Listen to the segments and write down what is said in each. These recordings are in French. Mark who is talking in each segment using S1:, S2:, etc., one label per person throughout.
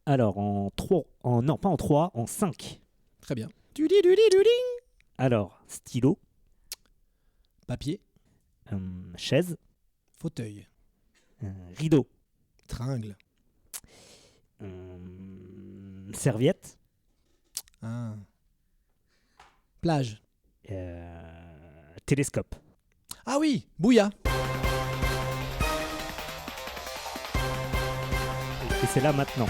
S1: Alors, en 3, non, pas en 3, en 5.
S2: Très bien.
S1: Alors, stylo,
S2: Papier,
S1: chaise,
S2: fauteuil,
S1: rideau,
S2: tringle,
S1: serviette,
S2: plage.
S1: Télescope.
S2: Ah oui, bouilla.
S1: Et c'est là maintenant.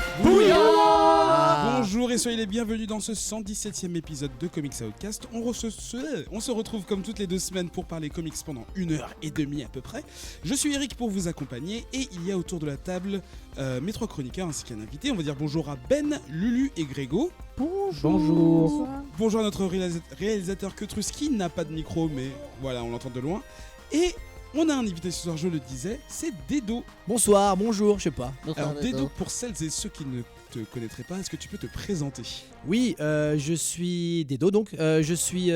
S3: Bonjour et soyez les bienvenus dans ce 117e épisode de Comics Outcast. On se retrouve comme toutes les 2 semaines pour parler comics pendant 1h30 à peu près. Je suis Eric pour vous accompagner et il y a autour de la table mes 3 chroniqueurs ainsi qu'un invité. On va dire bonjour à Ben, Lulu et Grégo.
S1: Bonjour.
S3: Bonjour à notre réalisateur Ketrus qui n'a pas de micro mais voilà, on l'entend de loin. Et on a un invité ce soir, je le disais, c'est Dedo.
S2: Bonsoir, bonjour, je sais pas.
S3: Alors Dedo, pour celles et ceux qui ne te connaîtraient pas, est-ce que tu peux te présenter ?
S2: Oui, je suis Dedo, donc je suis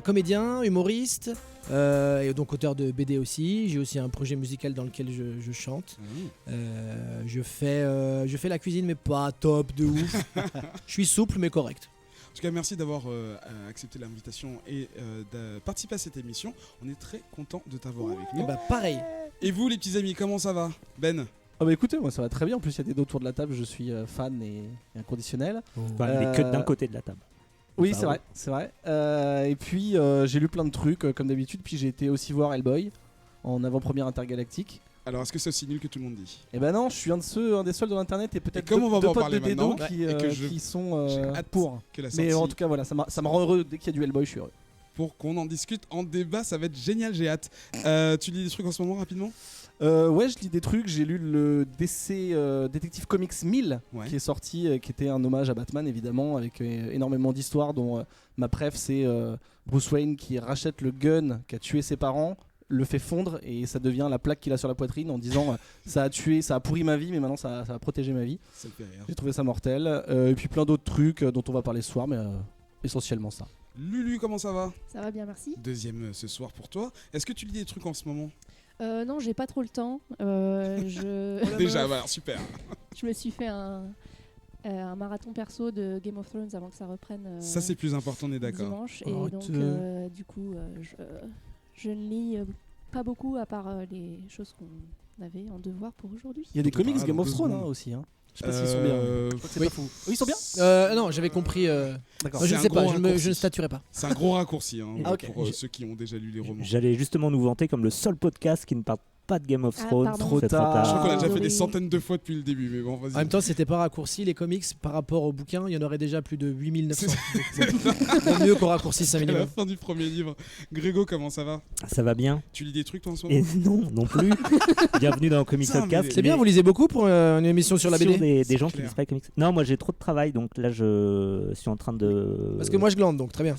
S2: comédien, humoriste, et donc auteur de BD aussi. J'ai aussi un projet musical dans lequel je chante. Je fais la cuisine mais pas top de ouf. Je suis souple mais correct.
S3: En tout cas, merci d'avoir accepté l'invitation et de participer à cette émission. On est très content de t'avoir avec nous.
S2: Et bah pareil.
S3: Et vous les petits amis, comment ça va ? Ben ?
S4: Ah bah écoutez, moi ça va très bien, en plus il y a des deux autour de la table, je suis fan et inconditionnel.
S1: Enfin, il n'est que d'un côté de la table.
S4: Oui
S1: Bah,
S4: c'est vrai. Et puis j'ai lu plein de trucs comme d'habitude, puis j'ai été aussi voir Hellboy en avant-première intergalactique.
S3: Alors, est-ce que c'est aussi nul que tout le monde dit ?
S4: Et ben non, je suis un des seuls de l'internet et peut-être
S3: comme on va
S4: deux
S3: en
S4: potes
S3: parler
S4: de Dedo
S3: maintenant,
S4: qui sont
S3: j'ai hâte
S4: pour.
S3: que la sortie,
S4: Mais en tout cas voilà, ça me rend heureux, dès qu'il y a du Hellboy je suis heureux.
S3: pour qu'on en discute en débat, ça va être génial, j'ai hâte. Tu lis des trucs en ce moment rapidement ?
S4: Ouais, je lis des trucs, j'ai lu le DC Detective Comics 1000
S3: Ouais.
S4: qui est sorti, qui était un hommage à Batman évidemment, avec énormément d'histoires dont ma préf c'est Bruce Wayne qui rachète le gun qu'a tué ses parents, le fait fondre et ça devient la plaque qu'il a sur la poitrine en disant ça a pourri ma vie mais maintenant ça a protégé ma vie.
S3: Ça me fait rire.
S4: J'ai trouvé ça mortel. Et puis plein d'autres trucs dont on va parler ce soir, mais essentiellement ça.
S3: Lulu, comment ça va ?
S5: Ça va bien, merci.
S3: Deuxième ce soir pour toi. Est-ce que tu lis des trucs en ce moment ?
S5: Non, j'ai pas trop le temps.
S3: Déjà, voilà, super.
S5: Je me suis fait un marathon perso de Game of Thrones avant que ça reprenne
S3: Ça, c'est plus important, on est d'accord.
S5: dimanche.
S4: Oh,
S5: Et donc, du coup, je ne lis pas beaucoup à part les choses qu'on avait en devoir pour aujourd'hui.
S4: Il y a des
S3: On te
S4: comics
S3: parlera
S4: Game
S3: dans
S4: of
S3: 2
S4: Thrones
S3: secondes.
S4: aussi. Hein. Je sais pas s'ils sont bien. Je crois que c'est
S2: oui.
S4: pas fou. Oui, ils sont bien.
S2: Non, j'avais compris.
S4: D'accord.
S3: C'est
S2: Je
S3: un
S2: ne sais pas,
S3: gros
S2: je
S3: raccourci.
S2: ne statuerai pas.
S3: C'est un gros raccourci hein,
S4: Ah, ok.
S3: pour ceux qui ont déjà lu les romans.
S1: J'allais justement nous vanter comme le seul podcast qui ne parle pas de Game of
S5: Ah,
S1: Thrones.
S5: pardon.
S4: Trop
S1: C'est
S4: tard.
S3: Je crois qu'on a déjà fait
S5: Désolé.
S3: des centaines de fois depuis le début, mais bon, vas-y.
S2: En même temps, c'était pas raccourci les comics par rapport au bouquin. Il y en aurait déjà plus de 8900.
S3: C'est
S2: Vaut mieux qu'on raccourcisse un
S3: à la
S2: minimum.
S3: fin du premier livre. Grégo, comment ça va ?
S1: Ça va bien.
S3: Tu lis des trucs toi en ce moment
S1: Et non plus. Bienvenue dans Comics
S3: Putain,
S1: Outcast.
S3: mais-
S2: C'est bien, vous lisez beaucoup pour une émission sur la BD
S1: Des gens qui
S3: clair.
S1: lisent pas les comics. Non, moi j'ai trop de travail, donc là je suis en train de.
S2: Parce que moi je glande donc très bien.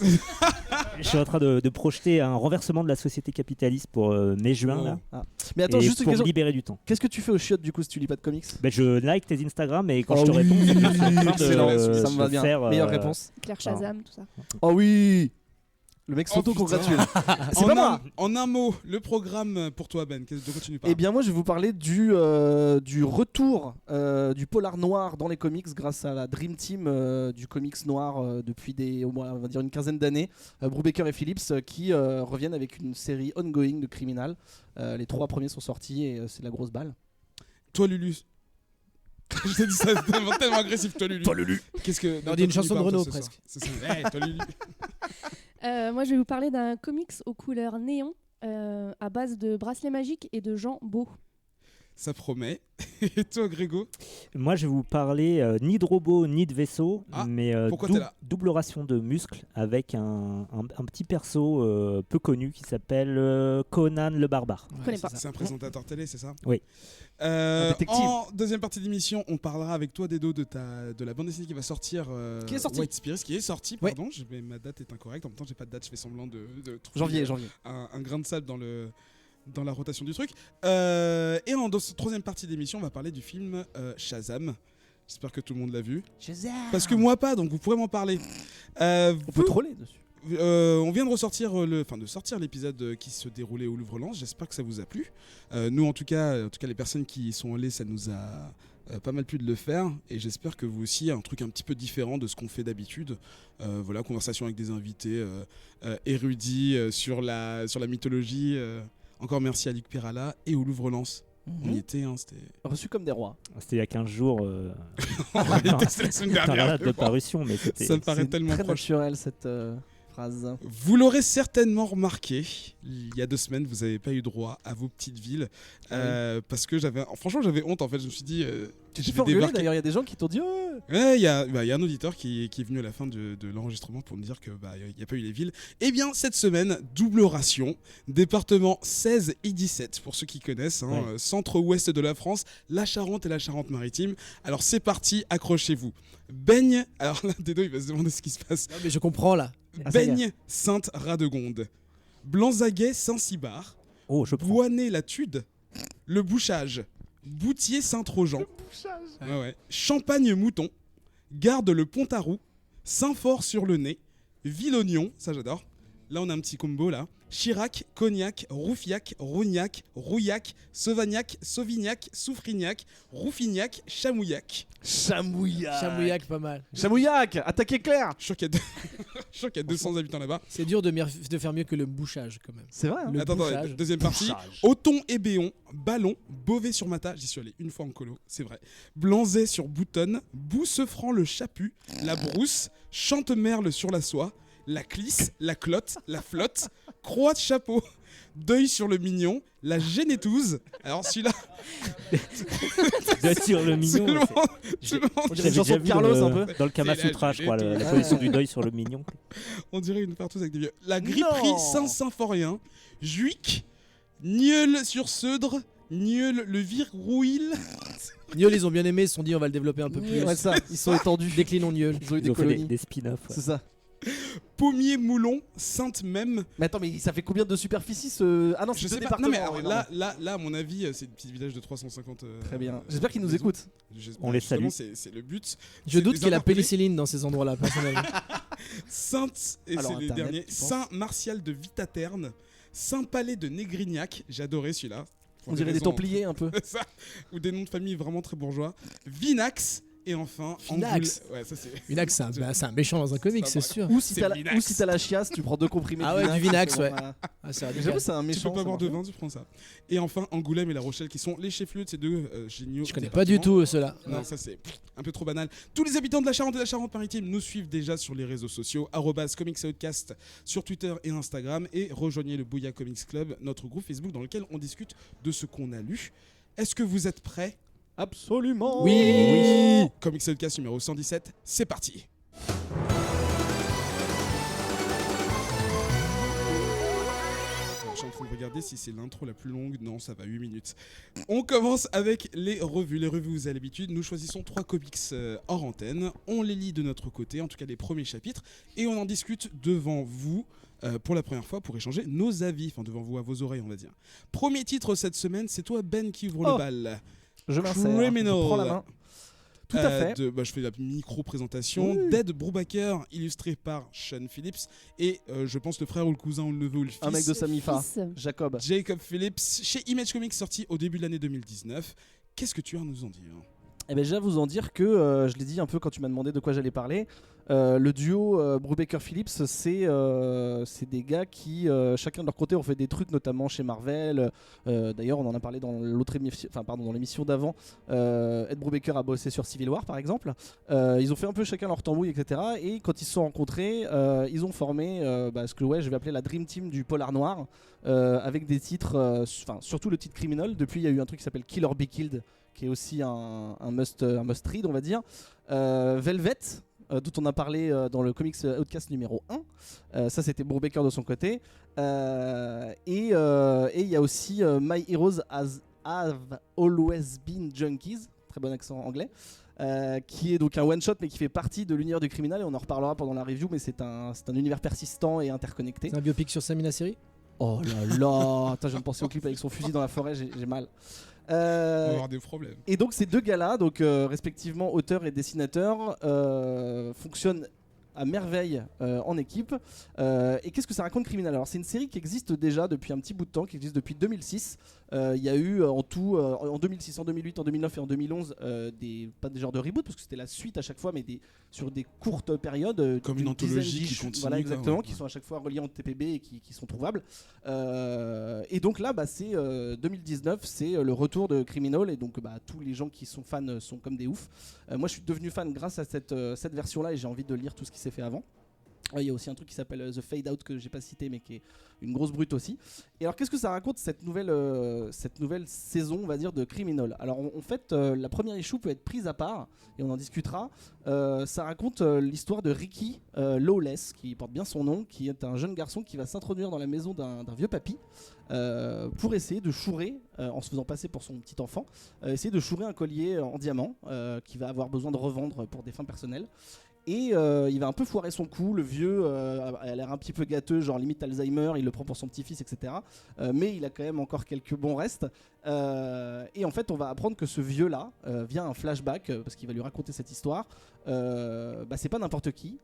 S1: Je suis en train de projeter un renversement de la société capitaliste pour mai-juin
S3: Oh.
S1: là.
S4: Mais attends,
S1: Et
S4: juste une
S1: pour me
S4: question.
S1: libérer du temps.
S4: Qu'est-ce que tu fais au chiottes du coup si tu lis pas de comics?
S1: Ben, je like tes Instagram et quand
S4: Oh
S1: je te
S4: oui,
S1: réponds, c'est que je suis en train de
S3: excellent,
S4: ça me va bien.
S1: faire,
S4: Meilleure réponse.
S5: Claire Shazam, tout ça.
S4: Oh oui. Le mec
S3: Oh,
S4: s'auto-congratule. C'est
S3: En
S4: pas
S3: un-
S4: moi.
S3: En un mot, le programme pour toi, Ben, de quoi tu nous parles ?
S4: Eh bien moi je vais vous parler du retour du polar noir dans les comics grâce à la Dream Team du comics noir depuis au moins on va dire une quinzaine d'années, Brubaker et Phillips qui reviennent avec une série ongoing de Criminal. Les 3 premiers sont sortis et c'est la grosse balle.
S3: Toi, Lulu. Je t'ai dit ça tellement agressif, toi, Lulu.
S4: Toi Lulu.
S3: Qu'est-ce que.
S2: On dit une chanson de
S3: toi,
S2: Renaud,
S3: ce soir
S2: presque.
S3: C'est ça. Hey, toi, Lulu.
S5: Moi, je vais vous parler d'un comics aux couleurs néon à base de bracelets magiques et de Jean Beau.
S3: Ça promet. Et toi, Grégo ?
S1: Moi, je vais vous parler ni de robot ni de vaisseau,
S3: Ah,
S1: mais
S3: pourquoi t'es là
S1: double ration de muscles avec un petit perso peu connu qui s'appelle Conan le Barbare.
S5: Je connais pas.
S3: C'est un présentateur télé, c'est ça ?
S1: Oui.
S4: Un détective.
S3: En deuxième partie d'émission, on parlera avec toi, Dedo, de la bande dessinée qui va sortir.
S4: Qui est sortie.
S3: White Spirits, qui est sortie,
S2: Ouais.
S3: pardon. Mais ma date est incorrecte. En même temps, j'ai pas de date, je fais semblant de trouver
S4: Janvier.
S3: un grain de sable dans la rotation du truc. Et dans cette troisième partie d'émission, on va parler du film Shazam. J'espère que tout le monde l'a vu. Parce que moi pas, donc vous pourrez m'en parler.
S4: On peut troller dessus.
S3: On vient de ressortir sortir l'épisode qui se déroulait au Louvre-Lens. J'espère que ça vous a plu. Nous, en tout cas, les personnes qui sont allées, ça nous a pas mal plu de le faire et j'espère que vous aussi, un truc un petit peu différent de ce qu'on fait d'habitude. Voilà, conversation avec des invités érudits sur la mythologie. Encore merci à Luc Perala et au Louvre-Lens. On y était, c'était...
S4: Reçu comme des rois.
S1: C'était il y a 15 jours.
S3: En réalité, c'était la semaine
S1: Dans la
S3: dernière.
S1: date de parution, mais c'était.
S3: Ça me paraît
S4: C'est
S3: tellement
S4: très
S3: proche.
S4: naturel cette phrase.
S3: Vous l'aurez certainement remarqué, il y a 2 semaines, vous n'avez pas eu droit à vos petites villes. Parce que franchement, j'avais honte en fait. Je me suis dit,
S4: Tu
S3: je
S4: t'es
S3: vais
S4: fait engueuler
S3: débarquer.
S4: d'ailleurs, il y a des gens qui t'ont dit
S3: Ouais, il y a un auditeur qui est venu à la fin de l'enregistrement pour me dire que il n'y a pas eu les villes. Eh bien, cette semaine, double ration, département 16 et 17, pour ceux qui connaissent, centre-ouest de la France, la Charente et la Charente-Maritime. Alors c'est parti, accrochez-vous. Baigne, alors là, Dedo, il va se demander ce qui se passe.
S2: Non, mais je comprends là.
S1: Ah, ça y est.
S3: Baigne, Sainte-Radegonde, Blanzaguet, Saint-Cybard,
S1: Oh, je prends.
S3: Boisney-la-Tude, Le Bouchage, Boutier, Saint-Trojan, Champagne-Mouton, Garde le Pont-à-Roux, Saint-Fort-sur-le-Nez, Ville-Oignon, ça j'adore. Là on a un petit combo là. Chirac, Cognac, Roufiac, Rognac, Rouillac, Sauvagnac, Sauvignac, Soufrignac, Roufignac, Chamouillac.
S2: Chamouillac, pas mal.
S4: Chamouillac, attaquez Claire.
S3: Je suis sûr qu'il y a 200 habitants là-bas.
S2: C'est dur de faire mieux que le bouchage quand même.
S4: C'est vrai.
S2: Le
S3: Attends,
S2: bouchage.
S3: deuxième partie. Othon et Béon, Ballon, Beauvais-sur-Mata, j'y suis allé une fois en colo, c'est vrai. Blanzet sur Boutonne, Boussefranc le Chaput, La Brousse, Chantemerle sur la Soie, La Clisse, La Clotte, La Flotte, Croix de Chapeau, Deuil sur le Mignon, La Génétouze. Alors celui-là,
S1: Bien sûr, le mignon.
S4: On dirait une
S1: J'avais
S4: chanson
S1: déjà
S4: de
S1: vu
S4: Carlos
S1: dans
S4: un
S1: le-
S4: peu.
S1: Dans le Kama
S3: C'est la
S1: Sutra, je crois, la
S3: Génétouze.
S1: position du deuil sur le mignon.
S3: on dirait une partouze avec des vieux. La Gripperie
S4: Non.
S3: Saint-Symphorien, Juic, Nieul sur Seudre, Nieul le Virouil.
S2: Nieul, ils ont bien aimé, ils se sont dit on va le développer un peu plus.
S4: Ouais, ça, ils sont étendus.
S2: Déclinons Nieul.
S4: Ils ont eu
S1: Ils
S4: des
S1: ont fait des,
S4: colonies.
S1: des spin-offs. ouais.
S4: C'est ça.
S3: Pommier-Moulon, Sainte-Mème.
S4: Mais attends, mais ça fait combien de superficie ce. Ah non, c'est
S3: Je
S4: deux
S3: sais pas.
S4: départements.
S3: Non, mais alors,
S4: oui,
S3: là, à mon avis, c'est un petit village de 350.
S4: Très bien. J'espère qu'ils nous
S3: maisons.
S4: écoutent.
S3: J'espère,
S1: On les
S3: justement,
S1: salue.
S3: C'est le but.
S2: Je
S3: C'est
S2: doute
S3: les
S2: qu'il y ait la
S3: interpeller.
S2: pénicilline dans ces endroits-là, personnellement.
S3: Sainte, et
S4: Alors,
S3: c'est les
S4: Internet,
S3: derniers.
S4: tu penses
S3: Saint-Martial de Vitaterne, Saint-Palais de Négrignac. J'ai adoré celui-là. Pour
S4: On dirait des
S3: raisons-
S4: Templiers un peu.
S3: Ça, ou des noms de famille vraiment très bourgeois. Vinax. Et enfin,
S2: Vinax.
S3: Ouais, ça c'est.
S2: Vinax, c'est un méchant dans un comic,
S3: Ça
S2: c'est
S3: va.
S2: sûr.
S4: Ou si
S3: C'est
S4: t'as
S3: Vinax.
S4: ou si t'as la chiasse, tu prends 2 comprimés.
S2: Ah
S4: de
S2: ouais, du Vinax,
S4: c'est bon,
S2: ouais.
S4: voilà.
S2: Ah, c'est
S4: Mais
S2: radical.
S4: j'avoue, c'est un
S3: Tu
S4: méchant.
S3: peux pas
S4: ça
S3: boire de
S4: marche.
S3: vin, tu prends ça. Et enfin, Angoulême et La Rochelle qui sont les chefs-lieux de ces deux géniaux.
S2: Je connais pas du tout ceux-là.
S3: Non, ça c'est un peu trop banal. Tous les habitants de la Charente et de la Charente-Maritime nous suivent déjà sur les réseaux sociaux @comicsoutcast sur Twitter et Instagram et rejoignez le Bouya Comics Club, notre groupe Facebook dans lequel on discute de ce qu'on a lu. Est-ce que vous êtes prêts?
S4: Absolument.
S2: Oui.
S3: Comics Outcast numéro 117, c'est parti. Je suis en train de regarder si c'est l'intro la plus longue. Non, ça va, 8 minutes. On commence avec les revues. Les revues, vous avez l'habitude. Nous choisissons 3 comics hors antenne. On les lit de notre côté, en tout cas les premiers chapitres. Et on en discute devant vous pour la première fois pour échanger nos avis. Enfin, devant vous, à vos oreilles, on va dire. Premier titre cette semaine, c'est toi, Ben, qui ouvre
S4: Oh.
S3: le bal.
S4: Je m'insère.
S3: Criminal.
S4: Je prends la main. Tout à fait.
S3: Je fais la micro-présentation.
S4: Oui.
S3: Dead Brubaker, illustré par Sean Phillips. Et je pense le frère ou le cousin ou le neveu ou le fils.
S4: Un mec de Samifa.
S5: Fils.
S4: Jacob.
S3: Jacob Phillips, chez Image Comics, sorti au début de l'année 2019. Qu'est-ce que tu as à nous en dire?
S4: Eh ben, déjà vous en dire que je l'ai dit un peu quand tu m'as demandé de quoi j'allais parler. Le duo Brubaker-Phillips, c'est des gars qui chacun de leur côté ont fait des trucs, notamment chez Marvel. D'ailleurs, on en a parlé dans dans l'émission d'avant. Ed Brubaker a bossé sur Civil War, par exemple. Ils ont fait un peu chacun leur tambouille, etc. Et quand ils se sont rencontrés, ils ont formé ce que je vais appeler la Dream Team du polar noir, avec des titres, surtout le titre Criminal. Depuis, il y a eu un truc qui s'appelle Kill or Be Killed, qui est aussi un must read, on va dire. Velvet, dont on a parlé dans le Comics Outcast numéro 1. Ça, c'était Brubaker de son côté. Et il y a aussi My Heroes Have Always Been Junkies, très bon accent anglais, qui est donc un one-shot mais qui fait partie de l'univers du criminel, et on en reparlera pendant la review, mais c'est un univers persistant et interconnecté.
S2: C'est un biopic sur Samina Seri.
S4: Oh là là. Attends, je viens de penser au clip avec son fusil dans la forêt, j'ai mal.
S3: On va avoir des problèmes.
S4: Et donc ces deux gars-là, donc respectivement auteurs et dessinateurs, fonctionnent à merveille en équipe. Et qu'est-ce que ça raconte, Criminal? Alors c'est une série qui existe déjà depuis un petit bout de temps, qui existe depuis 2006, Il y a eu en tout, en 2006, en 2008, en 2009 et en 2011, pas des genres de reboot, parce que c'était la suite à chaque fois, mais sur des courtes périodes.
S3: Comme
S4: d'une
S3: une anthologie
S4: dizaine
S3: qui continue.
S4: Voilà, exactement,
S3: quoi,
S4: qui sont à chaque fois reliés en TPB et qui sont trouvables. Et donc là, c'est 2019, c'est le retour de Criminal, et donc tous les gens qui sont fans sont comme des oufs. Moi, je suis devenu fan grâce à cette version-là, et j'ai envie de lire tout ce qui s'est fait avant. Il y a aussi un truc qui s'appelle The Fade Out que j'ai pas cité mais qui est une grosse brute aussi. Et alors qu'est-ce que ça raconte cette nouvelle saison, on va dire, de Criminal? Alors en fait la première issue peut être prise à part et on en discutera. Ça raconte l'histoire de Ricky Lawless, qui porte bien son nom, qui est un jeune garçon qui va s'introduire dans la maison d'un vieux papy pour essayer de chourer, en se faisant passer pour son petit enfant, essayer de chourer un collier en diamant qu'il va avoir besoin de revendre pour des fins personnelles. Et il va un peu foirer son coup, le vieux a l'air un petit peu gâteux, genre limite Alzheimer, il le prend pour son petit-fils, etc. Mais il a quand même encore quelques bons restes. Et en fait, on va apprendre que ce vieux-là, via un flashback, parce qu'il va lui raconter cette histoire, c'est pas n'importe qui.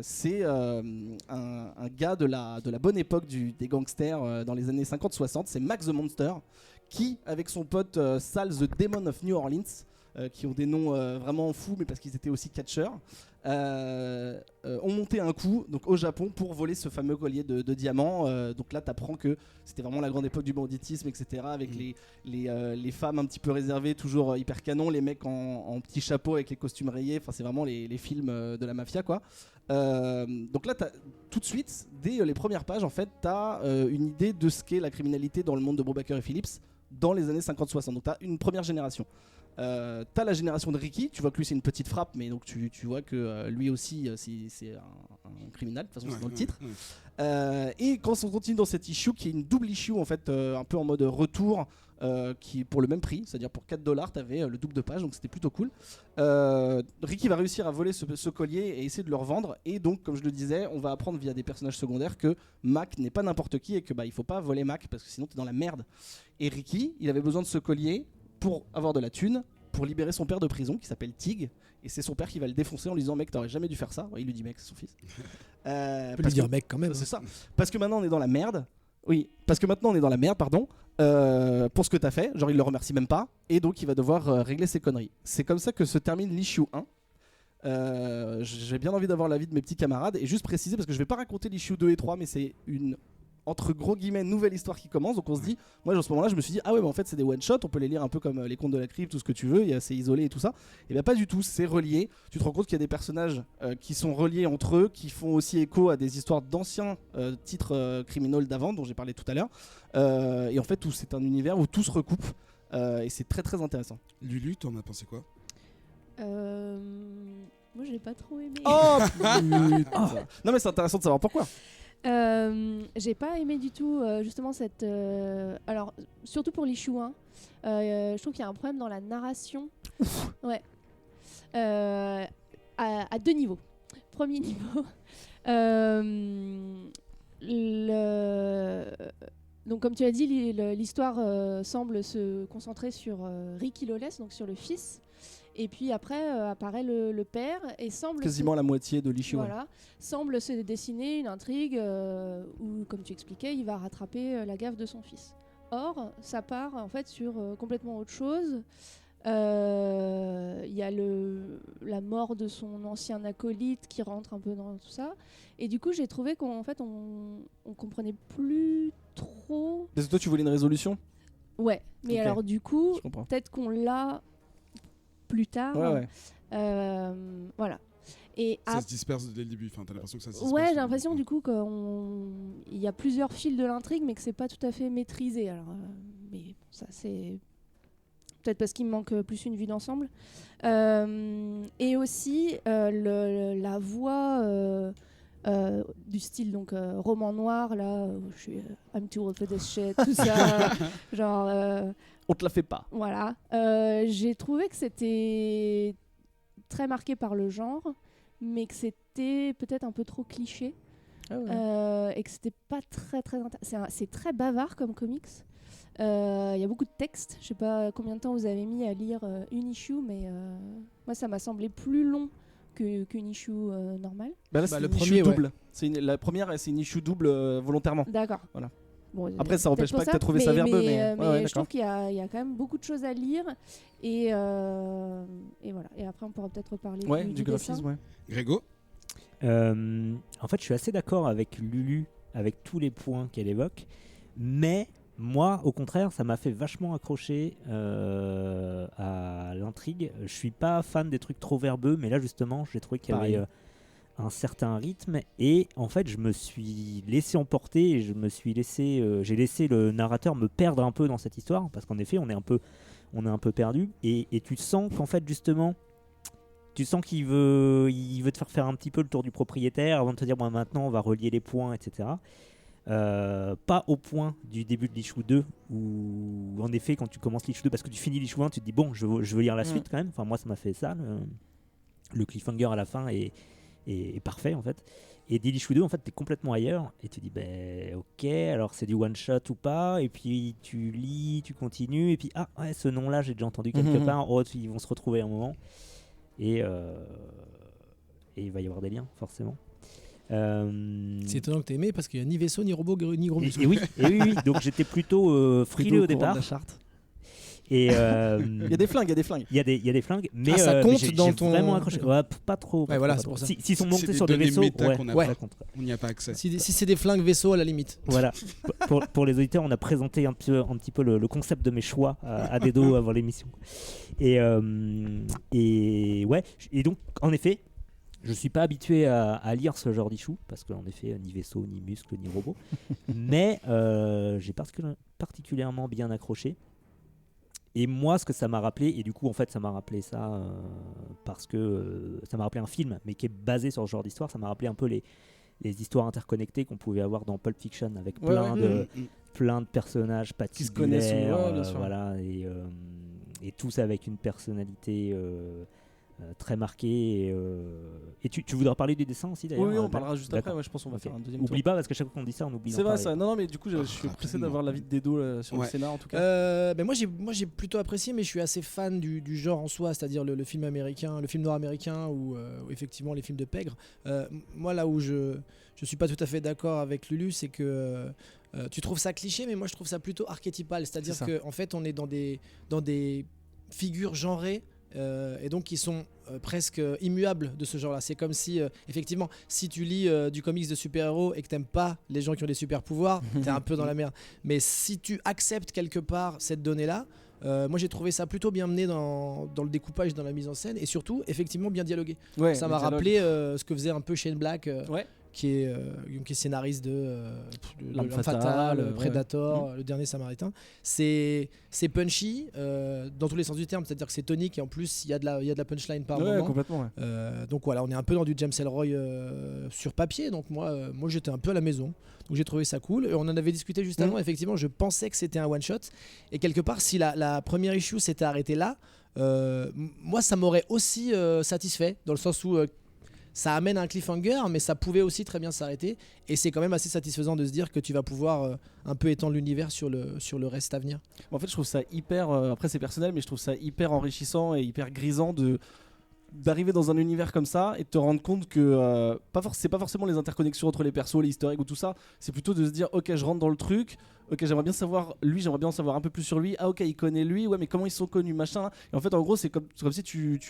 S4: C'est un gars de la bonne époque des gangsters dans les années 50-60, c'est Max the Monster, qui, avec son pote Sal the Demon of New Orleans, qui ont des noms vraiment fous, mais parce qu'ils étaient aussi catcheurs, ont monté un coup donc, au Japon pour voler ce fameux collier de diamants. Donc là, tu apprends que c'était vraiment la grande époque du banditisme, etc. Avec les femmes un petit peu réservées, toujours hyper canon, les mecs en petits chapeaux avec les costumes rayés. Enfin, c'est vraiment les films de la mafia, quoi. Donc là, tout de suite, dès les premières pages, en fait, tu as une idée de ce qu'est la criminalité dans le monde de Brubaker et Phillips dans les années 50-60. Donc tu as une première génération. T'as la génération de Ricky, tu vois que lui c'est une petite frappe, mais donc tu vois que lui aussi c'est un criminel, de toute façon c'est dans le titre. Et quand on continue dans cette issue, qui est une double issue en fait, un peu en mode retour, qui est pour le même prix, c'est-à-dire pour $4 t'avais le double de page, donc c'était plutôt cool. Ricky va réussir à voler ce collier et essayer de le revendre, et donc comme je le disais, on va apprendre via des personnages secondaires que Mac n'est pas n'importe qui et que il faut pas voler Mac parce que sinon t'es dans la merde. Et Ricky, il avait besoin de ce collier pour avoir de la thune, pour libérer son père de prison qui s'appelle Tig, et c'est son père qui va le défoncer en lui disant mec t'aurais jamais dû faire ça. Ouais, il lui dit mec, c'est son fils.
S2: On peut lui dire mec quand même.
S4: C'est ça. Parce que maintenant on est dans la merde. Oui, parce que maintenant on est dans la merde, pardon, pour ce que t'as fait. Genre il le remercie même pas, et donc il va devoir régler ses conneries. C'est comme ça que se termine l'issue 1. J'ai bien envie d'avoir l'avis de mes petits camarades et juste préciser, parce que je vais pas raconter l'issue 2 et 3, mais c'est une entre gros guillemets nouvelle histoire qui commence. Donc on se dit, moi à ce moment là je me suis dit ah ouais, mais en fait c'est des one shot, on peut les lire un peu comme les contes de la crypte, tout ce que tu veux, c'est isolé et tout ça. Et bien pas du tout, c'est relié. Tu te rends compte qu'il y a des personnages qui sont reliés entre eux, qui font aussi écho à des histoires d'anciens titres criminels d'avant dont j'ai parlé tout à l'heure, et en fait c'est un univers où tout se recoupe, et c'est très très intéressant.
S3: Lulu, t'en as pensé quoi?
S5: Moi je l'ai pas trop aimé.
S4: Oh putain. Non mais c'est intéressant de savoir pourquoi.
S5: J'ai pas aimé du tout justement cette alors surtout pour l'issue 1, je trouve qu'il y a un problème dans la narration. Ouais, à deux niveaux. Premier niveau, donc comme tu as dit, l'histoire semble se concentrer sur Ricky Lawless, donc sur le fils. Et puis après apparaît le père et semble
S4: quasiment la moitié de l'issue.
S5: Voilà, semble se dessiner une intrigue où, comme tu expliquais, il va rattraper la gaffe de son fils. Or, ça part en fait sur complètement autre chose. Il y a la mort de son ancien acolyte qui rentre un peu dans tout ça. Et du coup, j'ai trouvé qu'en fait, on comprenait plus trop.
S4: Parce que toi, tu voulais une résolution ?
S5: Ouais, mais
S4: Okay.
S5: alors du coup,
S4: Je comprends.
S5: peut-être qu'on l'a plus tard.
S4: Ouais.
S5: Voilà. Et
S3: Ça se disperse dès le début, enfin t'as l'impression que ça se disperse.
S5: ouais, j'ai l'impression du coup qu'il y a plusieurs fils de l'intrigue, mais que c'est pas tout à fait maîtrisé. Alors, mais bon, ça c'est peut-être parce qu'il me manque plus une vue d'ensemble. Et aussi la voix du style donc roman noir là, où je suis I'm too old for this shit, tout ça, genre.
S4: On te la fait pas.
S5: Voilà. J'ai trouvé que c'était très marqué par le genre, mais que c'était peut-être un peu trop cliché.
S4: Ah ouais.
S5: Et que c'était pas très très intéressant. C'est très bavard comme comics. Il y a beaucoup de textes. Je sais pas combien de temps vous avez mis à lire une issue, mais moi ça m'a semblé plus long qu'une issue normale.
S4: Bah là, c'est
S2: le
S4: une
S2: premier,
S4: issue double. La première, c'est une issue double volontairement.
S5: D'accord.
S4: Voilà.
S5: Bon,
S4: Après, ça
S5: peut-être
S4: empêche pas
S5: pour
S4: que t'as trouvé ça verbeux, mais ouais,
S5: je
S4: d'accord.
S5: trouve qu'il y a quand même beaucoup de choses à lire et voilà. Et après, on pourra peut-être reparler
S4: Ouais,
S5: du
S4: du
S5: dessin.
S4: graphisme, ouais.
S3: Grégo.
S1: En fait, je suis assez d'accord avec Lulu, avec tous les points qu'elle évoque, mais moi, au contraire, ça m'a fait vachement accrocher à l'intrigue. Je suis pas fan des trucs trop verbeux, mais là, justement, j'ai trouvé qu'il y avait un certain rythme, et en fait, je me suis laissé emporter, et j'ai laissé le narrateur me perdre un peu dans cette histoire, parce qu'en effet, on est un peu perdu, et tu sens qu'en fait, justement, tu sens qu'il veut te faire un petit peu le tour du propriétaire avant de te dire bon, maintenant on va relier les points, etc. Pas au point du début de l'issue 2 où en effet quand tu commences l'issue 2 parce que tu finis l'issue 1 tu te dis bon je veux lire la suite quand même, enfin moi ça m'a fait ça, le cliffhanger à la fin est parfait en fait, et dès l'issue 2 en fait t'es complètement ailleurs et tu te dis ben ok alors c'est du one shot ou pas, et puis tu lis, tu continues, et puis ah ouais ce nom là j'ai déjà entendu quelque part, oh ils vont se retrouver à un moment. Et il va y avoir des liens, forcément.
S2: C'est étonnant que tu aies aimé parce qu'il n'y a ni vaisseau, ni robot, ni gros muscles.
S1: Et oui, donc j'étais plutôt frileux au départ. Et
S4: il y a des flingues,
S1: Il y a des flingues, mais
S2: ça compte
S1: j'ai
S2: dans ton.
S1: vraiment accroché. Ouais, pas trop.
S2: Ouais, voilà, c'est pour ça.
S1: S'ils sont montés
S3: des
S1: sur des
S3: données
S1: vaisseaux,
S3: méta qu'on a
S1: ouais,
S3: pas.
S1: ça compte.
S3: On n'y a pas accès.
S2: Si c'est des flingues vaisseaux, à la limite.
S1: Voilà. pour les auditeurs, on a présenté un petit peu le concept de mes choix à Dedo avant l'émission. Et ouais. Et donc, en effet, je suis pas habitué à lire ce genre d'issue parce qu'en effet, ni vaisseau, ni muscle, ni robot. Mais j'ai particulièrement bien accroché. Et moi, ce que ça m'a rappelé, et du coup, en fait, ça m'a rappelé ça parce que ça m'a rappelé un film, mais qui est basé sur ce genre d'histoire. Ça m'a rappelé un peu les histoires interconnectées qu'on pouvait avoir dans Pulp Fiction avec plein de personnages patibulaires,
S4: qui se connaissent, bien sûr.
S1: voilà, et tous avec une personnalité très marquée. Et tu voudras parler du dessin aussi d'ailleurs?
S4: Oui, on parlera juste après. Ouais, je pense qu'on va faire un deuxième tour.
S1: Oublie pas, parce qu'à chaque fois qu'on dit ça, on oublie.
S4: C'est vrai ça. Non, mais du coup, je suis pressé d'avoir l'avis de Dedo sur le scénar en tout cas.
S2: Ben moi j'ai plutôt apprécié, mais je suis assez fan du genre en soi, c'est-à-dire le film américain, le film noir américain ou effectivement les films de pègre. Moi là où je suis pas tout à fait d'accord avec Lulu, c'est que tu trouves ça cliché, mais moi je trouve ça plutôt archétypal, c'est-à-dire que en fait on est dans des figures genrées. Et donc qui sont presque immuables de ce genre-là. C'est comme si, effectivement, si tu lis du comics de super-héros et que t'aimes pas les gens qui ont des super-pouvoirs, t'es un peu dans la merde. Mais si tu acceptes quelque part cette donnée-là, moi j'ai trouvé ça plutôt bien mené dans le découpage, dans la mise en scène, et surtout, effectivement, bien dialogué.
S4: Ouais,
S2: ça m'a rappelé ce que faisait un peu Shane Black. Qui est scénariste de
S4: L'Arme
S2: Fatale, Predator, Le Dernier Samaritain. C'est punchy dans tous les sens du terme, c'est-à-dire que c'est tonique et en plus il y a de la punchline par moment.
S4: Complètement.
S2: Donc voilà, on est un peu dans du James Ellroy sur papier, donc moi j'étais un peu à la maison, donc j'ai trouvé ça cool. Et on en avait discuté juste avant, effectivement, je pensais que c'était un one shot, et quelque part si la première issue s'était arrêtée là, moi ça m'aurait aussi satisfait, dans le sens où ça amène un cliffhanger, mais ça pouvait aussi très bien s'arrêter. Et c'est quand même assez satisfaisant de se dire que tu vas pouvoir un peu étendre l'univers sur le reste à venir.
S4: En fait, je trouve ça hyper. Après, c'est personnel, mais je trouve ça hyper enrichissant et hyper grisant d'arriver dans un univers comme ça et de te rendre compte que c'est pas forcément les interconnexions entre les persos, les easter eggs ou tout ça. C'est plutôt de se dire ok, je rentre dans le truc. Ok, j'aimerais bien en savoir un peu plus sur lui. Ah ok, il connaît lui. Ouais, mais comment ils sont connus, machin. Et en fait, en gros, c'est comme si tu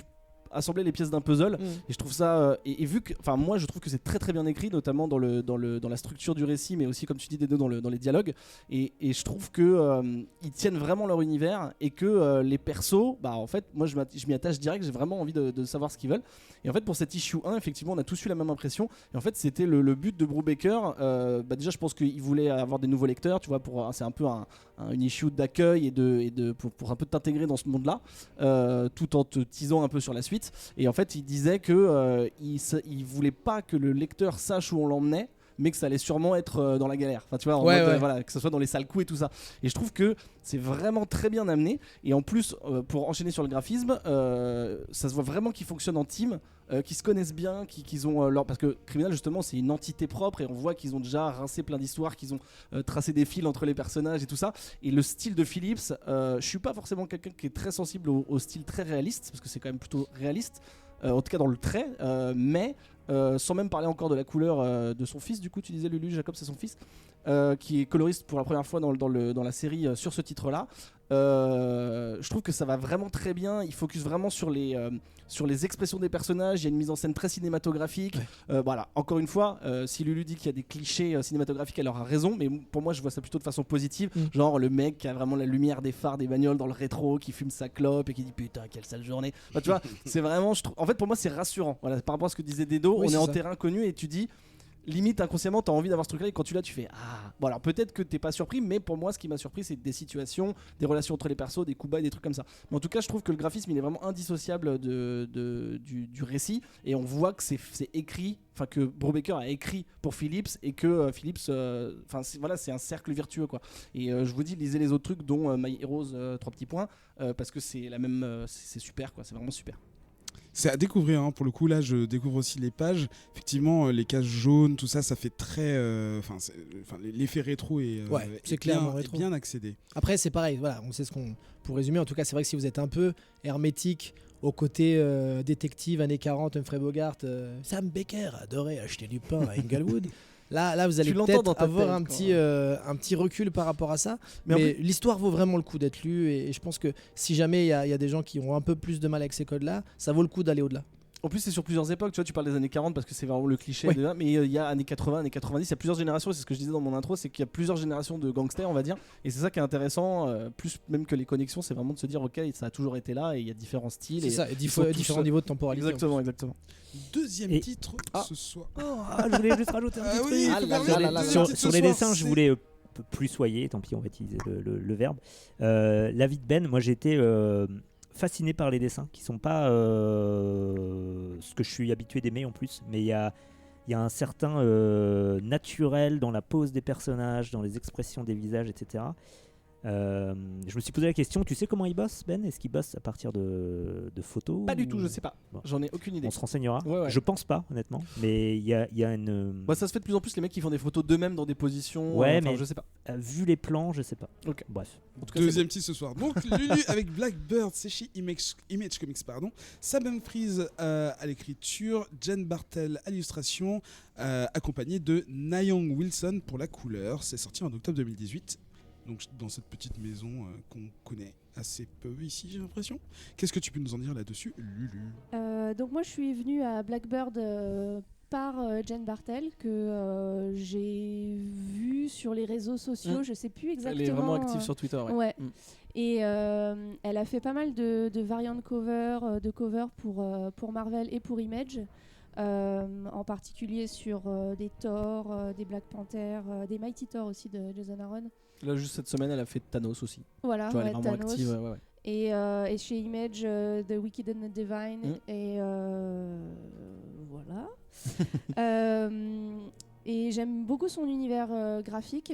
S4: assembler les pièces d'un puzzle, et je trouve ça et vu que moi je trouve que c'est très très bien écrit, notamment dans la structure du récit, mais aussi comme tu dis des deux dans les dialogues, et je trouve que ils tiennent vraiment leur univers, et que les persos, en fait moi je m'y attache direct, j'ai vraiment envie de savoir ce qu'ils veulent. Et en fait pour cette issue 1 effectivement on a tous eu la même impression, et en fait c'était le but de Brubaker. Déjà je pense qu'il voulait avoir des nouveaux lecteurs, tu vois, c'est un peu une issue d'accueil et pour un peu t'intégrer dans ce monde là, tout en te teasant un peu sur la suite. Et en fait il disait que il voulait pas que le lecteur sache où on l'emmenait, mais que ça allait sûrement être dans la galère, enfin tu vois, voilà, que ce soit dans les sales coups et tout ça. Et je trouve que c'est vraiment très bien amené, et en plus pour enchaîner sur le graphisme, ça se voit vraiment qu'ils fonctionnent en team, qu'ils se connaissent bien, qu'ils ont parce que Criminal justement c'est une entité propre, et on voit qu'ils ont déjà rincé plein d'histoires, qu'ils ont tracé des fils entre les personnages et tout ça. Et le style de Phillips, je suis pas forcément quelqu'un qui est très sensible au style très réaliste, parce que c'est quand même plutôt réaliste, en tout cas dans le trait, mais sans même parler encore de la couleur de son fils. Du coup tu disais Lulu, Jacob c'est son fils, qui est coloriste pour la première fois dans la série sur ce titre-là. Je trouve que ça va vraiment très bien. Il focus vraiment sur les expressions des personnages. Il y a une mise en scène très cinématographique. Voilà, encore une fois, si Lulu dit qu'il y a des clichés cinématographiques, elle aura raison, mais pour moi je vois ça plutôt de façon positive. Genre le mec qui a vraiment la lumière des phares des bagnoles dans le rétro, qui fume sa clope et qui dit putain quelle sale journée. Enfin, tu vois, c'est vraiment, en fait pour moi c'est rassurant. Voilà, par rapport à ce que disait Dedo, on est en terrain connu et tu dis limite inconsciemment t'as envie d'avoir ce truc là et quand tu l'as tu fais ah bon. Alors peut-être que t'es pas surpris, mais pour moi ce qui m'a surpris c'est des situations, des relations entre les persos, des coups bas et des trucs comme ça. Mais en tout cas je trouve que le graphisme il est vraiment indissociable du récit et on voit que c'est écrit, enfin que Brubaker a écrit pour Phillips et que Phillips enfin voilà, c'est un cercle vertueux quoi. Et je vous dis lisez les autres trucs dont My Heroes 3 petits points parce que c'est la même c'est super quoi, c'est vraiment super.
S3: C'est à découvrir, hein. Pour le coup, là, je découvre aussi les pages. Effectivement, les cases jaunes, tout ça, ça fait très. L'effet rétro est,
S2: c'est
S3: est
S2: clairement
S3: bien,
S2: rétro.
S3: est bien accédé.
S2: Après, c'est pareil, voilà, on sait ce qu'on. Pour résumer, en tout cas, c'est vrai que si vous êtes un peu hermétique au côté détective années 40, Humphrey Bogart, Sam Baker adorait acheter du pain à Inglewood. Là, vous allez peut-être avoir un petit recul par rapport à ça. Mais l'histoire vaut vraiment le coup d'être lue. Et je pense que si jamais il y a des gens qui ont un peu plus de mal avec ces codes-là, ça vaut le coup d'aller au-delà.
S4: En plus, c'est sur plusieurs époques. Tu vois, tu parles des années 40 parce que c'est vraiment le cliché. Ouais. Mais il y a années 80, années 90. Il y a plusieurs générations. C'est ce que je disais dans mon intro. C'est qu'il y a plusieurs générations de gangsters, on va dire. Et c'est ça qui est intéressant. Plus même que les connexions, c'est vraiment de se dire, ok, ça a toujours été là et il y a différents styles.
S2: C'est ça, et différents niveaux de temporalité.
S4: Exactement.
S3: Deuxième titre ce soir.
S1: Je voulais juste rajouter un petit truc. Sur les dessins, je voulais plus soyer. Tant pis, on va utiliser le verbe. La vie de Ben, moi j'étais fasciné par les dessins qui sont pas ce que je suis habitué d'aimer en plus, mais il y a un certain naturel dans la pose des personnages, dans les expressions des visages, etc. Je me suis posé la question, tu sais comment il bosse, Ben? Est-ce qu'il bosse à partir de photos?
S4: Pas du tout, je sais pas. Bon. J'en ai aucune idée.
S1: On se renseignera.
S4: Ouais.
S1: Je pense pas, honnêtement. Mais il y a une.
S4: Ça se fait de plus en plus, les mecs qui font des photos d'eux-mêmes dans des positions.
S1: Ouais, mais
S4: je sais pas.
S1: Vu les plans, je sais pas.
S4: Ok.
S1: Bref.
S3: En tout cas, deuxième titre ce soir. Donc Lulu avec Blackbird, c'est chez Image Comics, pardon. Sam Humphries à l'écriture, Jen Bartel à l'illustration, accompagné de Nayoung Wilson pour la couleur. C'est sorti en octobre 2018. Donc dans cette petite maison qu'on connaît assez peu ici, j'ai l'impression. Qu'est-ce que tu peux nous en dire là-dessus, Lulu?
S5: Donc moi je suis venue à Blackbird par Jen Bartel que j'ai vu sur les réseaux sociaux, je sais plus exactement.
S4: Elle est vraiment active sur Twitter.
S5: Ouais. Et elle a fait pas mal de variantes de cover pour Marvel et pour Image. En particulier sur des Thor, des Black Panther, des Mighty Thor aussi de Jason Aaron.
S4: Là, juste cette semaine, elle a fait Thanos aussi.
S5: Voilà,
S4: tu vois, elle est vraiment
S5: Thanos.
S4: active. Ouais.
S5: Et chez Image, The Wicked and the Divine. Et voilà. Et j'aime beaucoup son univers graphique.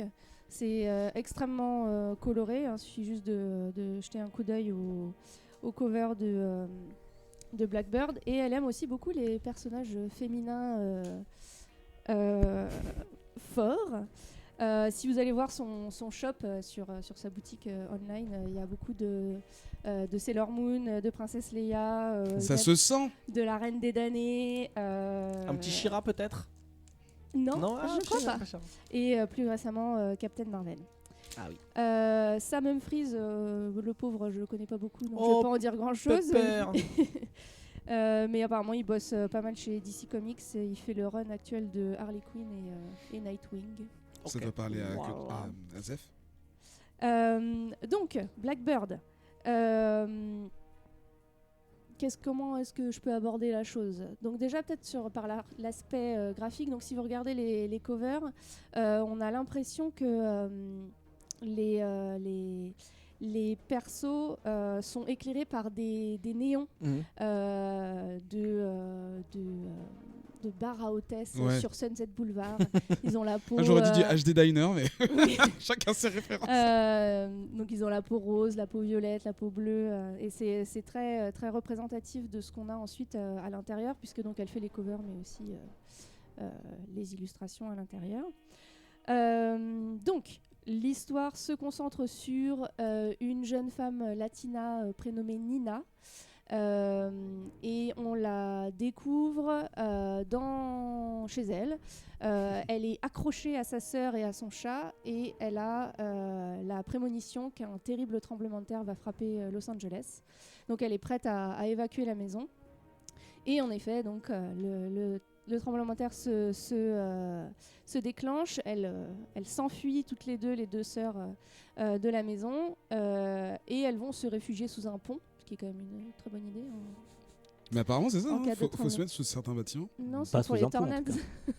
S5: C'est extrêmement coloré. Il suffit juste de jeter un coup d'œil au cover de Blackbird. Et elle aime aussi beaucoup les personnages féminins forts. Si vous allez voir son shop sur sa boutique online, il y a beaucoup de Sailor Moon, de Princesse Leia,
S3: ça se sent,
S5: de la Reine des damnés.
S4: Un petit She-Ra peut-être?
S5: Non, je crois pas. Et plus récemment, Captain Marvel.
S4: Ah oui.
S5: Sam Humphries, le pauvre, je le connais pas beaucoup, donc je vais pas en dire grand-chose. Mais apparemment, il bosse pas mal chez DC Comics. Il fait le run actuel de Harley Quinn et Nightwing.
S3: Ça doit parler à Zef.
S5: Donc, Blackbird. Comment est-ce que je peux aborder la chose? Donc déjà peut-être par l'aspect graphique. Donc si vous regardez les covers, on a l'impression que les persos sont éclairés par des néons de bar à hôtesse sur Sunset Boulevard. Ils ont la peau.
S3: J'aurais dit du HD Diner, mais chacun ses références.
S5: Donc ils ont la peau rose, la peau violette, la peau bleue, et c'est très très représentatif de ce qu'on a ensuite à l'intérieur, puisque donc elle fait les covers, mais aussi les illustrations à l'intérieur. Donc l'histoire se concentre sur une jeune femme latina prénommée Nina. Et on la découvre chez elle. Elle est accrochée à sa sœur et à son chat, et elle a la prémonition qu'un terrible tremblement de terre va frapper Los Angeles. Donc elle est prête à évacuer la maison. Et en effet, donc, le tremblement de terre se déclenche. Elles s'enfuient toutes les deux sœurs de la maison, et elles vont se réfugier sous un pont, ce qui est quand même une très bonne idée.
S3: Mais apparemment, c'est ça,
S5: En cas de
S3: faut se
S5: tremblement.
S3: mettre sous certains bâtiments.
S5: Non,
S1: Pas
S5: c'est pour
S1: sous
S5: les
S1: un pont, en tout
S5: tornades.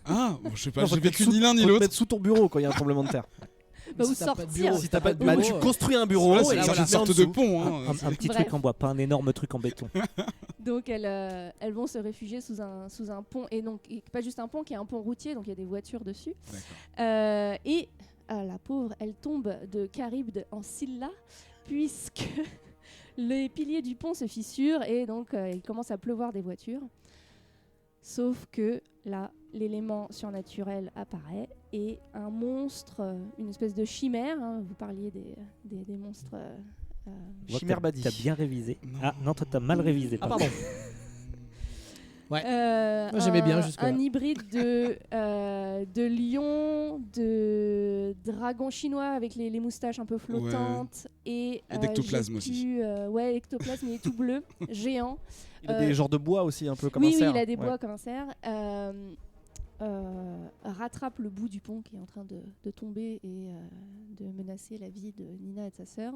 S3: Ah, bon, je sais pas,
S4: Non,
S3: j'ai
S4: faut te mettre
S3: vécu ni l'un ni
S4: faut te
S3: l'autre.
S4: mettre sous ton bureau quand il y a un tremblement de terre.
S5: Bah,
S2: Si
S5: ou
S2: t'as pas de
S5: sortir.
S2: bureau,
S4: Si t'as pas de
S2: bureau,
S4: tu construis un bureau,
S3: Là,
S4: et
S3: c'est
S4: là,
S3: une
S4: tu le mets en
S3: sorte de
S4: dessous.
S3: pont. Hein.
S1: Un petit
S5: Bref.
S1: truc en bois, pas un énorme truc en béton.
S5: Donc elles vont se réfugier sous un pont, et donc et pas juste un pont, qui est un pont routier, donc il y a des voitures dessus. Et la pauvre, elle tombe de Charybde en Scylla, puisque les piliers du pont se fissurent, et donc il commence à pleuvoir des voitures. Sauf que là, l'élément surnaturel apparaît, et un monstre, une espèce de chimère, hein, vous parliez des monstres...
S1: On voit que
S4: Chimère Badi.
S1: T'as bien révisé.
S3: Non.
S1: Ah non, toi t'as mal révisé.
S4: Ah pardon.
S2: Moi, j'aimais bien jusque-là.
S5: Un hybride de lion, de dragon chinois avec les moustaches un peu flottantes, et
S3: d'ectoplasme
S5: j'ai
S3: aussi.
S5: pu, ouais, ectoplasme, il est tout bleu, géant.
S4: Il a des genres de bois aussi, un peu comme
S5: Oui,
S4: un
S5: oui,
S4: cerf.
S5: il a des
S4: Ouais.
S5: bois comme un cerf. Rattrape le bout du pont qui est en train de tomber, et de menacer la vie de Nina et de sa sœur.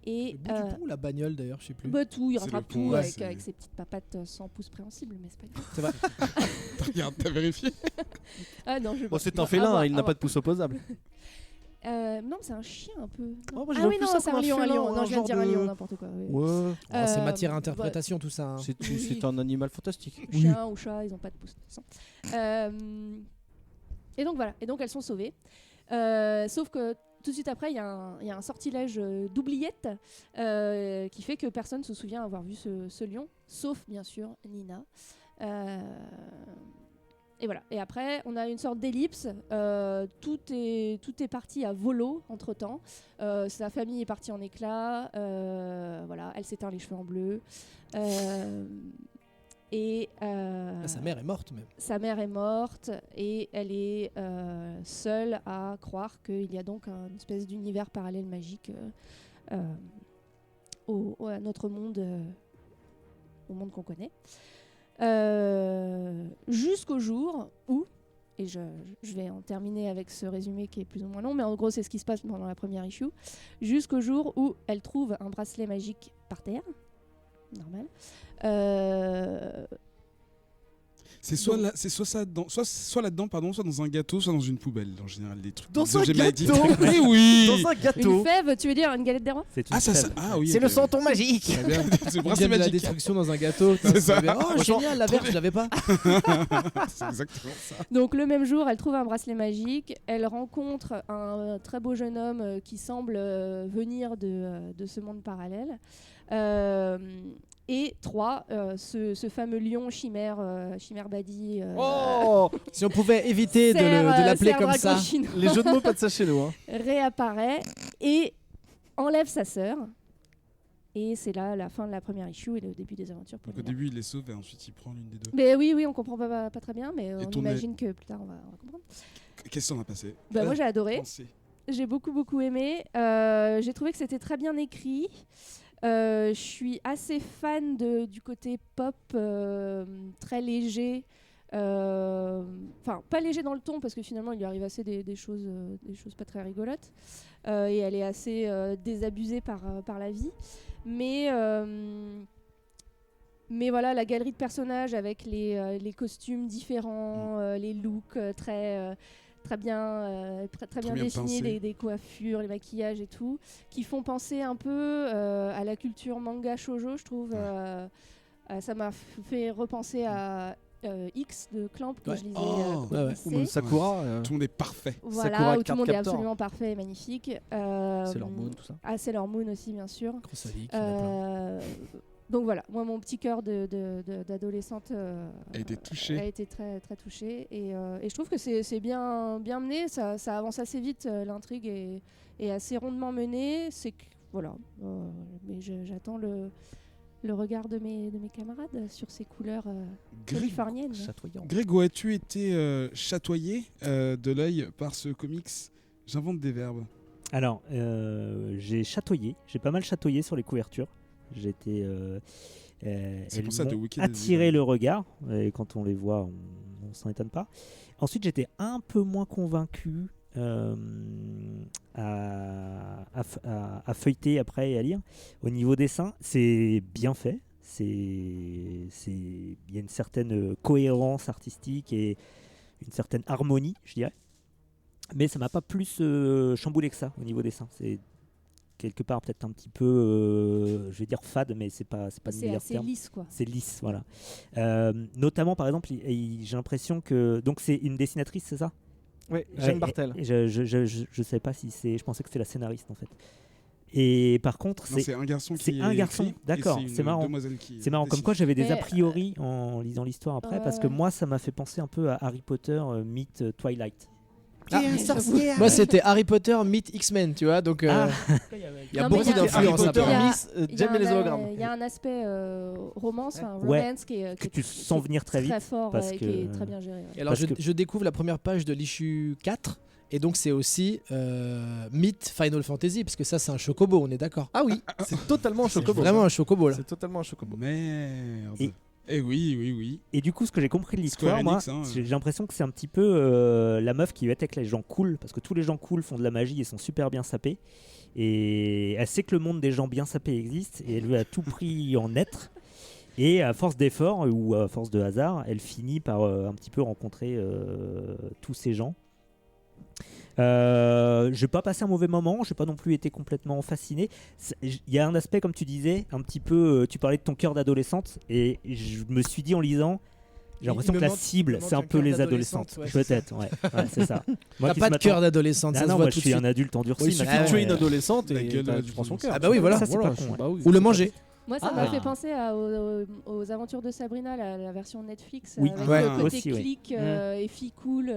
S5: Et
S2: Le bout du pont ou la bagnole d'ailleurs, je sais plus.
S5: bah, tout, il
S3: C'est
S5: rattrape
S3: le pont,
S5: tout
S3: ouais,
S5: avec,
S3: c'est-
S5: avec ses petites papates sans pouces préhensibles, mais c'est pas grave.
S2: C'est vrai.
S3: Regarde, t'as vérifié?
S5: Ah non, je
S4: Bon, c'est
S5: non,
S4: un félin,
S5: à voir,
S4: il
S5: à
S4: n'a
S5: voir.
S4: pas de pouce opposable.
S5: Non, c'est un chien un peu.
S4: Oh, moi, je
S5: Ah
S4: vois
S5: oui,
S4: plus
S5: non,
S4: ça
S5: c'est
S4: comme
S5: un lion, un
S4: félin,
S5: lion. Non, je viens de dire un
S4: genre
S5: lion,
S4: de-
S5: n'importe quoi. Oui.
S4: Ouais,
S2: Oh, c'est matière
S5: bah,
S2: interprétation tout ça. hein.
S4: c'est un animal fantastique.
S5: Chien ou chat, ils n'ont pas de pouce. de toute façon. Et donc voilà, et donc elles sont sauvées. Sauf que tout de suite après, il y a un sortilège d'oubliette qui fait que personne ne se souvient avoir vu ce lion, sauf bien sûr Nina. Et voilà. Et après, on a une sorte d'ellipse. Tout est parti à volo entre temps. Sa famille est partie en éclats. Voilà, elle s'éteint les cheveux en bleu. Et
S2: Sa mère est morte même.
S5: sa mère est morte, et elle est seule à croire qu'il y a donc une espèce d'univers parallèle magique à notre monde, au monde qu'on connaît. Jusqu'au jour où, et je vais en terminer avec ce résumé qui est plus ou moins long, mais en gros c'est ce qui se passe pendant la première issue, jusqu'au jour où elle trouve un bracelet magique par terre, normal.
S3: C'est soit ça dedans, soit là-dedans, pardon, soit dans un gâteau, soit dans une poubelle, en général, des trucs.
S4: Dans
S3: des
S4: un
S3: objets magiques.
S4: gâteau.
S3: Eh oui.
S4: Dans un gâteau.
S5: Une fève, tu veux dire une galette des rois?
S1: C'est une
S3: Ah, ça,
S1: fève.
S3: ah oui.
S4: C'est
S3: ok.
S4: le santon magique.
S3: Très bien. C'est le
S2: On
S3: bracelet
S2: vient de la
S3: magique.
S2: destruction dans un gâteau.
S3: C'est ça.
S2: Oh, génial, la verre, je l'avais pas.
S3: C'est exactement ça.
S5: Donc le même jour, elle trouve un bracelet magique, elle rencontre un très beau jeune homme qui semble venir de ce monde parallèle. Et 3, ce fameux lion chimère Badi.
S4: Oh,
S2: Si on pouvait éviter de l'appeler comme ça.
S4: les jeux de mots pas de ça chez nous. Hein.
S5: Réapparaît et enlève sa sœur. Et c'est là la fin de la première issue et le début des aventures pour
S3: Donc au
S5: Nina.
S3: début, il les sauve et ensuite il prend l'une des deux.
S5: Mais oui, on comprend pas très bien, mais on
S3: ton
S5: imagine que plus tard on va comprendre.
S3: Qu'est-ce qu'on a passé?
S5: Moi j'ai adoré.
S3: Pensez.
S5: J'ai beaucoup aimé. J'ai trouvé que c'était très bien écrit. Je suis assez fan du côté pop, très léger. Enfin, pas léger dans le ton, parce que finalement, il lui arrive assez des choses pas très rigolotes. Et elle est assez désabusée par la vie. Mais voilà, la galerie de personnages avec les costumes différents, les looks très bien
S3: bien
S5: définis,
S3: pensé.
S5: des coiffures, les maquillages et tout, qui font penser un peu à la culture manga shoujo, je trouve. Ça m'a fait repenser à X de Clamp, que
S2: Ouais.
S5: je lisais
S3: Oh.
S5: au
S2: Ouais, ouais.
S5: lycée.
S4: Sakura,
S3: Tout le monde est parfait.
S5: Voilà,
S4: Sakura
S5: où tout le
S4: Card
S5: monde est
S4: Captor.
S5: absolument parfait et magnifique.
S4: Sailor Moon, tout ça.
S5: Ah, Sailor Moon aussi, bien sûr.
S2: Crossovic, il y en a plein.
S5: Donc voilà, moi mon petit cœur d'adolescente
S3: A été touché.
S5: a été très très touché, et je trouve que c'est bien mené, ça avance assez vite, l'intrigue est assez rondement menée, c'est que voilà, mais j'attends le regard de mes camarades sur ces couleurs
S3: Greg,
S5: californiennes.
S4: Chatoyant.
S3: Grégo, as-tu été chatoyé de l'œil par ce comics? J'invente des verbes.
S1: Alors, j'ai chatouillé, j'ai pas mal chatouillé sur les couvertures. J'ai été.
S3: C'est
S1: elles
S3: pour ça, The
S1: m'ont
S3: Wicked
S1: attiré
S3: est-
S1: le regard, et quand on les voit, on s'en étonne pas. Ensuite, j'étais un peu moins convaincu à feuilleter après et à lire. Au niveau dessin, c'est bien fait. Il y a une certaine cohérence artistique et une certaine harmonie, je dirais. Mais ça m'a pas plus chamboulé que ça au niveau dessin. C'est quelque part peut-être un petit peu, je vais dire fade, mais c'est pas le
S5: C'est
S1: meilleur
S5: assez
S1: terme.
S5: lisse, quoi.
S1: C'est lisse, voilà. Notamment, par exemple, j'ai l'impression que donc c'est une dessinatrice, c'est ça?
S4: Oui, Jeanne
S1: Ouais,
S4: Bartel.
S1: et je sais pas si c'est. Je pensais que c'était la scénariste en fait. Et par contre,
S3: Non, c'est un garçon qui
S1: c'est un
S3: est
S1: garçon,
S3: écrit, et
S1: d'accord,
S3: une
S1: c'est marrant.
S3: demoiselle qui
S1: c'est marrant. Comme
S3: dessine.
S1: quoi, j'avais des
S5: Mais,
S1: a priori en lisant l'histoire après, parce que
S5: ouais.
S1: moi, ça m'a fait penser un peu à Harry Potter meet Twilight.
S2: Ah, moi, c'était Harry Potter meet X-Men, tu vois, donc il y a
S5: Non, mais
S2: beaucoup
S5: il y a-
S2: d'influence.
S4: Harry Potter,
S5: Il y a-
S4: Miss,
S5: Il y a
S4: Jem et les
S5: un-
S4: hologrammes.
S5: il y a un aspect romance, enfin
S1: Ouais.
S5: romance qui est
S1: Que tu sens venir très vite.
S5: très fort
S1: parce
S5: et
S1: que-
S5: qui est très bien géré. Ouais.
S2: Et alors,
S1: Parce que-
S2: je découvre la première page de l'issue 4, et donc c'est aussi Meet Final Fantasy, parce que ça, c'est un chocobo, on est d'accord.
S4: Ah oui, c'est totalement un
S2: C'est
S4: chocobo.
S2: vraiment un chocobo, là.
S4: C'est totalement un chocobo.
S3: Merde.
S1: Et-
S3: Eh oui.
S1: Et du coup, ce que j'ai compris de
S3: Square
S1: l'histoire, moi,
S3: Enix, hein.
S1: j'ai l'impression que c'est un petit peu la meuf qui veut être avec les gens cool, parce que tous les gens cool font de la magie et sont super bien sapés. Et elle sait que le monde des gens bien sapés existe, et elle veut à tout prix en être. Et à force d'efforts ou à force de hasard, elle finit par un petit peu rencontrer tous ces gens. J'ai pas passé un mauvais moment, j'ai pas non plus été complètement fasciné. Il y a un aspect, comme tu disais, un petit peu. Tu parlais de ton cœur d'adolescente, et je me suis dit en lisant, j'ai l'impression
S2: Il
S1: que
S2: me
S1: la
S2: manque-
S1: cible,
S2: il me
S1: c'est un
S2: manque
S1: peu
S2: un cœur
S1: les
S2: d'adolescente,
S1: adolescentes.
S2: ouais, c'est
S1: Peut-être, ouais, c'est ça. Moi
S2: T'as
S1: qui
S2: pas
S1: ce
S2: de
S1: matin-
S2: cœur d'adolescente,
S1: Ah
S2: ça
S1: non,
S2: se voit
S1: moi
S2: tout
S1: je
S2: de
S1: suis
S2: suite.
S1: un adulte endurci.
S4: Il suffit
S1: maintenant,
S4: de tuer
S1: et,
S4: une adolescente
S3: La
S4: et
S3: gueule
S4: tu prends son cœur.
S2: Ah bah oui, voilà.
S1: Ça, c'est pas con, ouais.
S4: Bah oui.
S2: Ou le manger.
S5: Moi, ça
S1: Ah.
S5: m'a fait penser aux aventures de Sabrina, la version Netflix,
S1: Oui.
S5: avec
S2: Ouais.
S5: le côté
S1: Aussi, ouais.
S5: clic et fille cool,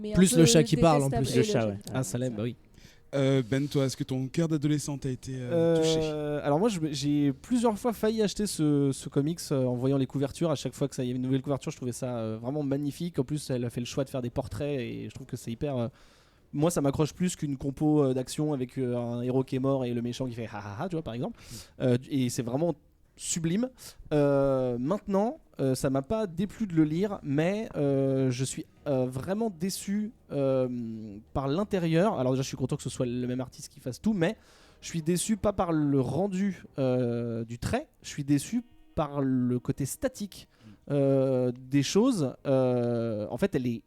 S5: mais
S2: Plus
S5: un
S2: le
S5: peu
S2: chat qui parle, en
S5: détestable.
S2: plus.
S5: Et
S1: Le chat, ouais.
S4: Ah, Salem, bah oui.
S3: Ben, toi, est-ce que ton cœur d'adolescente a été touché?
S4: Alors moi j'ai plusieurs fois failli acheter ce comics en voyant les couvertures. À chaque fois que ça y avait une nouvelle couverture, je trouvais ça vraiment magnifique. En plus, elle a fait le choix de faire des portraits et je trouve que c'est hyper. Moi, ça m'accroche plus qu'une compo d'action avec un héros qui est mort et le méchant qui fait ha ha ha, tu vois, par exemple. Et c'est vraiment sublime. Maintenant, ça m'a pas déplu de le lire, mais je suis vraiment déçu par l'intérieur. Alors déjà, je suis content que ce soit le même artiste qui fasse tout, mais je suis déçu pas par le rendu du trait, je suis déçu par le côté statique des choses. En fait, elle est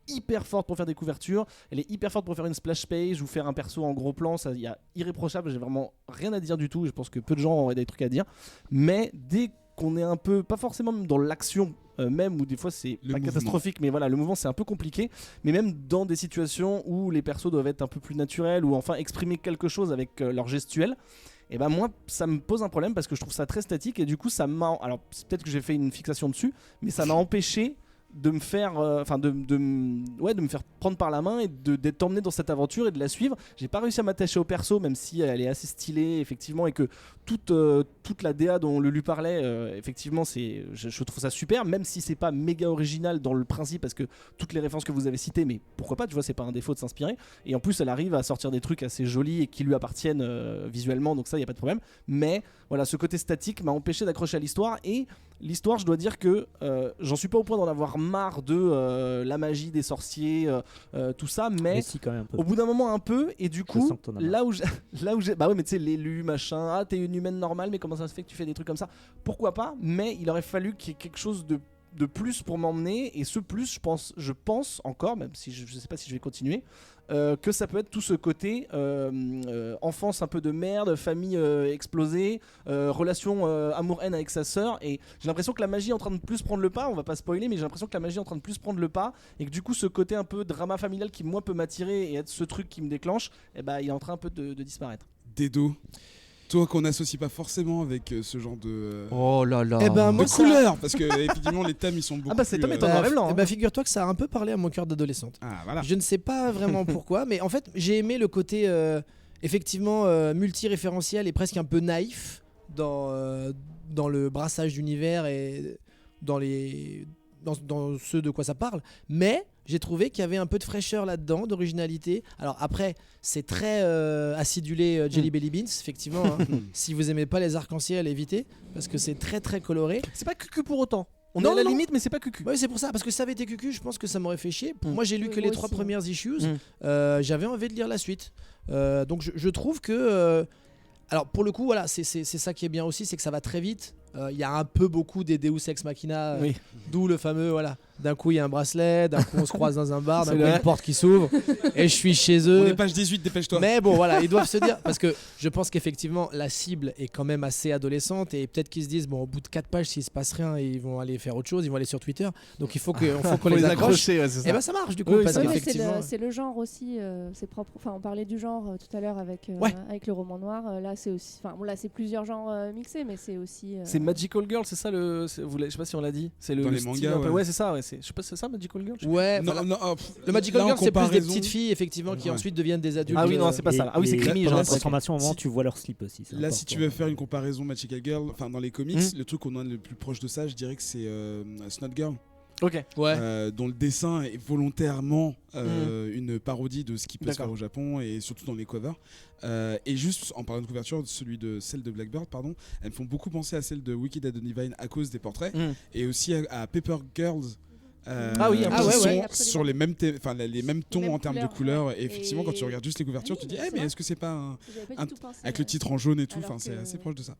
S4: hyper forte pour faire des couvertures, elle est hyper forte pour faire une splash page ou faire un perso en gros plan, ça y a irréprochable, j'ai vraiment rien à dire du tout, je pense que peu de gens auraient des trucs à dire, mais dès qu'on est un peu, pas forcément même dans l'action même, où des fois c'est
S3: Le
S4: pas
S3: mouvement.
S4: catastrophique, mais voilà, le mouvement c'est un peu compliqué, mais même dans des situations où les persos doivent être un peu plus naturels ou enfin exprimer quelque chose avec leur gestuelle, et ben moi ça me pose un problème parce que je trouve ça très statique et du coup ça m'a, alors c'est peut-être que j'ai fait une fixation dessus, mais ça m'a empêché de me faire de me faire prendre par la main et d'être emmené dans cette aventure et de la suivre. J'ai pas réussi à m'attacher au perso, même si elle est assez stylée effectivement, et que toute la DA dont Lulu parlait, effectivement je trouve ça super, même si c'est pas méga original dans le principe, parce que toutes les références que vous avez citées, mais pourquoi pas, tu vois, c'est pas un défaut de s'inspirer, et en plus elle arrive à sortir des trucs assez jolis et qui lui appartiennent visuellement, donc ça y a pas de problème, mais voilà, ce côté statique m'a empêché d'accrocher à l'histoire, et l'histoire, je dois dire que j'en suis pas au point d'en avoir marre de la magie des sorciers, tout ça, mais
S1: si, quand même un peu.
S4: au bout d'un moment un peu, et du
S1: Je
S4: coup
S1: sens que t'en as marre.
S4: là où j'ai bah ouais, mais tu sais, l'élu machin, ah t'es une humaine normale, mais comment ça se fait que tu fais des trucs comme ça, pourquoi pas, mais il aurait fallu qu'il y ait quelque chose de plus pour m'emmener, et ce plus je pense encore, même si je sais pas si je vais continuer, que ça peut être tout ce côté enfance un peu de merde, famille explosée, relation amour-haine avec sa sœur, et j'ai l'impression que la magie est en train de plus prendre le pas, on va pas spoiler, mais j'ai l'impression que la magie est en train de plus prendre le pas, et que du coup ce côté un peu drama familial qui moi peut m'attirer et être ce truc qui me déclenche, et bah il est en train un peu de disparaître.
S3: Dedo, toi qu'on n'associe pas forcément avec ce genre de,
S4: Oh là là.
S2: Eh ben, moi,
S3: de
S2: ça-
S3: couleurs, parce que effectivement les thèmes ils sont beaucoup
S4: bah, c'est
S3: plus,
S4: Tom et Tom. noir et blanc, hein.
S2: Bah, figure-toi que ça a un peu parlé à mon cœur d'adolescente.
S3: Ah voilà.
S2: Je ne sais pas vraiment pourquoi, mais en fait, j'ai aimé le côté effectivement multi-référentiel et presque un peu naïf dans le brassage d'univers et dans ce de quoi ça parle, mais j'ai trouvé qu'il y avait un peu de fraîcheur là-dedans, d'originalité. Alors après, c'est très acidulé Jelly Belly Beans, effectivement. Hein. Si vous aimez pas les arcs-en-ciel, évitez, parce que c'est très très coloré.
S4: C'est pas cucu pour autant. On
S2: Non,
S4: est à la
S2: non.
S4: limite, mais c'est pas cucu.
S2: Oui, c'est pour ça, parce que si ça avait été cucu, je pense que ça m'aurait fait chier. Moi, j'ai lu
S5: Oui,
S2: que
S5: moi
S2: les 3
S5: aussi,
S2: premières issues.
S4: Mm.
S2: J'avais envie de lire la suite. Donc je trouve que... alors pour le coup, voilà, c'est ça qui est bien aussi, c'est que ça va très vite. Il y a un peu beaucoup des Deus Ex Machina,
S4: Oui.
S2: d'où le fameux, voilà, d'un coup il y a un bracelet, d'un coup on se croise dans un bar, d'un
S4: C'est
S2: coup il y a
S4: vrai.
S2: une porte qui s'ouvre, et je suis chez
S3: On
S2: eux.
S3: est page 18, dépêche-toi.
S2: Mais bon, voilà, ils doivent se dire, parce que je pense qu'effectivement, la cible est quand même assez adolescente, et peut-être qu'ils se disent, bon, au bout de 4 pages, s'il se passe rien, ils vont aller faire autre chose, ils vont aller sur Twitter, donc il faut qu'on
S4: Faut
S2: les accroche.
S4: accrocher, ouais, c'est ça.
S2: Et ben ça marche du coup,
S4: Oui,
S2: parce
S4: ça
S5: Ouais,
S4: marche.
S5: mais
S2: qu'effectivement.
S5: c'est le genre aussi, c'est propre. Enfin, on parlait du genre tout à l'heure avec
S2: Ouais.
S5: avec le roman noir. Là, c'est aussi. Enfin, bon, là, c'est plusieurs genres mixés, mais c'est aussi.
S4: C'est Magical Girl, c'est ça le. Je sais pas si on l'a dit. C'est le
S3: Dans
S4: le
S3: les
S4: style
S3: mangas,
S4: un peu-
S3: ouais.
S4: Ouais, c'est ça. Ouais, je sais pas, c'est ça Magical Girl.
S2: Ouais,
S3: Non,
S2: voilà.
S3: non,
S2: Le Magical
S3: là, en
S2: Girl, c'est plus des
S3: comparaison-
S2: petites filles, effectivement, qui
S3: Ouais.
S2: ensuite deviennent des adultes.
S4: Ah oui, non, c'est pas ça. Là. Ah oui, c'est Creamy,
S3: là,
S1: Pendant
S4: genre.
S1: la transformation, au moment,
S3: Si-
S1: tu vois leur slip aussi. c'est
S3: Là, si
S1: important.
S3: tu veux faire une comparaison Magical Girl, enfin dans les comics,
S4: Mm.
S3: le truc qu'on a le plus proche de ça, je dirais que c'est Snot Girl,
S4: Ok.
S2: Ouais.
S3: dont le dessin est volontairement une parodie de ce qui peut se
S4: D'accord.
S3: faire au Japon et surtout dans les covers. Et juste en parlant de couverture, celle de Blackbird, pardon, elles me font beaucoup penser à celle de Wicked and Divine à cause des portraits
S4: Mm.
S3: et aussi à Paper Girls.
S4: Ah oui,
S3: qui
S4: ah ouais,
S3: sont
S5: ouais.
S3: sur les mêmes, les mêmes tons
S5: mêmes
S3: en termes de
S5: couleurs,
S3: couleurs.
S5: ouais.
S3: Et effectivement, quand tu
S5: Et-
S3: regardes juste les couvertures,
S5: Oui,
S3: tu te dis,
S5: c'est
S3: mais
S5: vrai.
S3: est-ce que c'est pas
S5: J'avais pas du tout pensé.
S3: avec le titre en jaune et tout,
S5: Alors
S3: enfin c'est
S5: que-
S3: assez proche de ça.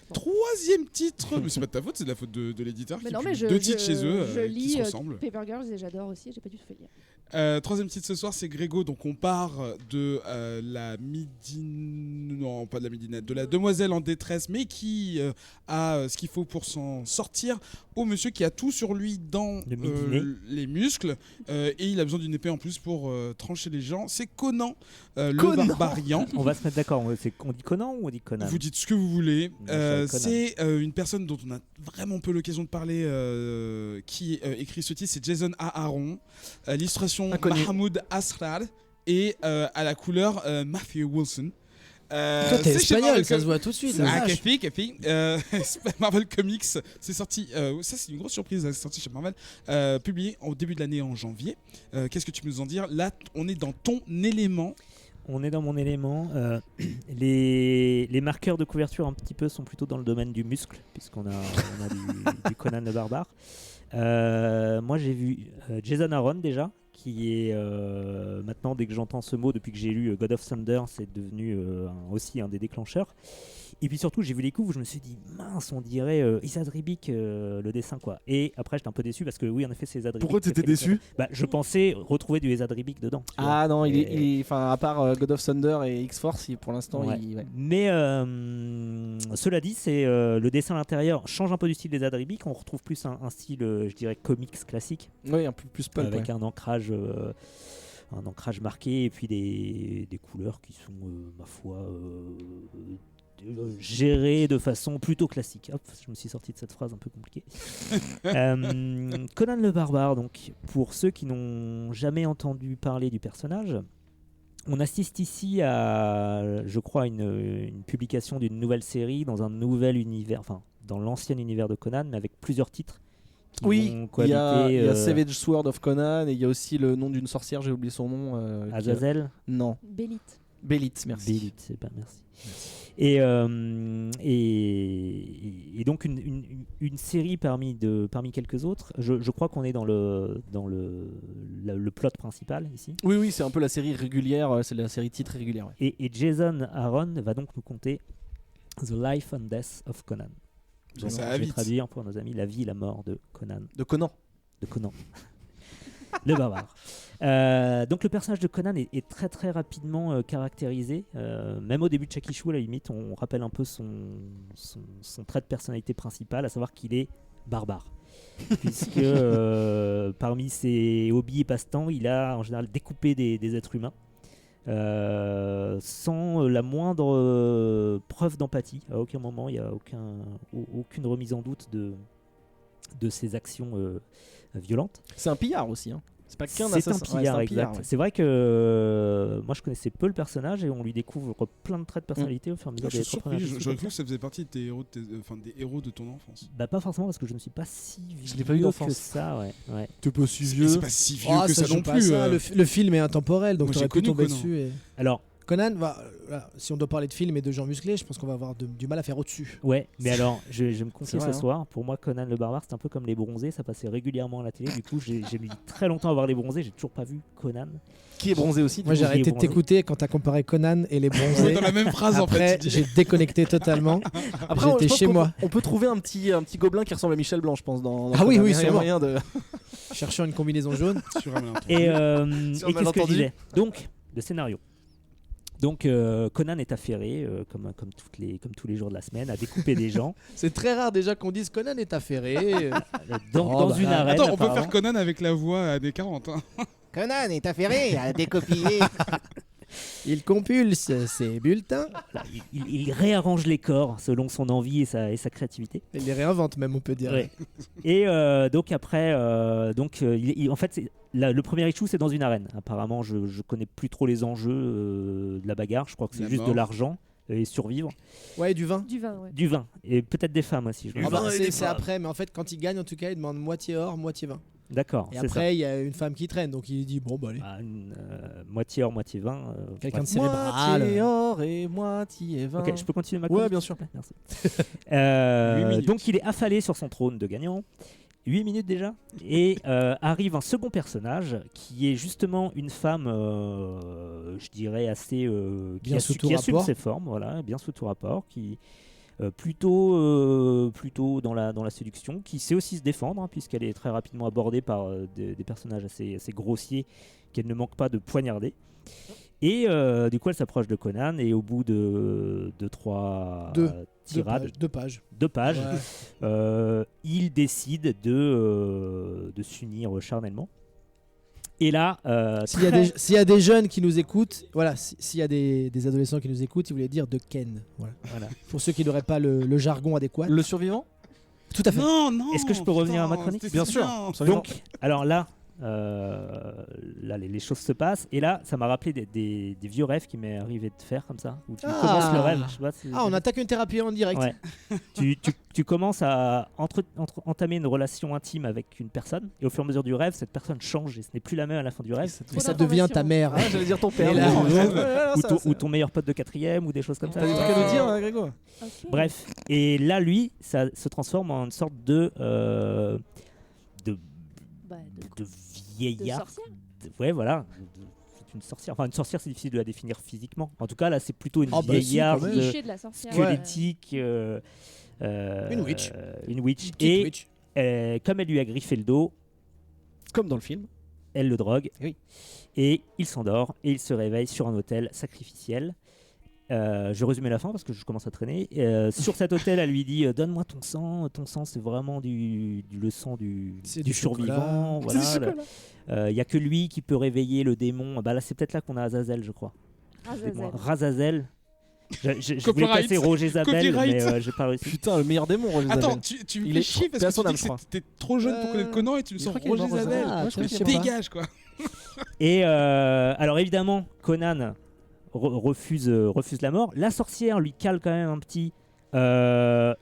S5: Bon.
S3: Troisième titre, mais c'est pas de ta faute, c'est de la faute de l'éditeur
S5: Mais
S3: qui
S5: non, mais
S3: publie
S5: je,
S3: 2 titres chez eux
S5: je
S3: qui
S5: lis
S3: se ressemblent.
S5: Paper Girls et j'adore aussi. J'ai pas du tout fait lire.
S3: Troisième titre ce soir, c'est Grégo. Donc on part de la non pas de la midinette, de la demoiselle en détresse, mais qui a ce qu'il faut pour s'en sortir, au monsieur qui a tout sur lui dans
S1: Le midinet.
S3: les muscles et il a besoin d'une épée en plus pour trancher les gens. C'est Conan, le
S4: Conan.
S3: barbarian.
S1: On va se mettre d'accord. On dit Conan ou on dit Conan?
S3: Vous dites ce que vous voulez.
S1: Moi, je dirais Conan.
S3: C'est une personne dont on a vraiment peu l'occasion de parler qui écrit ce titre, c'est Jason Aaron. L'illustration
S4: Inconnu.
S3: Mahmoud Asrar et à la couleur Matthew Wilson.
S2: Toi, t'es
S3: c'est chez
S2: espagnol,
S3: Marvel
S2: ça se voit tout de suite.
S3: Ah,
S2: la vache.
S3: Capi. Marvel Comics, c'est sorti. Ça, c'est une grosse surprise, c'est sorti chez Marvel. Publié au début de l'année en janvier. Qu'est-ce que tu peux nous en dire? Là, on est dans ton élément.
S1: On est dans mon élément. Les marqueurs de couverture un petit peu sont plutôt dans le domaine du muscle, puisqu'on a du Conan le barbare. Moi j'ai vu Jason Aaron déjà, qui est maintenant, dès que j'entends ce mot, depuis que j'ai lu God of Thunder, c'est devenu aussi un des déclencheurs. Et puis surtout, j'ai vu les coups où je me suis dit, mince, on dirait Isad Ribic, le dessin, quoi. Et après, j'étais un peu déçu parce que oui, en effet, c'est Isad Ribic.
S4: Pourquoi t'étais déçu?
S1: Bah, je pensais retrouver du Isad Ribic dedans. tu vois.
S4: Ah non,
S1: Et-
S4: enfin, à part God of Thunder et X-Force, pour l'instant,
S1: Ouais.
S4: ouais.
S1: Mais cela dit, c'est le dessin à l'intérieur change un peu du style des Adribic. On retrouve plus un style, je dirais, comics classique,
S4: Oui, un peu plus pulp.
S1: avec
S4: ouais.
S1: un ancrage marqué et puis des couleurs qui sont, ma foi, gérées de façon plutôt classique. Hop, je me suis sorti de cette phrase un peu compliquée. Conan le barbare, donc pour ceux qui n'ont jamais entendu parler du personnage. On assiste ici à, je crois, une publication d'une nouvelle série dans un nouvel univers, enfin dans l'ancien univers de Conan, mais avec plusieurs titres qui
S4: Oui,
S1: vont
S4: il y
S1: cohabiter.
S4: a, il y a Savage Sword of Conan et il y a aussi le nom d'une sorcière, j'ai oublié son nom. qui-
S1: Azazel,
S4: Non,
S5: Bélite.
S4: Bélite, merci.
S1: Belit, c'est pas merci. Et donc une série parmi quelques autres. Je crois qu'on est dans le plot principal ici.
S4: Oui, oui, c'est un peu la série régulière, c'est la série titre régulière. Ouais.
S1: Et Jason Aaron va donc nous conter The Life and Death of Conan.
S3: Bon, ça
S1: je
S3: va
S1: vais
S3: vite.
S1: traduire pour nos amis la vie et la mort de Conan.
S4: De Conan.
S1: De Conan. Le barbare. Donc le personnage de Conan est très très rapidement caractérisé. Même au début de Shakishu, à la limite, on rappelle un peu son trait de personnalité principal, à savoir qu'il est barbare. Puisque parmi ses hobbies et passe-temps, il a en général découpé des êtres humains. Sans la moindre preuve d'empathie. À aucun moment, il n'y a aucune remise en doute de ses actions violentes.
S4: C'est un pillard aussi. Hein. C'est pas qu'un
S1: C'est
S4: assassin.
S1: un pillard,
S4: ouais,
S1: exact.
S4: ouais.
S1: C'est vrai que moi je connaissais peu le personnage et on lui découvre plein de traits de personnalité au fur et à mesure
S3: Je
S1: des
S3: suis
S1: trois premières
S3: surpris,
S1: épisodes.
S3: j'aurais cru que ça faisait partie de tes héros des héros de ton enfance.
S1: Bah pas forcément parce que je ne suis pas si
S4: Je l'ai pas eu
S1: vieux
S4: d'enfance.
S1: que ça, ouais.
S4: T'es pas si
S3: C'est pas si vieux
S2: Oh,
S3: que ça
S2: joue
S3: non
S2: pas à
S3: plus.
S2: ça. Le film est intemporel, donc
S3: Moi,
S2: t'aurais
S3: j'ai
S2: pu
S3: connu
S2: tomber
S3: Conan.
S2: dessus.
S1: Alors,
S2: Conan, voilà, si on doit parler de films et de gens musclés, je pense qu'on va avoir du mal à faire au-dessus.
S1: ouais, mais alors je vais me confier
S4: C'est vrai,
S1: ce
S4: hein.
S1: soir. Pour moi, Conan le barbare, c'est un peu comme les bronzés, ça passait régulièrement à la télé. Du coup, j'ai mis très longtemps à voir les bronzés, j'ai toujours pas vu Conan.
S4: Qui est bronzé aussi.
S2: Moi, j'ai
S1: coup,
S2: arrêté de
S1: bronzé.
S2: t'écouter quand t'as comparé Conan et les bronzés.
S3: Dans la même phrase en
S2: Après,
S3: fait. tu dis.
S2: j'ai déconnecté totalement.
S4: Après,
S2: J'étais
S4: je pense
S2: chez
S4: qu'on
S2: moi.
S4: On peut trouver un petit gobelin qui ressemble à Michel Blanc, je pense. Dans
S2: Ah oui,
S4: Conan.
S2: oui,
S4: Il y a
S2: sûrement.
S4: moyen de.
S2: Cherchant une combinaison jaune.
S3: Sur un malentendu.
S1: Et,
S4: Sur un
S1: qu'est-ce que je
S4: malentendu.
S1: disais? Donc, le scénario. Donc, Conan est affairé, comme tous les jours de la semaine, à découper des gens
S2: C'est très rare déjà qu'on dise Conan est affairé.
S1: dans
S2: bah,
S1: une arène.
S3: Attends, on peut faire
S1: apparemment.
S3: Conan avec la voix années 40. Hein.
S2: Conan est affairé à décopiller. Il compulse ses bulletins.
S1: Là, il réarrange les corps selon son envie et sa créativité.
S2: Il les réinvente même, on peut dire.
S1: Ouais. Et donc après, en fait, le premier issue c'est dans une arène. Apparemment, je connais plus trop les enjeux de la bagarre. Je crois que c'est
S3: La
S1: juste
S3: mort.
S1: de l'argent et survivre,
S2: Ouais, du vin.
S5: Du vin, ouais.
S1: du vin et peut-être des femmes aussi.
S3: Du
S2: Ah bah,
S3: vin et
S2: c'est
S3: des
S2: c'est
S3: femmes.
S2: après, mais en fait, quand il gagne, en tout cas, il demande moitié or, moitié vin.
S1: D'accord.
S2: Et
S1: c'est ça.
S2: après, il y a une femme qui traîne, donc il dit bon, bah allez.
S1: Ah, moitié or, moitié vin.
S2: Quelqu'un de
S1: bref.
S2: cérébral.
S4: Moitié or et moitié vin.
S1: Ok, je peux continuer ma
S4: Ouais,
S1: chronique,
S4: bien
S1: s'il
S4: sûr.
S1: te plaît Merci.
S3: 8 minutes.
S1: Donc il est affalé sur son trône de gagnant. 8 minutes déjà. Et arrive un second personnage qui est justement une femme, je dirais, assez.
S2: Bien sous tout
S1: qui assume
S2: rapport.
S1: ses formes, voilà, bien sous tout rapport, qui. Plutôt dans la séduction, qui sait aussi se défendre, hein, puisqu'elle est très rapidement abordée par des personnages assez grossiers qu'elle ne manque pas de poignarder. Et du coup, elle s'approche de Conan et au bout de 3
S2: Deux
S1: tirades,
S2: Deux pages.
S1: 2 pages,
S2: Ouais.
S1: il décide de s'unir charnellement. Et là,
S2: S'il y a des jeunes qui nous écoutent, voilà, s'il y a des adolescents qui nous écoutent, ils voulaient dire de Ken. Voilà.
S1: voilà.
S2: Pour ceux qui n'auraient pas le jargon adéquat.
S4: Le survivant.
S2: Tout à fait.
S3: Non.
S1: Est-ce que je peux revenir à ma chronique?
S3: c'était
S4: Bien
S3: si
S4: sûr.
S3: bien.
S4: Absolument.
S1: Donc, alors là, les choses se passent. Et là, ça m'a rappelé des vieux rêves qui m'est arrivé de faire comme ça. Où tu
S2: Ah.
S1: commences le rêve. Je sais pas si-
S2: Ah, on attaque une thérapie en direct.
S1: Ouais. tu commences à entamer une relation intime avec une personne. Et au fur et à mesure du rêve, cette personne change et ce n'est plus la même à la fin du rêve.
S2: Et ça devient ta mère.
S4: Ah, j'allais dire ton père.
S2: Et là,
S4: mais-
S2: on-
S4: Ouais, là,
S1: Ou
S4: ça,
S1: ton,
S4: ça-
S1: ou ton meilleur pote de quatrième ou des choses comme ça.
S4: T'as des trucs à nous dire, hein, Grégo?
S5: Ok.
S1: Bref. Et là, lui, ça se transforme en une sorte de
S5: Bah,
S1: de
S5: de
S1: vieillard.
S5: sorcière.
S1: Ouais, voilà. C'est une sorcière. Enfin, une sorcière, c'est difficile de la définir physiquement. En tout cas, là, c'est plutôt une
S2: Ah bah si,
S1: vieillarde
S2: quand même.
S5: Cliché de la sorcière.
S1: squelettique.
S2: Une witch.
S1: Une witch.
S2: Petite
S1: Et
S2: witch.
S1: comme elle lui a griffé le dos,
S4: Comme dans le film.
S1: elle le drogue.
S4: Oui.
S1: Et il s'endort et il se réveille sur un autel sacrificiel. Je résumais la fin parce que je commence à traîner. Sur cet autel, elle lui dit donne-moi ton sang. Ton sang, c'est vraiment le sang
S2: C'est
S1: du
S2: du chocolat.
S1: survivant.
S4: C'est du
S1: Voilà.
S4: chocolat.
S1: Il n'y a que lui qui peut réveiller le démon. Bah là, c'est peut-être là qu'on a Azazel, je crois.
S5: Azazel.
S1: Razazel. Je voulais
S3: Copyright.
S1: passer Roger Zabel,
S3: Copyright.
S1: mais j'ai pas réussi.
S4: Putain, le meilleur démon, Roger
S3: Attends,
S4: Zabel.
S3: tu me
S4: Il
S3: fais
S4: est
S3: chier parce
S4: paix à
S3: que
S4: son
S3: tu
S4: âme,
S3: dis
S4: je crois.
S3: que t'es trop jeune pour connaître Conan et tu me
S4: Je
S3: sors
S4: crois qu'il est
S3: Roger
S4: mort,
S3: Zabel.
S2: Ah,
S4: Ouais, je crois
S2: je
S4: qu'il
S2: sais
S4: est
S2: pas.
S4: mort.
S3: Dégage quoi.
S1: Et alors évidemment, Conan refuse la mort. La sorcière lui cale quand même un petit.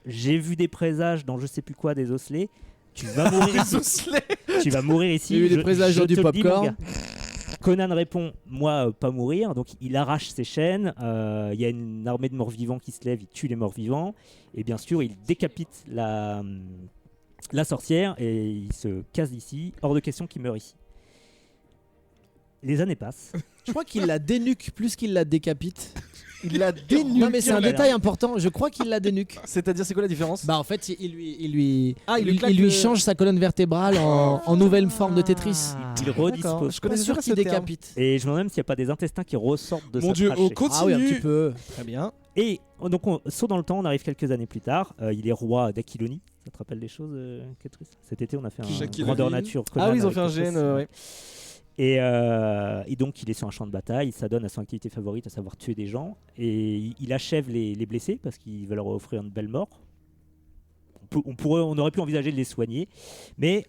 S1: J'ai vu des présages dans je sais plus quoi des osselets. Tu vas mourir ici. Tu vas mourir ici.
S2: J'ai eu des présages dans du
S1: te le dis, mon
S2: popcorn.
S1: gars. Conan répond moi pas mourir, donc il arrache ses chaînes. Il y a une armée de morts vivants qui se lève, il tue les morts vivants et bien sûr il décapite la sorcière et il se casse d'ici. Hors de question qu'il meure ici. Les années passent.
S2: Je crois qu'il la dénuque plus qu'il la décapite.
S4: Il l'a dénuqué.
S2: Non mais c'est un
S1: Oh là là.
S2: détail important. Je crois qu'il la dénuque.
S4: C'est-à-dire, c'est quoi la différence?
S2: Bah en fait, il lui
S4: claque le-
S2: change sa colonne vertébrale en nouvelle forme de Tetris.
S1: Il
S4: D'accord.
S1: redispose.
S4: Je
S2: Je suis pas
S4: connaissais
S2: sûr
S4: pas
S2: qu'il
S4: ce terme.
S2: décapite.
S1: Et je me demande même s'il n'y a pas des intestins qui ressortent de
S3: Mon
S1: sa
S3: Dieu,
S1: trachée.
S3: on continue.
S2: Ah oui, un petit peu.
S4: Très bien.
S1: Et donc on saut dans le temps, on arrive quelques années plus tard. Il est roi d'Aquilonie. Ça te rappelle des choses, Catrice? Cet été, on a fait un
S3: Shaquille
S1: grandeur
S3: O'Neal.
S1: nature.
S4: Ah
S1: Conan
S4: oui, ils ont
S1: avec
S4: fait un
S1: Catrice.
S4: GN, ouais.
S1: Et donc il est sur un champ de bataille, il s'adonne à son activité favorite, à savoir tuer des gens, et il achève les blessés parce qu'il va leur offrir une belle mort. On aurait pu envisager de les soigner, mais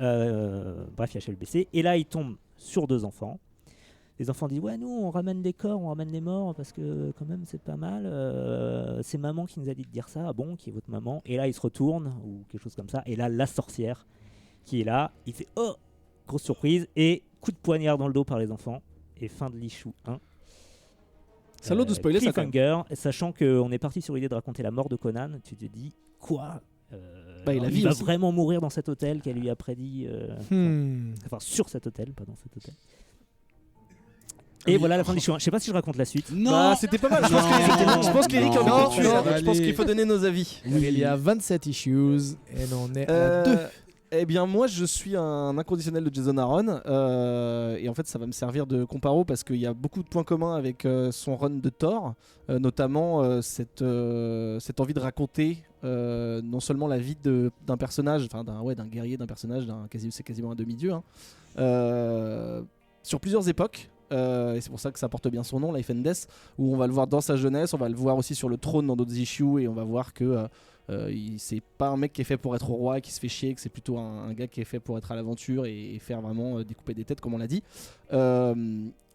S1: bref, il achève les blessés. Et là, il tombe sur 2 enfants. Les enfants disent ouais, nous on ramène des corps, on ramène des morts parce que quand même c'est pas mal. C'est maman qui nous a dit de dire ça. Ah bon, qui est votre maman? Et là il se retourne ou quelque chose comme ça. Et là la sorcière qui est là, il fait oh, grosse surprise et coup de poignard dans le dos par les enfants. Et fin de l'issue 1.
S4: Salaud de spoiler ça quand même.
S1: Cliffhanger, sachant qu'on est parti sur l'idée de raconter la mort de Conan, tu te dis quoi? Il va vraiment mourir dans cet hôtel qu'elle lui a prédit. Enfin, sur cet hôtel, pas dans cet hôtel. Et voilà la fin du show. Je sais pas si je raconte la suite.
S3: Non,
S4: Bah, c'était pas mal. Je pense qu'Eric a envie de tuer. Je pense qu'il faut donner nos avis.
S2: Il y a 27 issues et on est à 2.
S4: Eh bien moi je suis un inconditionnel de Jason Aaron et en fait ça va me servir de comparo parce qu'il y a beaucoup de points communs avec son run de Thor, notamment cette envie de raconter non seulement la vie d'un personnage, enfin d'un guerrier, d'un personnage, c'est quasiment un demi-dieu, sur plusieurs époques. Et c'est pour ça que ça porte bien son nom, Life and Death, où on va le voir dans sa jeunesse, on va le voir aussi sur le trône dans d'autres issues et on va voir que c'est pas un mec qui est fait pour être roi et qui se fait chier, que c'est plutôt un gars qui est fait pour être à l'aventure et faire vraiment découper des têtes comme on l'a dit.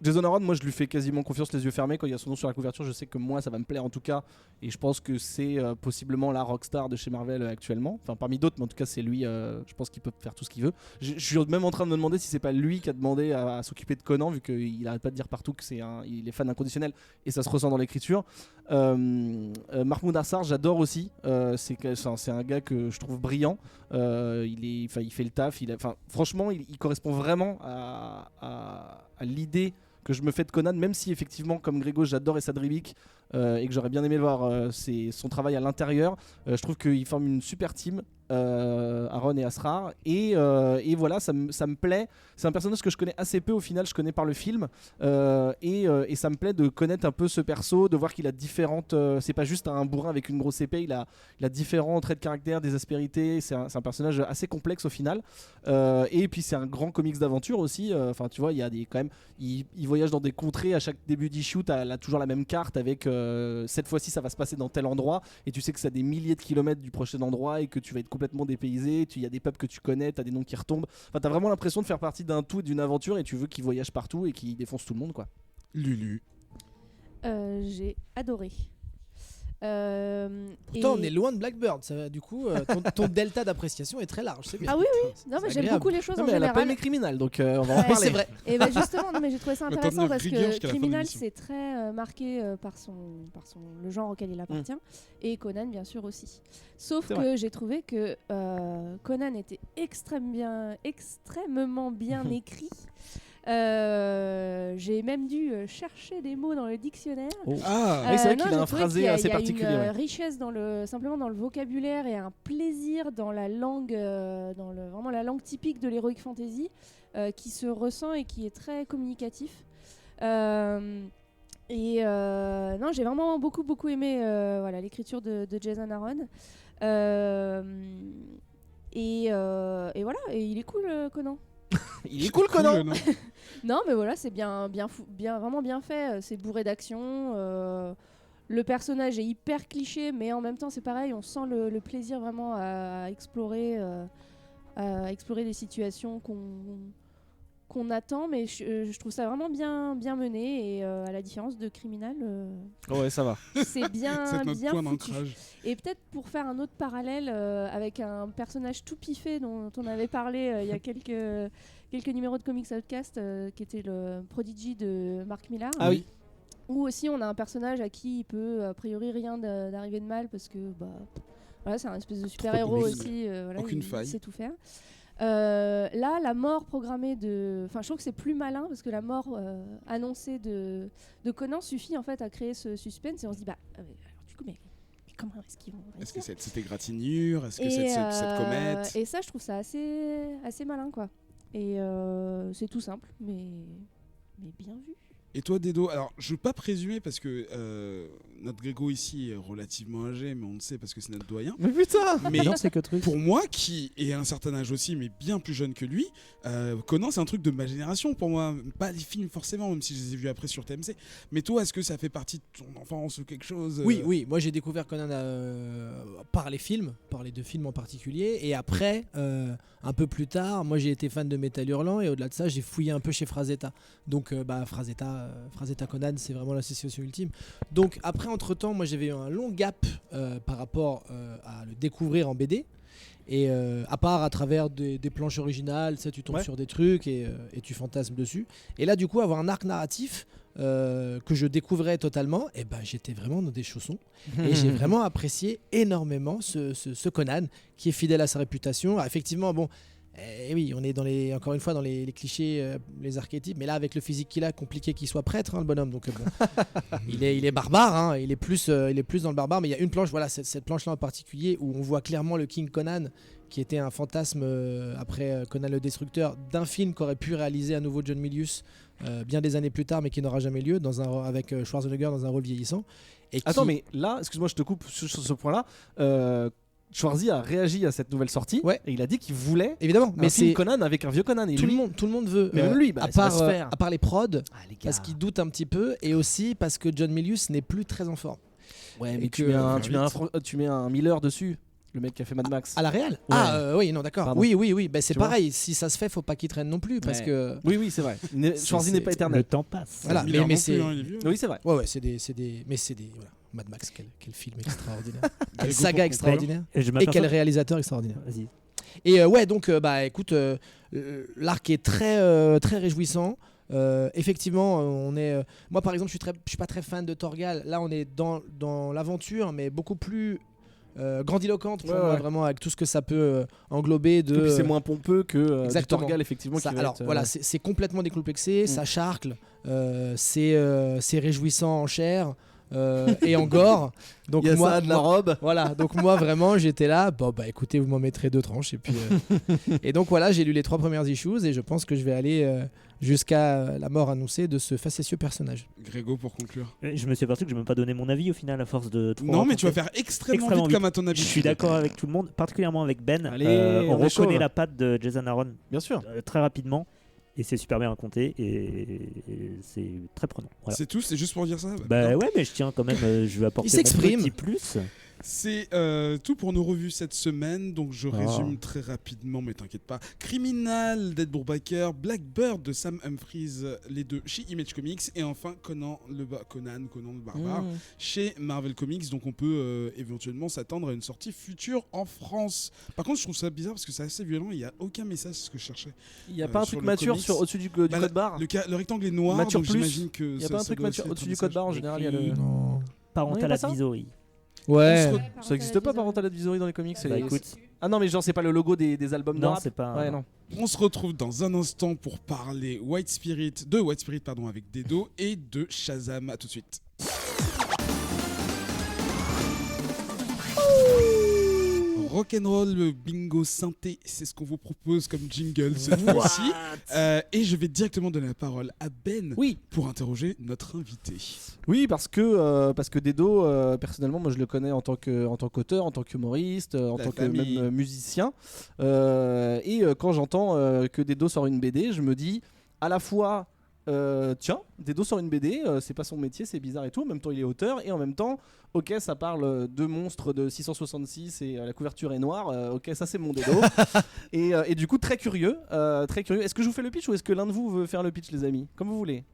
S4: Jason Aaron, moi je lui fais quasiment confiance les yeux fermés. Quand il y a son nom sur la couverture, je sais que moi ça va me plaire en tout cas, et je pense que c'est possiblement la rockstar de chez Marvel actuellement, enfin parmi d'autres, mais en tout cas c'est lui, je pense qu'il peut faire tout ce qu'il veut. Je suis même en train de me demander si c'est pas lui qui a demandé à s'occuper de Conan, vu qu'il arrête pas de dire partout que il est fan inconditionnel et ça se ressent dans l'écriture. Mahmoud Assar, j'adore aussi, c'est un gars que je trouve brillant, il fait le taf, franchement il correspond vraiment à l'idée que je me fais de Conan, même si effectivement comme Grégo j'adore Esad Ribic et que j'aurais bien aimé voir son travail à l'intérieur. Je trouve qu'ils forment une super team, Aaron et Asrar, et voilà, ça me plaît. C'est un personnage que je connais assez peu au final, je connais par le film, et ça me plaît de connaître un peu ce perso, de voir qu'il a différentes, c'est pas juste un bourrin avec une grosse épée, il a différents traits de caractère, des aspérités, c'est un personnage assez complexe au final, et puis c'est un grand comics d'aventure aussi, enfin tu vois, il y a quand même, il voyage dans des contrées, à chaque début d'issue t'as toujours la même carte avec cette fois-ci ça va se passer dans tel endroit, et tu sais que c'est à des milliers de kilomètres du prochain endroit et que tu vas être complètement dépaysé, il y a des peuples que tu connais, t'as des noms qui retombent, enfin t'as vraiment l'impression de faire partie d'un tout, d'une aventure, et tu veux qu'il voyage partout et qu'il défonce tout le monde quoi.
S3: Lulu.
S5: J'ai adoré.
S2: Pourtant, on est loin de Blackbird, ça, du coup, ton delta d'appréciation est très large, c'est bien.
S5: Ah oui, non, mais j'aime beaucoup les choses en
S4: Elle a
S5: général.
S4: pas aimé Criminal, donc on va en parler.
S2: C'est vrai.
S5: Et bah justement, non, mais j'ai trouvé ça intéressant parce
S3: rigueur
S5: que
S3: jusqu'à la fin de
S5: Criminal
S3: l'émission.
S5: c'est très marqué par le genre auquel il appartient, et Conan bien sûr aussi. Sauf
S4: C'est
S5: que
S4: vrai.
S5: j'ai trouvé que Conan était extrêmement bien écrit. J'ai même dû chercher des mots dans le dictionnaire.
S4: Ah oui, c'est vrai
S5: non,
S4: qu'il a
S5: j'ai
S4: un
S5: trouvé
S4: phrasé
S5: qu'il y a-
S4: assez
S5: il y a
S4: particulier.
S5: une
S4: Ouais.
S5: richesse simplement dans le vocabulaire et un plaisir dans la langue, vraiment la langue typique de l'heroic fantasy, qui se ressent et qui est très communicatif. Non, j'ai vraiment beaucoup aimé l'écriture de Jason Aaron. Et voilà, et il est cool, Conan.
S4: Il est cool Conan.
S3: non
S5: Non, mais voilà, c'est vraiment bien fait. C'est bourré d'action. Le personnage est hyper cliché, mais en même temps, c'est pareil. On sent le plaisir vraiment à explorer des situations qu'on attend. Mais je trouve ça vraiment bien mené. Et à la différence de Criminal,
S4: Ouais, ça va.
S5: c'est bien,
S3: C'est notre
S5: bien
S3: point
S5: foutu.
S3: d'ancrage.
S5: Et peut-être pour faire un autre parallèle avec un personnage tout piffé dont on avait parlé il y a quelques numéros de Comics Outcast, qui était le Prodigy de Mark Millar.
S4: Ah oui.
S5: Où aussi on a un personnage à qui il peut a priori rien d'arriver de mal parce que voilà, c'est un espèce de super-héros
S3: Aucune
S5: aussi. Voilà,
S3: Aucune faille.
S5: Il sait tout faire. Là, la mort programmée je trouve que c'est plus malin parce que la mort annoncée de Conan suffit en fait à créer ce suspense et on se dit alors du coup mais comment est-ce qu'ils vont
S3: Est-ce que
S5: réussir
S3: c'est cette égratignure? Est-ce que
S5: et,
S3: cette comète?
S5: et ça, je trouve ça assez malin, quoi. Et c'est tout simple, mais bien vu.
S3: Et toi, Dedo, alors je veux pas présumer parce que notre Grégo ici est relativement âgé, mais on le sait parce que c'est notre doyen.
S4: Mais putain.
S3: Mais
S1: non, c'est que truc.
S3: pour moi, qui est à un certain âge aussi, mais bien plus jeune que lui, Conan, c'est un truc de ma génération pour moi. Pas les films forcément, même si je les ai vus après sur TMC. Mais toi, est-ce que ça fait partie de ton enfance ou quelque chose
S2: Oui, moi j'ai découvert Conan par les films, par les 2 films en particulier, et après, un peu plus tard, moi j'ai été fan de Metal Hurlant, et au-delà de ça, j'ai fouillé un peu chez Frazetta. Donc Frazetta Conan, c'est vraiment l'association ultime. Donc après, entre-temps, moi j'avais eu un long gap par rapport à le découvrir en BD. Et à part à travers des planches originales, tu tombes sur des trucs et tu fantasmes dessus. Et là, du coup, avoir un arc narratif que je découvrais totalement, et ben j'étais vraiment dans des chaussons. Et j'ai vraiment apprécié énormément ce Conan qui est fidèle à sa réputation. Alors, effectivement, bon. Oui, on est encore une fois dans les clichés, les archétypes, mais là avec le physique qu'il a, compliqué qu'il soit prêtre, le bonhomme. Donc bon, il est barbare, il est plus dans le barbare. Mais il y a une planche, voilà, cette planche-là en particulier où on voit clairement le King Conan, qui était un fantasme après Conan le Destructeur, d'un film qu'aurait pu réaliser à nouveau John Milius bien des années plus tard, mais qui n'aura jamais lieu, avec Schwarzenegger dans un rôle vieillissant.
S4: Attends, mais là, excuse-moi, je te coupe sur ce point-là. Schwarzy a réagi à cette nouvelle sortie et il a dit qu'il voulait
S2: évidemment, mais
S4: film
S2: c'est
S4: Conan avec un vieux Conan. Et
S2: tout le monde veut.
S4: Mais même lui,
S2: à part les prods, parce qu'il doute un petit peu, et aussi parce que John Milius n'est plus très en forme.
S4: Ouais, mais tu mets un Miller dessus, le mec qui a fait Mad Max.
S2: À la réal. Oui, non, d'accord.
S4: Pardon.
S2: Oui. Ben, c'est pareil. Si ça se fait, faut pas qu'il traîne non plus, parce que.
S4: Oui, c'est vrai. Schwarzy n'est pas éternel.
S1: Le temps passe.
S2: Voilà,
S3: Miller
S2: mais
S3: non
S2: c'est.
S3: plus, hein, il est vieux.
S4: Oui, c'est vrai.
S2: Ouais, c'est des. Voilà. Mad Max, quel film extraordinaire. Quelle
S3: Grégo,
S2: saga
S3: pour
S2: extraordinaire.
S1: Et, je
S2: Et
S1: m'aperçois-
S2: quel réalisateur extraordinaire.
S1: Vas-y.
S2: Et ouais, donc, écoute, l'arc est très, très réjouissant. Effectivement, on est. Moi, par exemple, je suis pas très fan de Torgal. Là, on est dans l'aventure, mais beaucoup plus grandiloquente pour moi, vraiment, avec tout ce que ça peut englober.
S4: Et puis c'est moins pompeux que du
S2: Exactement.
S4: Torgal, effectivement.
S2: Ça,
S4: qui va
S2: alors
S4: être,
S2: voilà, c'est complètement décomplexé, ça charcle, c'est réjouissant en chair. Et en gore. Donc
S4: il y a
S2: moi,
S4: ça de la robe.
S2: Voilà, donc moi vraiment j'étais là, écoutez, vous m'en mettrez 2 tranches et puis et donc voilà, j'ai lu les 3 premières issues et je pense que je vais aller jusqu'à la mort annoncée de ce facétieux personnage.
S3: Grégo, pour conclure.
S1: Je me suis aperçu que je n'ai même pas donné mon avis au final à force de trop
S3: Non, mais tu vas
S1: raconter.
S3: faire extrêmement
S1: Extrêmement
S3: vite comme à ton
S1: Je
S3: habitude.
S1: suis d'accord avec tout le monde, particulièrement avec Ben.
S4: Allez,
S1: on
S4: on est chaud,
S1: reconnaît
S4: là.
S1: la patte de Jason Aaron
S4: Bien sûr.
S1: très rapidement et c'est super bien raconté et c'est très prenant. Voilà.
S3: C'est tout, c'est juste pour dire ça.
S1: Bah ouais, mais je tiens quand même, je vais apporter
S2: Il s'exprime.
S1: mon petit plus.
S3: C'est tout pour nos revues cette semaine, donc je résume très rapidement, mais t'inquiète pas. Criminal d'Ed Brubaker, Blackbird de Sam Humphries, les 2 chez Image Comics, et enfin Conan le Barbare chez Marvel Comics, donc on peut éventuellement s'attendre à une sortie future en France. Par contre, je trouve ça bizarre parce que c'est assez violent, il n'y a aucun message, c'est ce que je cherchais.
S4: Il n'y a pas un
S3: sur
S4: truc
S3: le
S4: mature
S3: comics.
S4: au-dessus du code barre.
S3: Le rectangle est noir,
S4: Mature
S3: donc
S4: plus.
S3: j'imagine que
S4: Il n'y a
S3: ça-
S4: pas un
S3: ça
S4: truc
S3: doit
S4: mature
S3: aussi être
S4: au-dessus
S3: un
S4: du code
S3: message.
S4: barre en général. Il y a le...
S2: Non.
S4: Non, il y
S1: Parental
S4: a pas ça
S1: advisory.
S2: Ouais.
S4: Ça n'existe pas Parental Advisory dans les comics.
S1: Bah écoute,
S4: Ah non, mais genre c'est pas le logo des albums de
S1: non,
S4: rap.
S1: c'est pas.
S4: Ouais, non.
S3: On se retrouve dans un instant pour parler de White Spirit avec Dedo et de Shazam. À tout de suite. Rock'n'roll, bingo, synthé, c'est ce qu'on vous propose comme jingle cette fois-ci. Et je vais directement donner la parole à Ben
S4: Oui.
S3: pour interroger notre invité.
S4: Oui, parce que Dedo, personnellement, moi je le connais en tant qu'auteur, en tant qu'humoriste, en
S3: La
S4: tant que
S3: famille.
S4: même musicien. Et quand j'entends que Dedo sort une BD, je me dis à la fois tiens, Dedo sort une BD, c'est pas son métier, c'est bizarre et tout. En même temps, il est auteur et en même temps, ok, ça parle de monstres de 666 et la couverture est noire. Ok, ça c'est mon Dedo. et du coup, très curieux, très curieux. Est-ce que je vous fais le pitch ou est-ce que l'un de vous veut faire le pitch, les amis? Comme vous voulez.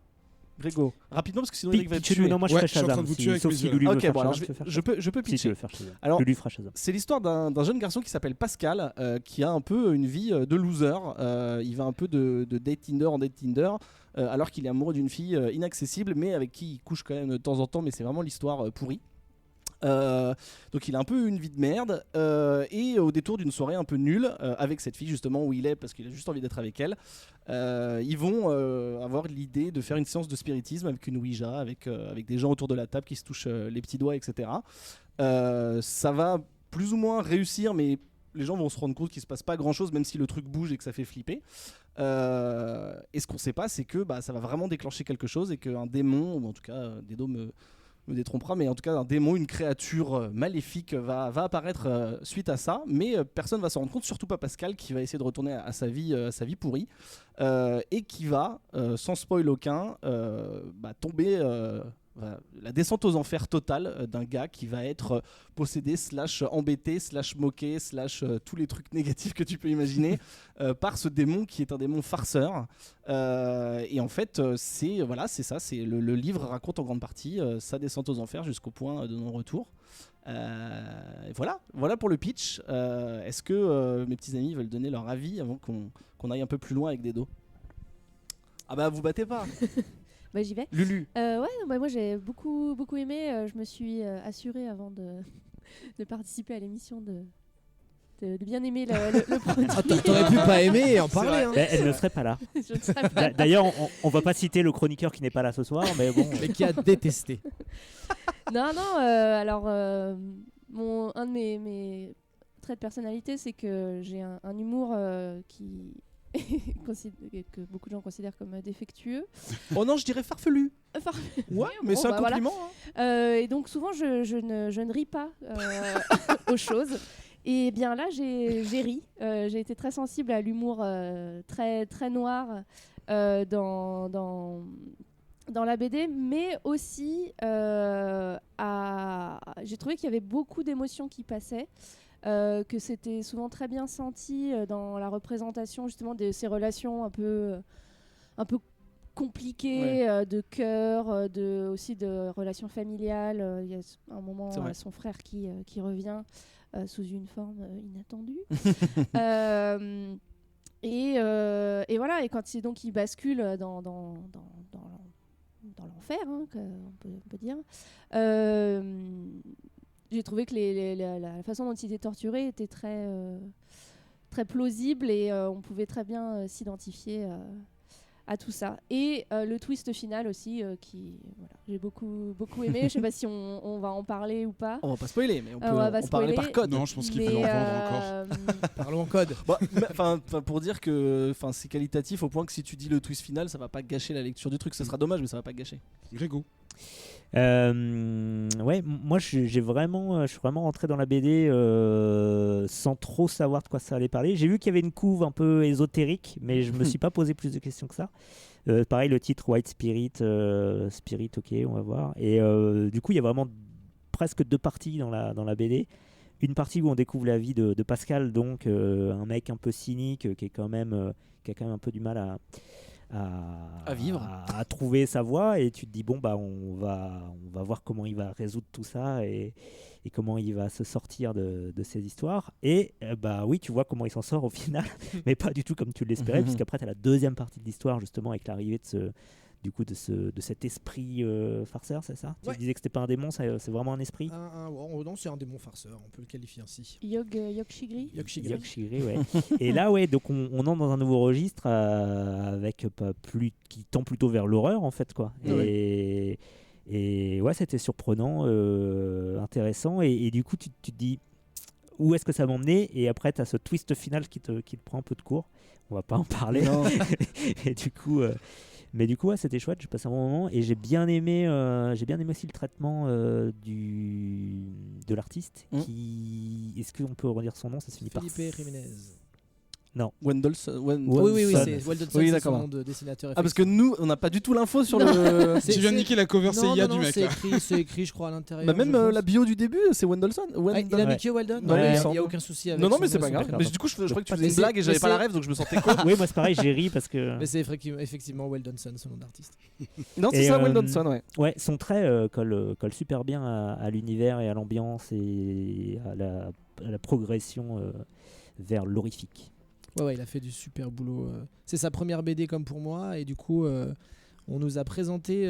S4: Grégo, rapidement parce que sinon Eric va être
S1: Pitch-le,
S4: tué.
S1: non, moi je
S3: Ouais,
S1: ferai
S3: je suis en train
S1: Shazam.
S3: de vous tuer avec
S1: Sauf
S3: mes
S1: si
S3: yeux,
S1: Lulu
S4: là.
S1: veut
S4: Ok,
S1: faire
S4: bon, alors
S1: Shazam,
S4: je peux
S1: Si tu
S4: pitcher.
S1: veux faire Shazam.
S4: Alors,
S1: Lulu fera Shazam.
S4: C'est l'histoire d'un jeune garçon qui s'appelle Pascal, qui a un peu une vie de loser. Il va un peu de date Tinder en date Tinder, alors qu'il est amoureux d'une fille inaccessible, mais avec qui il couche quand même de temps en temps, mais c'est vraiment l'histoire pourrie. Donc il a un peu une vie de merde, et au détour d'une soirée un peu nulle avec cette fille justement où il est parce qu'il a juste envie d'être avec elle, ils vont avoir l'idée de faire une séance de spiritisme avec une Ouija, avec des gens autour de la table qui se touchent les petits doigts, etc. Ça va plus ou moins réussir, mais les gens vont se rendre compte qu'il se passe pas grand chose, même si le truc bouge et que ça fait flipper. Et Et ce qu'on sait pas, c'est que ça va vraiment déclencher quelque chose et qu'un démon, ou en tout cas Dedo me détrompera, mais en tout cas un démon, une créature maléfique va apparaître suite à ça, mais personne va s'en rendre compte, surtout pas Pascal qui va essayer de retourner à sa vie pourrie et qui va, sans spoil aucun, tomber la descente aux enfers totale d'un gars qui va être possédé / embêté / moqué / tous les trucs négatifs que tu peux imaginer par ce démon qui est un démon farceur et en fait c'est ça, c'est le livre raconte en grande partie sa descente aux enfers jusqu'au point de non-retour. Voilà pour le pitch. Est-ce que mes petits amis veulent donner leur avis avant qu'on aille un peu plus loin avec Dedo? Ah bah vous battez pas.
S5: Bah, j'y vais.
S4: Lulu.
S5: Moi j'ai beaucoup aimé. Je me suis assurée avant de participer à l'émission de bien aimer le produit.
S2: Ah, t'aurais pu pas aimer et en parler. Hein.
S1: Elle ne serait pas là.
S5: Je ne serais pas là.
S1: D'ailleurs, on va pas citer le chroniqueur qui n'est pas là ce soir, mais bon.
S2: Mais qui a détesté.
S5: Non, alors un de mes traits de personnalité, c'est que j'ai un humour qui que beaucoup de gens considèrent comme défectueux.
S4: Oh non, je dirais farfelu. Ouais, mais c'est un compliment.
S5: Voilà. Et donc souvent je ne ris pas aux choses. Et bien là j'ai ri. J'ai été très sensible à l'humour très très noir dans la BD, mais aussi j'ai trouvé qu'il y avait beaucoup d'émotions qui passaient. Que c'était souvent très bien senti dans la représentation justement de ces relations un peu compliquées, de cœur, aussi de relations familiales. Il y a un moment son frère qui revient sous une forme inattendue. Et voilà, et quand il bascule dans l'enfer, on peut dire. J'ai trouvé que la façon dont il était torturé était très plausible et on pouvait très bien s'identifier à tout ça. Et le twist final aussi, j'ai beaucoup aimé. Je ne sais pas si on va en parler ou pas.
S4: On va pas spoiler, mais on peut en parler par code.
S3: Non, je pense qu'il faut en vendre encore.
S2: Parlons en code.
S4: Pour dire que c'est qualitatif au point que si tu dis le twist final, ça va pas gâcher la lecture du truc. Ça sera dommage, mais ça va pas gâcher.
S3: Grégo.
S1: Moi je suis vraiment rentré dans la BD sans trop savoir de quoi ça allait parler. J'ai vu qu'il y avait une couve un peu ésotérique, mais je me suis pas posé plus de questions que ça. Pareil, le titre White Spirit, ok, on va voir. Et du coup il y a vraiment presque deux parties dans la BD. Une partie où on découvre la vie de Pascal, donc un mec un peu cynique qui a quand même un peu du mal à
S4: vivre,
S1: à trouver sa voie, et tu te dis on va voir comment il va résoudre tout ça et comment il va se sortir de ces histoires. Et oui, tu vois comment il s'en sort au final, mais pas du tout comme tu l'espérais, puisqu'après tu as la deuxième partie de l'histoire justement avec l'arrivée de cet esprit farceur, c'est ça?
S2: Ouais.
S1: Tu disais que c'était pas un démon, c'est vraiment un esprit?
S2: Non, c'est un démon farceur, on peut le qualifier ainsi.
S5: Yogshigri.
S1: Yogshigri, ouais. Et là, donc on entre dans un nouveau registre qui tend plutôt vers l'horreur en fait, quoi.
S2: Ouais.
S1: Et ouais, c'était surprenant, intéressant, et du coup tu te dis où est-ce que ça va m'emmener, et après tu as ce twist final qui te prend un peu de court. On va pas en parler. Et du coup ouais, c'était chouette, j'ai passé un bon moment, et j'ai bien aimé aussi le traitement de l'artiste qui... Est-ce qu'on peut redire son nom? Ça se finit par
S2: Felipe Jiménez.
S1: Non.
S4: Wendelson.
S2: Oui, c'est Wendelson,
S4: oui,
S2: c'est son nom de dessinateur.
S4: Ah, parce que nous, on n'a pas du tout l'info sur le...
S3: Tu viens de niquer la cover CIA du mec là.
S2: C'est écrit, je crois, à l'intérieur.
S4: Même la bio du début, c'est Wendelson.
S2: Il a mis que Weldon. Il n'y a aucun souci avec.
S4: Non, mais c'est pas grave. Mais du coup, je crois que tu faisais une blague et j'avais pas la rêve, donc je me sentais con.
S1: Oui, moi c'est pareil, j'ai ri parce que...
S2: Mais c'est effectivement Weldonson, son nom d'artiste.
S4: Non, c'est ça, Weldonson, ouais.
S1: Ouais, son trait colle super bien à l'univers et à l'ambiance et à la progression vers l'horrifique.
S2: Ouais, il a fait du super boulot. C'est sa première BD comme pour moi, et du coup, on nous a présenté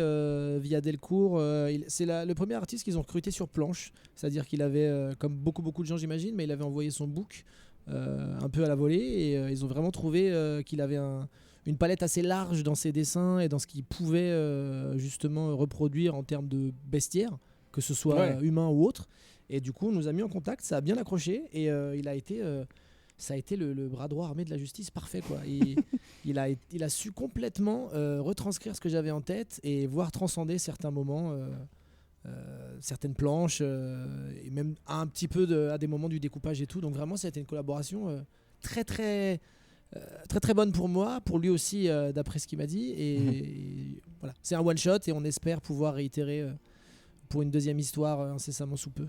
S2: via Delcourt. C'est le premier artiste qu'ils ont recruté sur planche, c'est-à-dire qu'il avait, comme beaucoup de gens j'imagine, mais il avait envoyé son book un peu à la volée, et ils ont vraiment trouvé qu'il avait une palette assez large dans ses dessins et dans ce qu'il pouvait justement reproduire en termes de bestiaire, que ce soit humain ou autre. Et du coup, on nous a mis en contact, ça a bien accroché, et il a été... ça a été le bras droit armé de la justice parfait, quoi. Il a su complètement retranscrire ce que j'avais en tête et voir transcender certains moments, certaines planches, et même un petit peu à des moments du découpage et tout. Donc vraiment, ça a été une collaboration très très bonne pour moi, pour lui aussi, d'après ce qu'il m'a dit. Et voilà, c'est un one shot et on espère pouvoir réitérer pour une deuxième histoire incessamment sous peu.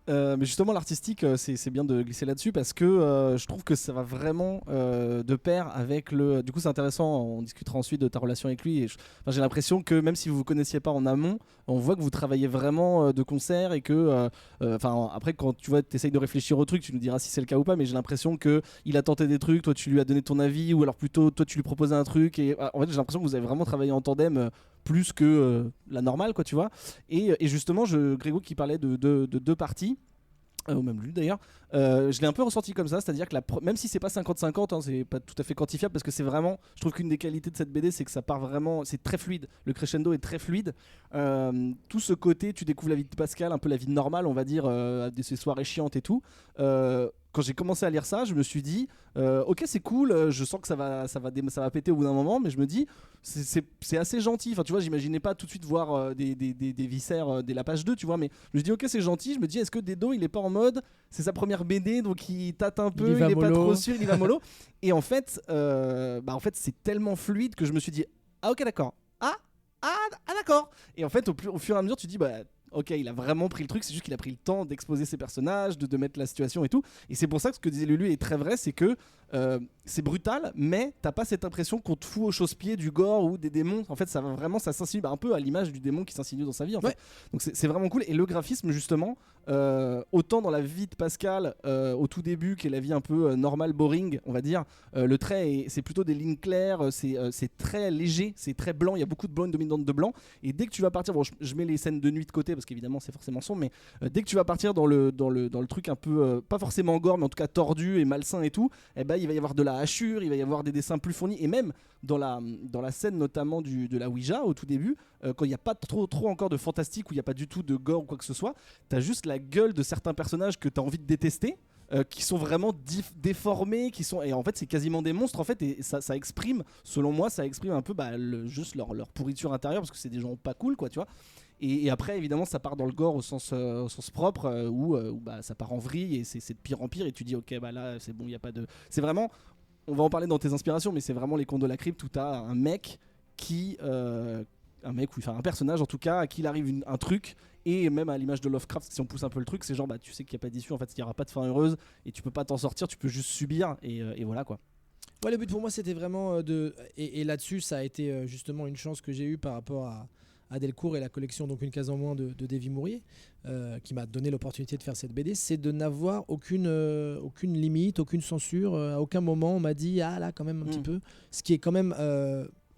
S4: Mais justement, l'artistique, c'est bien de glisser là-dessus parce que je trouve que ça va vraiment de pair avec le. Du coup, c'est intéressant. On discutera ensuite de ta relation avec lui. Et j'ai l'impression que même si vous vous connaissiez pas en amont, on voit que vous travaillez vraiment de concert et que. Après, quand tu vois, t'essayes de réfléchir au truc, tu nous diras si c'est le cas ou pas. Mais j'ai l'impression que il a tenté des trucs, toi tu lui as donné ton avis, ou alors plutôt toi tu lui proposais un truc. Et en fait, j'ai l'impression que vous avez vraiment travaillé en tandem. Plus que la normale, quoi, tu vois. Et justement, Grégo qui parlait de deux parties, ou même lui d'ailleurs, je l'ai un peu ressenti comme ça, c'est-à-dire que même si c'est pas 50-50, hein, c'est pas tout à fait quantifiable parce que c'est vraiment, je trouve qu'une des qualités de cette BD, c'est que ça part vraiment, c'est très fluide, le crescendo est très fluide. Tout ce côté, tu découvres la vie de Pascal, un peu la vie normale, on va dire, de ses soirées chiantes et tout. Quand j'ai commencé à lire ça, je me suis dit, ok, c'est cool, je sens que ça va péter au bout d'un moment, mais je me dis, c'est assez gentil. Enfin, tu vois, j'imaginais pas tout de suite voir des viscères dès la page 2, tu vois, mais je me dis, ok, c'est gentil. Je me dis, est-ce que Dedo, il est pas en mode, c'est sa première BD, donc il tâte un peu, il est pas trop sûr, il va mollo. Et en fait, c'est tellement fluide que je me suis dit, ah, ok, d'accord. Ah, d'accord. Et en fait, au fur et à mesure, tu dis, bah. Ok, il a vraiment pris le truc, c'est juste qu'il a pris le temps d'exposer ses personnages, de mettre la situation et tout. Et c'est pour ça que ce que disait Lulu est très vrai, c'est que c'est brutal, mais t'as pas cette impression qu'on te fout au chausse-pied du gore ou des démons. En fait, ça va vraiment, ça s'insinue un peu à l'image du démon qui s'insinue dans sa vie. En fait. Donc c'est vraiment cool. Et le graphisme, justement, autant dans la vie de Pascal au tout début, qui est la vie un peu normale, boring, on va dire, le trait, c'est plutôt des lignes claires, c'est très léger, c'est très blanc, il y a beaucoup de blanc, une dominante de blanc. Et dès que tu vas partir, bon, je mets les scènes de nuit de côté parce qu'évidemment c'est forcément sombre, mais dès que tu vas partir dans le truc un peu, pas forcément gore, mais en tout cas tordu et malsain et tout, eh ben, il va y avoir de la hachure, il va y avoir des dessins plus fournis, et même dans la scène notamment de la Ouija au tout début, quand il n'y a pas trop encore de fantastique, où il n'y a pas du tout de gore ou quoi que ce soit, t'as juste la gueule de certains personnages que t'as envie de détester, qui sont vraiment déformés, et en fait c'est quasiment des monstres en fait, et ça exprime, selon moi, ça exprime un peu juste leur pourriture intérieure, parce que c'est des gens pas cool, quoi, tu vois. Et après, évidemment, ça part dans le gore au sens propre, où ça part en vrille et c'est de pire en pire. Et tu dis, ok, bah là, c'est bon, il n'y a pas de. C'est vraiment. On va en parler dans tes inspirations, mais c'est vraiment les Contes de la Crypte où tu as un mec qui. Un personnage en tout cas, à qui il arrive un truc. Et même à l'image de Lovecraft, si on pousse un peu le truc, c'est genre, tu sais qu'il n'y a pas d'issue, en fait, il n'y aura pas de fin heureuse et tu peux pas t'en sortir, tu peux juste subir. Et voilà quoi.
S2: Ouais, le but pour moi, c'était vraiment de. Et là-dessus, ça a été justement une chance que j'ai eue par rapport à Delcourt et la collection donc Une case en moins de Davy Mourier, qui m'a donné l'opportunité de faire cette BD, c'est de n'avoir aucune limite, aucune censure. À aucun moment on m'a dit ah là quand même un petit peu, ce qui est quand même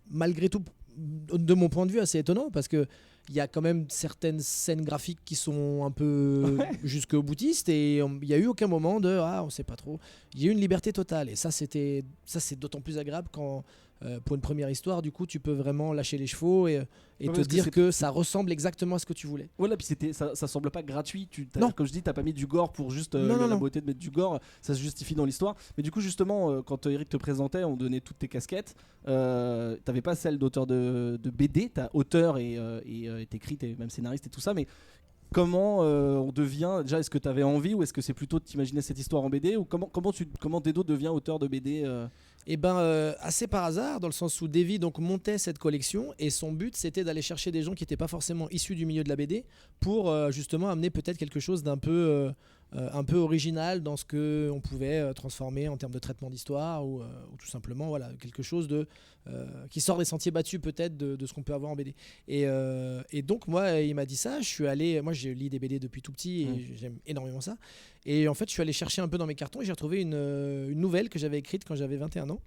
S2: malgré tout de mon point de vue assez étonnant, parce que il y a quand même certaines scènes graphiques qui sont un peu jusqu'au boutiste, et il n'y a eu aucun moment de on sait pas trop. Il y a eu une liberté totale, et ça c'est d'autant plus agréable quand pour une première histoire, du coup, tu peux vraiment lâcher les chevaux et te dire que ça ressemble exactement à ce que tu voulais.
S4: Voilà, puis ça semble pas gratuit. Comme je dis, t'as pas mis du gore pour juste la beauté de mettre du gore. Ça se justifie dans l'histoire. Mais du coup, justement, quand Eric te présentait, on donnait toutes tes casquettes. T'avais pas celle d'auteur de BD. T'as auteur et t'écris, t'es même scénariste et tout ça. Mais comment on devient, déjà, est-ce que t'avais envie, ou est-ce que c'est plutôt de t'imaginer cette histoire en BD, ou comment Dedo devient auteur de BD
S2: Eh ben, assez par hasard, dans le sens où Davy donc montait cette collection, et son but c'était d'aller chercher des gens qui n'étaient pas forcément issus du milieu de la BD pour justement amener peut-être quelque chose d'un peu original dans ce qu'on pouvait transformer en termes de traitement d'histoire, ou tout simplement voilà, quelque chose qui sort des sentiers battus peut-être de ce qu'on peut avoir en BD. Et donc moi, il m'a dit ça, moi je lis des BD depuis tout petit et j'aime énormément ça. Et en fait, je suis allé chercher un peu dans mes cartons et j'ai retrouvé une nouvelle que j'avais écrite quand j'avais 21 ans,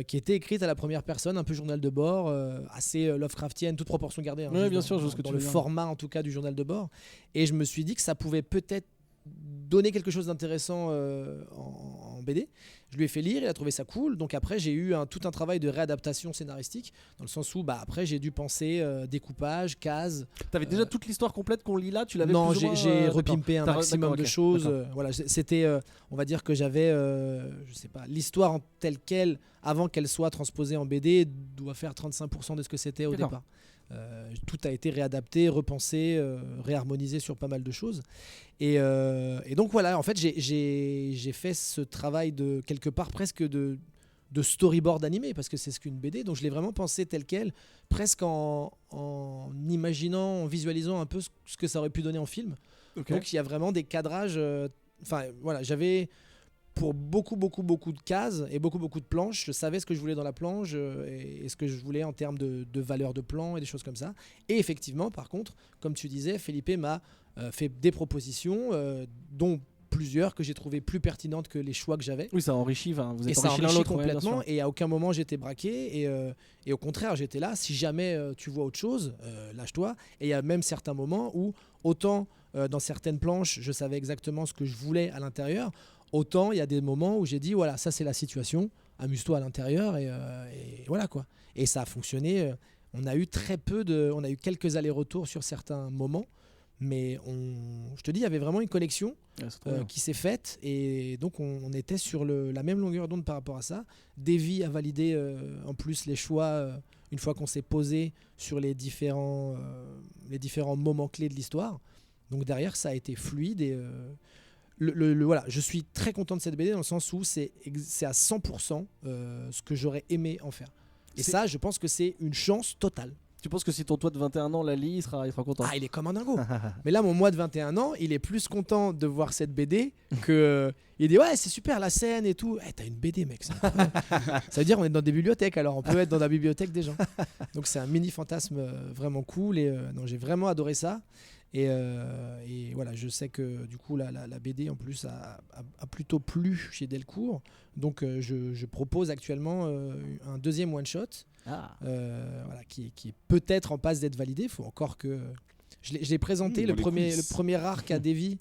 S2: qui était écrite à la première personne, un peu journal de bord, assez Lovecraftienne, toute proportion gardée. Hein,
S4: oui, bien sûr, je vois ce que
S2: dans
S4: tu
S2: le
S4: veux dire.
S2: format en tout cas du journal de bord. Et je me suis dit que ça pouvait peut-être donner quelque chose d'intéressant en BD. Je lui ai fait lire, il a trouvé ça cool. Donc après, j'ai eu tout un travail de réadaptation scénaristique, dans le sens où après j'ai dû penser découpage, cases.
S4: T'avais déjà toute l'histoire complète qu'on lit là, tu l'avais
S2: Non,
S4: plus ou moins,
S2: j'ai
S4: d'accord.
S2: repimpé un
S4: T'as
S2: maximum
S4: d'accord,
S2: de
S4: ok,
S2: choses.
S4: d'accord.
S2: Voilà, c'était, on va dire que j'avais, je sais pas, l'histoire en telle quelle, avant qu'elle soit transposée en BD, doit faire 35% de ce que c'était au
S4: D'accord.
S2: départ. Tout a été réadapté, repensé, réharmonisé sur pas mal de choses. Et donc voilà, en fait, j'ai fait ce travail de quelque part presque de storyboard animé, parce que c'est ce qu'une BD. Donc je l'ai vraiment pensé tel quel, presque en imaginant, en visualisant un peu ce que ça aurait pu donner en film.
S4: Ok.
S2: Donc il y a vraiment des cadrages. Enfin voilà, j'avais pour beaucoup de cases et beaucoup de planches. Je savais ce que je voulais dans la planche et ce que je voulais en termes de valeur de plan et des choses comme ça. Et effectivement, par contre, comme tu disais, Felipe m'a fait des propositions, dont plusieurs que j'ai trouvées plus pertinentes que les choix que j'avais.
S4: Oui, ça enrichit, vous
S2: Et
S4: êtes
S2: ça
S4: enrichi l'un
S2: enrichit
S4: l'autre. ouais, bien
S2: complètement.
S4: sûr.
S2: Et à aucun moment j'étais braqué. Et au contraire, j'étais là. Si jamais tu vois autre chose, lâche-toi. Et il y a même certains moments où, autant dans certaines planches, je savais exactement ce que je voulais à l'intérieur, autant il y a des moments où j'ai dit voilà, ça c'est la situation, amuse-toi à l'intérieur. Et voilà quoi. Et ça a fonctionné. On a eu on a eu quelques allers-retours sur certains moments. Mais je te dis, il y avait vraiment une connexion
S4: Ouais, c'est trop bien.
S2: qui s'est faite, et donc on était sur la même longueur d'onde par rapport à ça. Davy a validé en plus les choix une fois qu'on s'est posé sur les différents moments clés de l'histoire. Donc derrière, ça a été fluide et voilà, je suis très content de cette BD dans le sens où c'est à 100% ce que j'aurais aimé en faire. Et
S4: C'est-
S2: ça, je pense que c'est une chance totale.
S4: Tu penses que si ton toi de 21 ans la lit, il sera content?
S2: Ah, il est comme un dingo. Mais là, mon moi de 21 ans, il est plus content de voir cette BD que. Il dit ouais, c'est super la scène et tout. T'as une BD, mec. C'est incroyable. Ça veut dire qu'on est dans des bibliothèques, alors on peut être dans la bibliothèque des gens. Donc c'est un mini fantasme vraiment cool. Et non, j'ai vraiment adoré ça. Et voilà, je sais que du coup la BD en plus a plutôt plu chez Delcourt. Donc je propose actuellement un deuxième one shot.
S4: Ah.
S2: Voilà, qui est peut-être en passe d'être validé. Il faut encore que. Je l'ai présenté,
S3: dans
S2: le
S3: les
S2: premier
S3: coulisses.
S2: arc à Davy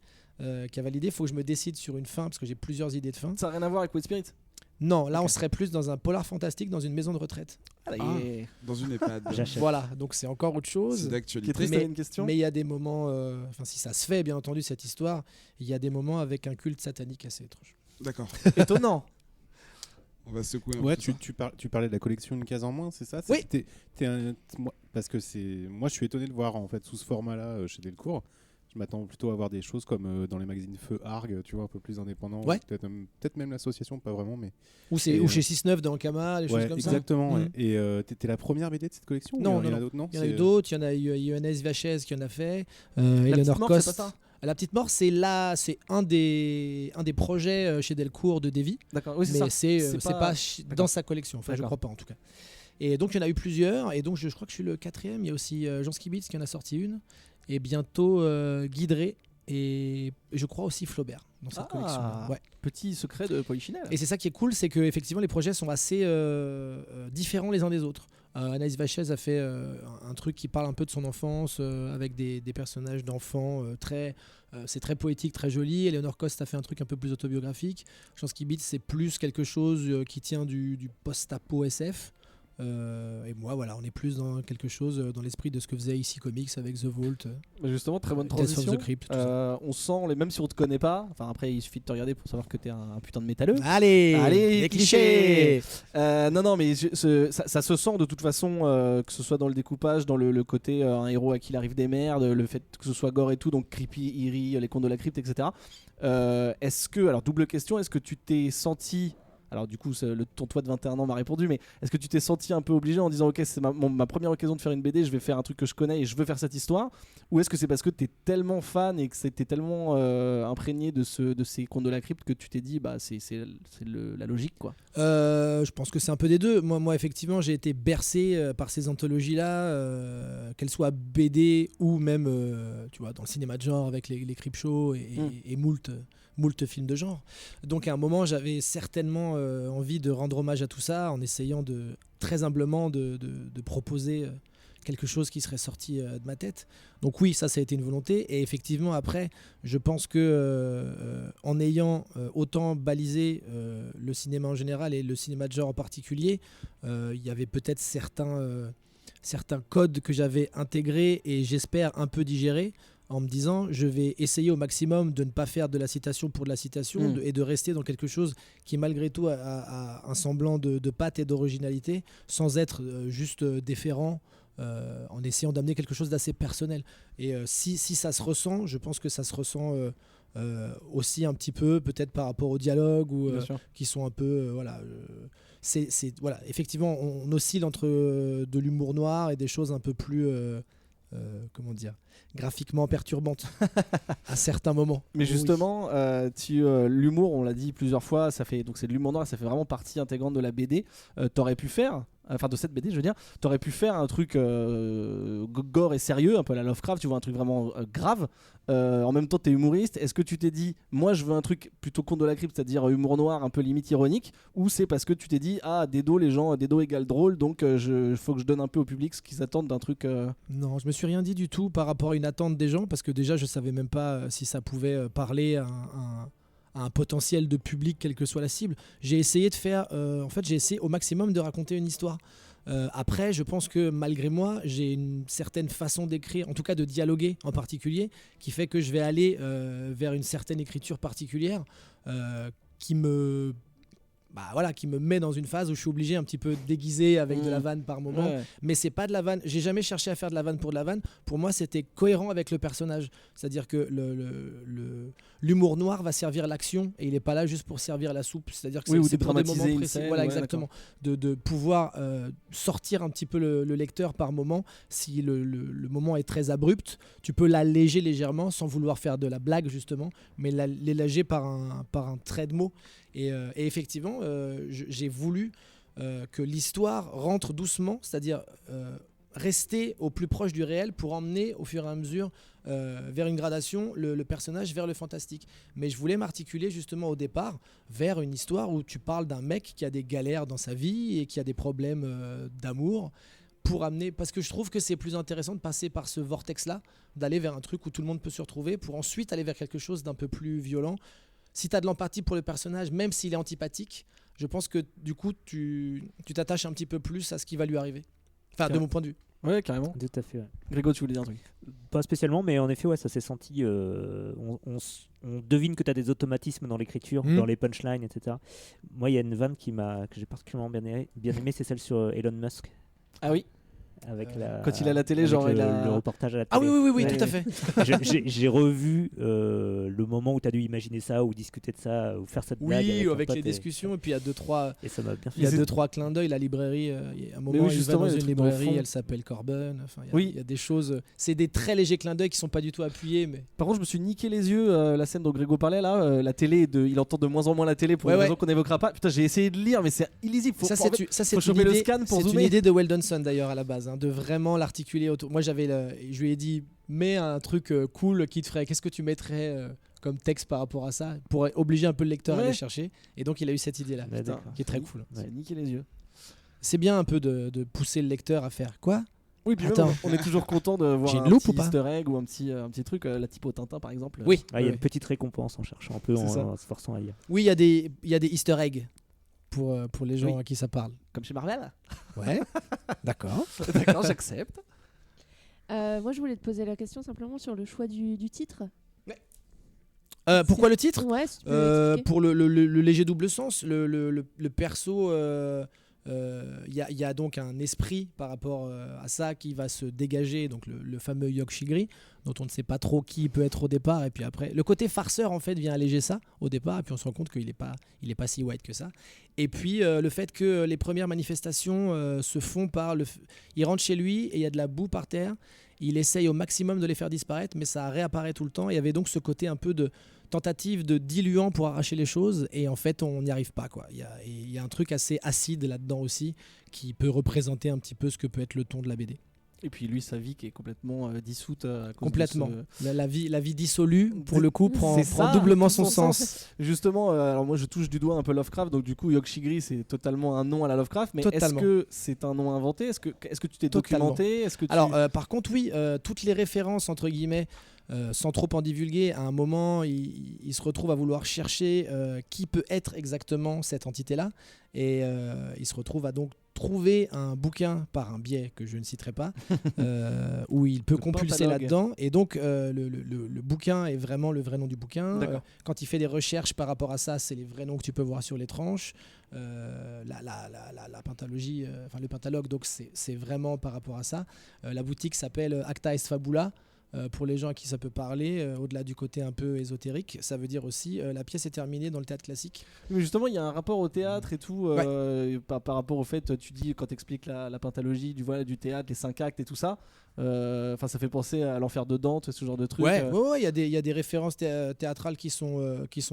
S2: qui a validé. Il faut que je me décide sur une fin parce que j'ai plusieurs idées de fin.
S4: Ça n'a rien à voir avec Wet Spirit?
S2: Non, là
S4: Ok.
S2: on serait plus dans un polar fantastique, dans une maison de retraite.
S4: Ah, là,
S3: Ah.
S4: il est-
S3: Dans une EHPAD.
S1: J'achète.
S2: Voilà, donc c'est encore autre
S3: C'est
S2: chose.
S4: Qui est
S3: d'actualité.
S4: triste,
S2: Mais-
S4: t'avais une question?
S2: Mais il y a des moments, enfin si ça se fait bien entendu cette histoire, il y a des moments avec un culte satanique assez étrange.
S3: D'accord.
S4: Étonnant.
S3: On va secouer un
S6: Ouais,
S3: peu
S6: tu,
S3: ça.
S6: tu parlais de la collection une case en moins, c'est ça?
S2: Oui.
S6: Parce que moi, je suis étonné de voir en fait sous ce format-là chez Delcourt. Je m'attends plutôt à voir des choses comme dans les magazines Feu, Arg, tu vois, un peu plus indépendants.
S2: Ouais.
S6: Peut-être même l'association, pas vraiment, mais.
S2: Ou
S6: Et,
S2: chez 6-9 dans Kama, des choses
S6: Ouais,
S2: comme
S6: exactement.
S2: ça.
S6: Ouais. Et t'étais la première BD de cette collection?
S2: Non,
S6: ou il y en a
S2: non,
S6: d'autres, non?
S2: Il y en a eu
S6: C'est-
S2: d'autres, il y en a eu Johannes Vachez qui en a fait,
S4: La
S2: Eleanor
S4: petite mort,
S2: Cost.
S4: c'est pas ça?
S2: La petite mort, c'est un des projets chez Delcourt de Davy,
S4: D'accord, oui, c'est
S2: mais
S4: ça.
S2: c'est pas
S4: D'accord.
S2: dans sa collection, enfin je
S4: D'accord.
S2: crois pas en tout cas. Et donc il y en a eu plusieurs, et donc je crois que je suis le 4e. Il y a aussi Jean Skibitz qui en a sorti une, et bientôt Guy Drey, et je crois aussi Flaubert dans cette
S4: Ah.
S2: collection. Ouais.
S4: Petit secret de Polichinelle.
S2: Et c'est ça qui est cool, c'est que effectivement les projets sont assez différents les uns des autres. Anaïs Vachez a fait un truc qui parle un peu de son enfance avec des personnages d'enfants c'est très poétique, très joli. Eleanor Cost a fait un truc un peu plus autobiographique. Jean Skibitz, c'est plus quelque chose qui tient du post-apo SF. Et moi, voilà, on est plus dans quelque chose dans l'esprit de ce que faisait ici Comics avec The Vault,
S4: Mais justement, très bonne
S2: Tales of
S4: transition.
S2: the Crypt. Tout ça.
S4: On sent, même si on te connaît pas, enfin après il suffit de te regarder pour savoir que t'es un putain de métalleux.
S2: Allez,
S4: Allez,
S2: les
S4: clichés. Non, mais ça se sent de toute façon, que ce soit dans le découpage, dans le côté un héros à qui il arrive des merdes, le fait que ce soit gore et tout, donc creepy, eerie, les contes de la crypte, etc. Est-ce que, alors double question, est-ce que tu t'es senti, alors du coup ton toi de 21 ans m'a répondu, mais est-ce que tu t'es senti un peu obligé en disant ok c'est ma première occasion de faire une BD, je vais faire un truc que je connais et je veux faire cette histoire, ou est-ce que c'est parce que t'es tellement fan et que t'es tellement imprégné de ces contes de la crypte que tu t'es dit bah c'est la logique quoi?
S2: Je pense que c'est un peu des deux. Moi effectivement, j'ai été bercé par ces anthologies-là, qu'elles soient BD ou même tu vois, dans le cinéma de genre avec les Creepshow et moult films de genre. Donc à un moment, j'avais certainement envie de rendre hommage à tout ça en essayant très humblement de proposer quelque chose qui serait sorti de ma tête. Donc oui, ça a été une volonté. Et effectivement, après, je pense que en ayant autant balisé le cinéma en général et le cinéma de genre en particulier, il y avait peut-être certains codes que j'avais intégrés et j'espère un peu digérés, en me disant je vais essayer au maximum de ne pas faire de la citation pour de la citation et de rester dans quelque chose qui malgré tout a un semblant de patte et d'originalité sans être juste déférent, en essayant d'amener quelque chose d'assez personnel. Et si ça se ressent, je pense que ça se ressent aussi un petit peu peut-être par rapport au dialogue ou qui sont un peu voilà, effectivement on oscille entre de l'humour noir et des choses un peu plus comment dire, graphiquement perturbantes à certains moments.
S4: Mais justement, l'humour, on l'a dit plusieurs fois, donc c'est de l'humour noir, ça fait vraiment partie intégrante de la BD. T'aurais pu faire, enfin de cette BD, je veux dire, t'aurais pu faire un truc gore et sérieux, un peu à la Lovecraft, tu vois, un truc vraiment grave. En même temps, t'es humoriste. Est-ce que tu t'es dit, moi, je veux un truc plutôt conte de la crypte, c'est-à-dire humour noir, un peu limite ironique, ou c'est parce que tu t'es dit, Dedo, les gens, Dedo égale drôle, donc faut que je donne un peu au public ce qu'ils attendent d'un truc.
S2: Non, je me suis rien dit du tout par rapport à une attente des gens, parce que déjà, je savais même pas si ça pouvait parler à un potentiel de public, quelle que soit la cible. J'ai essayé de faire, j'ai essayé au maximum de raconter une histoire. Après, je pense que malgré moi, j'ai une certaine façon d'écrire, en tout cas de dialoguer en particulier, qui fait que je vais aller vers une certaine écriture particulière qui me met dans une phase où je suis obligé un petit peu de déguiser avec de la vanne par moment. Mais c'est pas de la vanne. J'ai jamais cherché à faire de la vanne pour de la vanne. Pour moi, c'était cohérent avec le personnage. C'est-à-dire que l'humour noir va servir l'action et il est pas là juste pour servir la soupe. C'est-à-dire que c'est pour des moments précis. Voilà, exactement. De pouvoir sortir un petit peu le lecteur par moment. Si le moment est très abrupt, tu peux l'alléger légèrement sans vouloir faire de la blague justement, mais l'éléger par un trait de mots. Et effectivement, j'ai voulu que l'histoire rentre doucement, c'est-à-dire rester au plus proche du réel pour emmener au fur et à mesure vers une gradation le personnage vers le fantastique. Mais je voulais m'articuler justement au départ vers une histoire où tu parles d'un mec qui a des galères dans sa vie et qui a des problèmes d'amour, pour amener, parce que je trouve que c'est plus intéressant de passer par ce vortex-là, d'aller vers un truc où tout le monde peut se retrouver, pour ensuite aller vers quelque chose d'un peu plus violent. Si tu as de l'empathie pour le personnage, même s'il est antipathique, je pense que du coup, tu t'attaches un petit peu plus à ce qui va lui arriver. Enfin, de mon point de vue.
S4: Ouais, carrément.
S1: Tout à fait. Ouais.
S4: Grégo, tu voulais dire un truc?
S1: Pas spécialement, mais en effet, ça s'est senti. On devine que tu as des automatismes dans l'écriture, dans les punchlines, etc. Moi, il y a une vanne que j'ai particulièrement bien aimée, c'est celle sur Elon Musk.
S4: Ah oui.
S1: Avec
S4: quand il a la télé, genre
S1: le reportage à la télé.
S2: Ah oui, tout à fait.
S1: J'ai revu le moment où tu as dû imaginer ça, ou discuter de ça, ou faire cette blague.
S2: Oui, avec les discussions, et puis il y a 2-3 clins d'œil. La librairie, il y a un moment où il va dans une librairie, elle s'appelle Corben. Enfin, il y a des choses. C'est des très légers clins d'œil qui sont pas du tout appuyés. Mais...
S4: Par contre, je me suis niqué les yeux, la scène dont Grégo parlait là, la télé, il entend de moins en moins la télé pour une raison qu'on n'évoquera pas. Putain, j'ai essayé de lire, mais c'est illisible.
S2: Ça, c'est une idée de Weldon Sun d'ailleurs à la base. De vraiment l'articuler autour. Moi je lui ai dit mets un truc cool qui te ferait, qu'est-ce que tu mettrais comme texte par rapport à ça pour obliger un peu le lecteur à aller chercher, et donc il a eu cette idée là qui est très cool.
S4: C'est niquer les yeux.
S2: C'est bien un peu de pousser le lecteur à faire quoi.
S4: Oui, puis même, on est toujours content de voir un petit easter egg ou un petit truc, la typo Tintin par exemple.
S2: Oui,
S1: il y a une petite récompense en cherchant un peu, en se forçant à lire.
S2: Oui, il y a des easter eggs pour les gens à qui ça parle.
S4: Comme chez Marvel.
S2: Ouais. D'accord,
S4: j'accepte.
S5: Moi, je voulais te poser la question simplement sur le choix du titre.
S2: Pourquoi le titre?
S5: Ouais, si tu peux l'expliquer.
S2: Pour le léger double sens, le perso, il y a donc un esprit par rapport à ça qui va se dégager, donc le fameux Yogg-Shigri, dont on ne sait pas trop qui il peut être au départ, et puis après le côté farceur en fait vient alléger ça au départ, et puis on se rend compte qu'il est pas si white que ça. Et puis le fait que les premières manifestations se font il rentre chez lui et il y a de la boue par terre, il essaye au maximum de les faire disparaître, mais ça réapparaît tout le temps. Il y avait donc ce côté un peu de tentative de diluant pour arracher les choses, et en fait on n'y arrive pas, quoi. Il y a un truc assez acide là-dedans aussi qui peut représenter un petit peu ce que peut être le ton de la BD.
S4: Et puis lui, sa vie qui est complètement dissoute à cause
S2: Complètement.
S4: de ce-
S2: La vie dissolue, pour le coup, prend
S4: C'est ça,
S2: doublement
S4: tout
S2: son
S4: son
S2: sens.
S4: Justement, alors moi je touche du doigt un peu Lovecraft, donc du coup Yogshigri c'est totalement un nom à la Lovecraft, mais est-ce
S2: Totalement.
S4: que c'est un nom inventé? Est-ce que tu t'es
S2: Totalement.
S4: documenté? Est-ce que tu...
S2: Alors, par contre, oui, toutes les références, entre guillemets, sans trop en divulguer, à un moment, il se retrouve à vouloir chercher qui peut être exactement cette entité-là. Et il se retrouve à donc trouver un bouquin par un biais que je ne citerai pas, où il peut
S4: Le
S2: compulser
S4: Pentalogue.
S2: là-dedans. Et donc, le bouquin est vraiment le vrai nom du bouquin.
S4: D'accord.
S2: Quand il fait des recherches par rapport à ça, c'est les vrais noms que tu peux voir sur les tranches. La pentalogie, enfin le pentalogue, donc c'est vraiment par rapport à ça. La boutique s'appelle Acta Est Fabula. Pour les gens à qui ça peut parler, au-delà du côté un peu ésotérique, ça veut dire aussi la pièce est terminée dans le théâtre classique.
S4: Mais justement, il y a un rapport au théâtre et tout, par rapport au fait, tu dis, quand tu expliques la pentalogie du théâtre, les 5 actes et tout ça, ça fait penser à l'enfer de Dante, ce genre de truc.
S2: Ouais, il y a des références théâtrales qui sont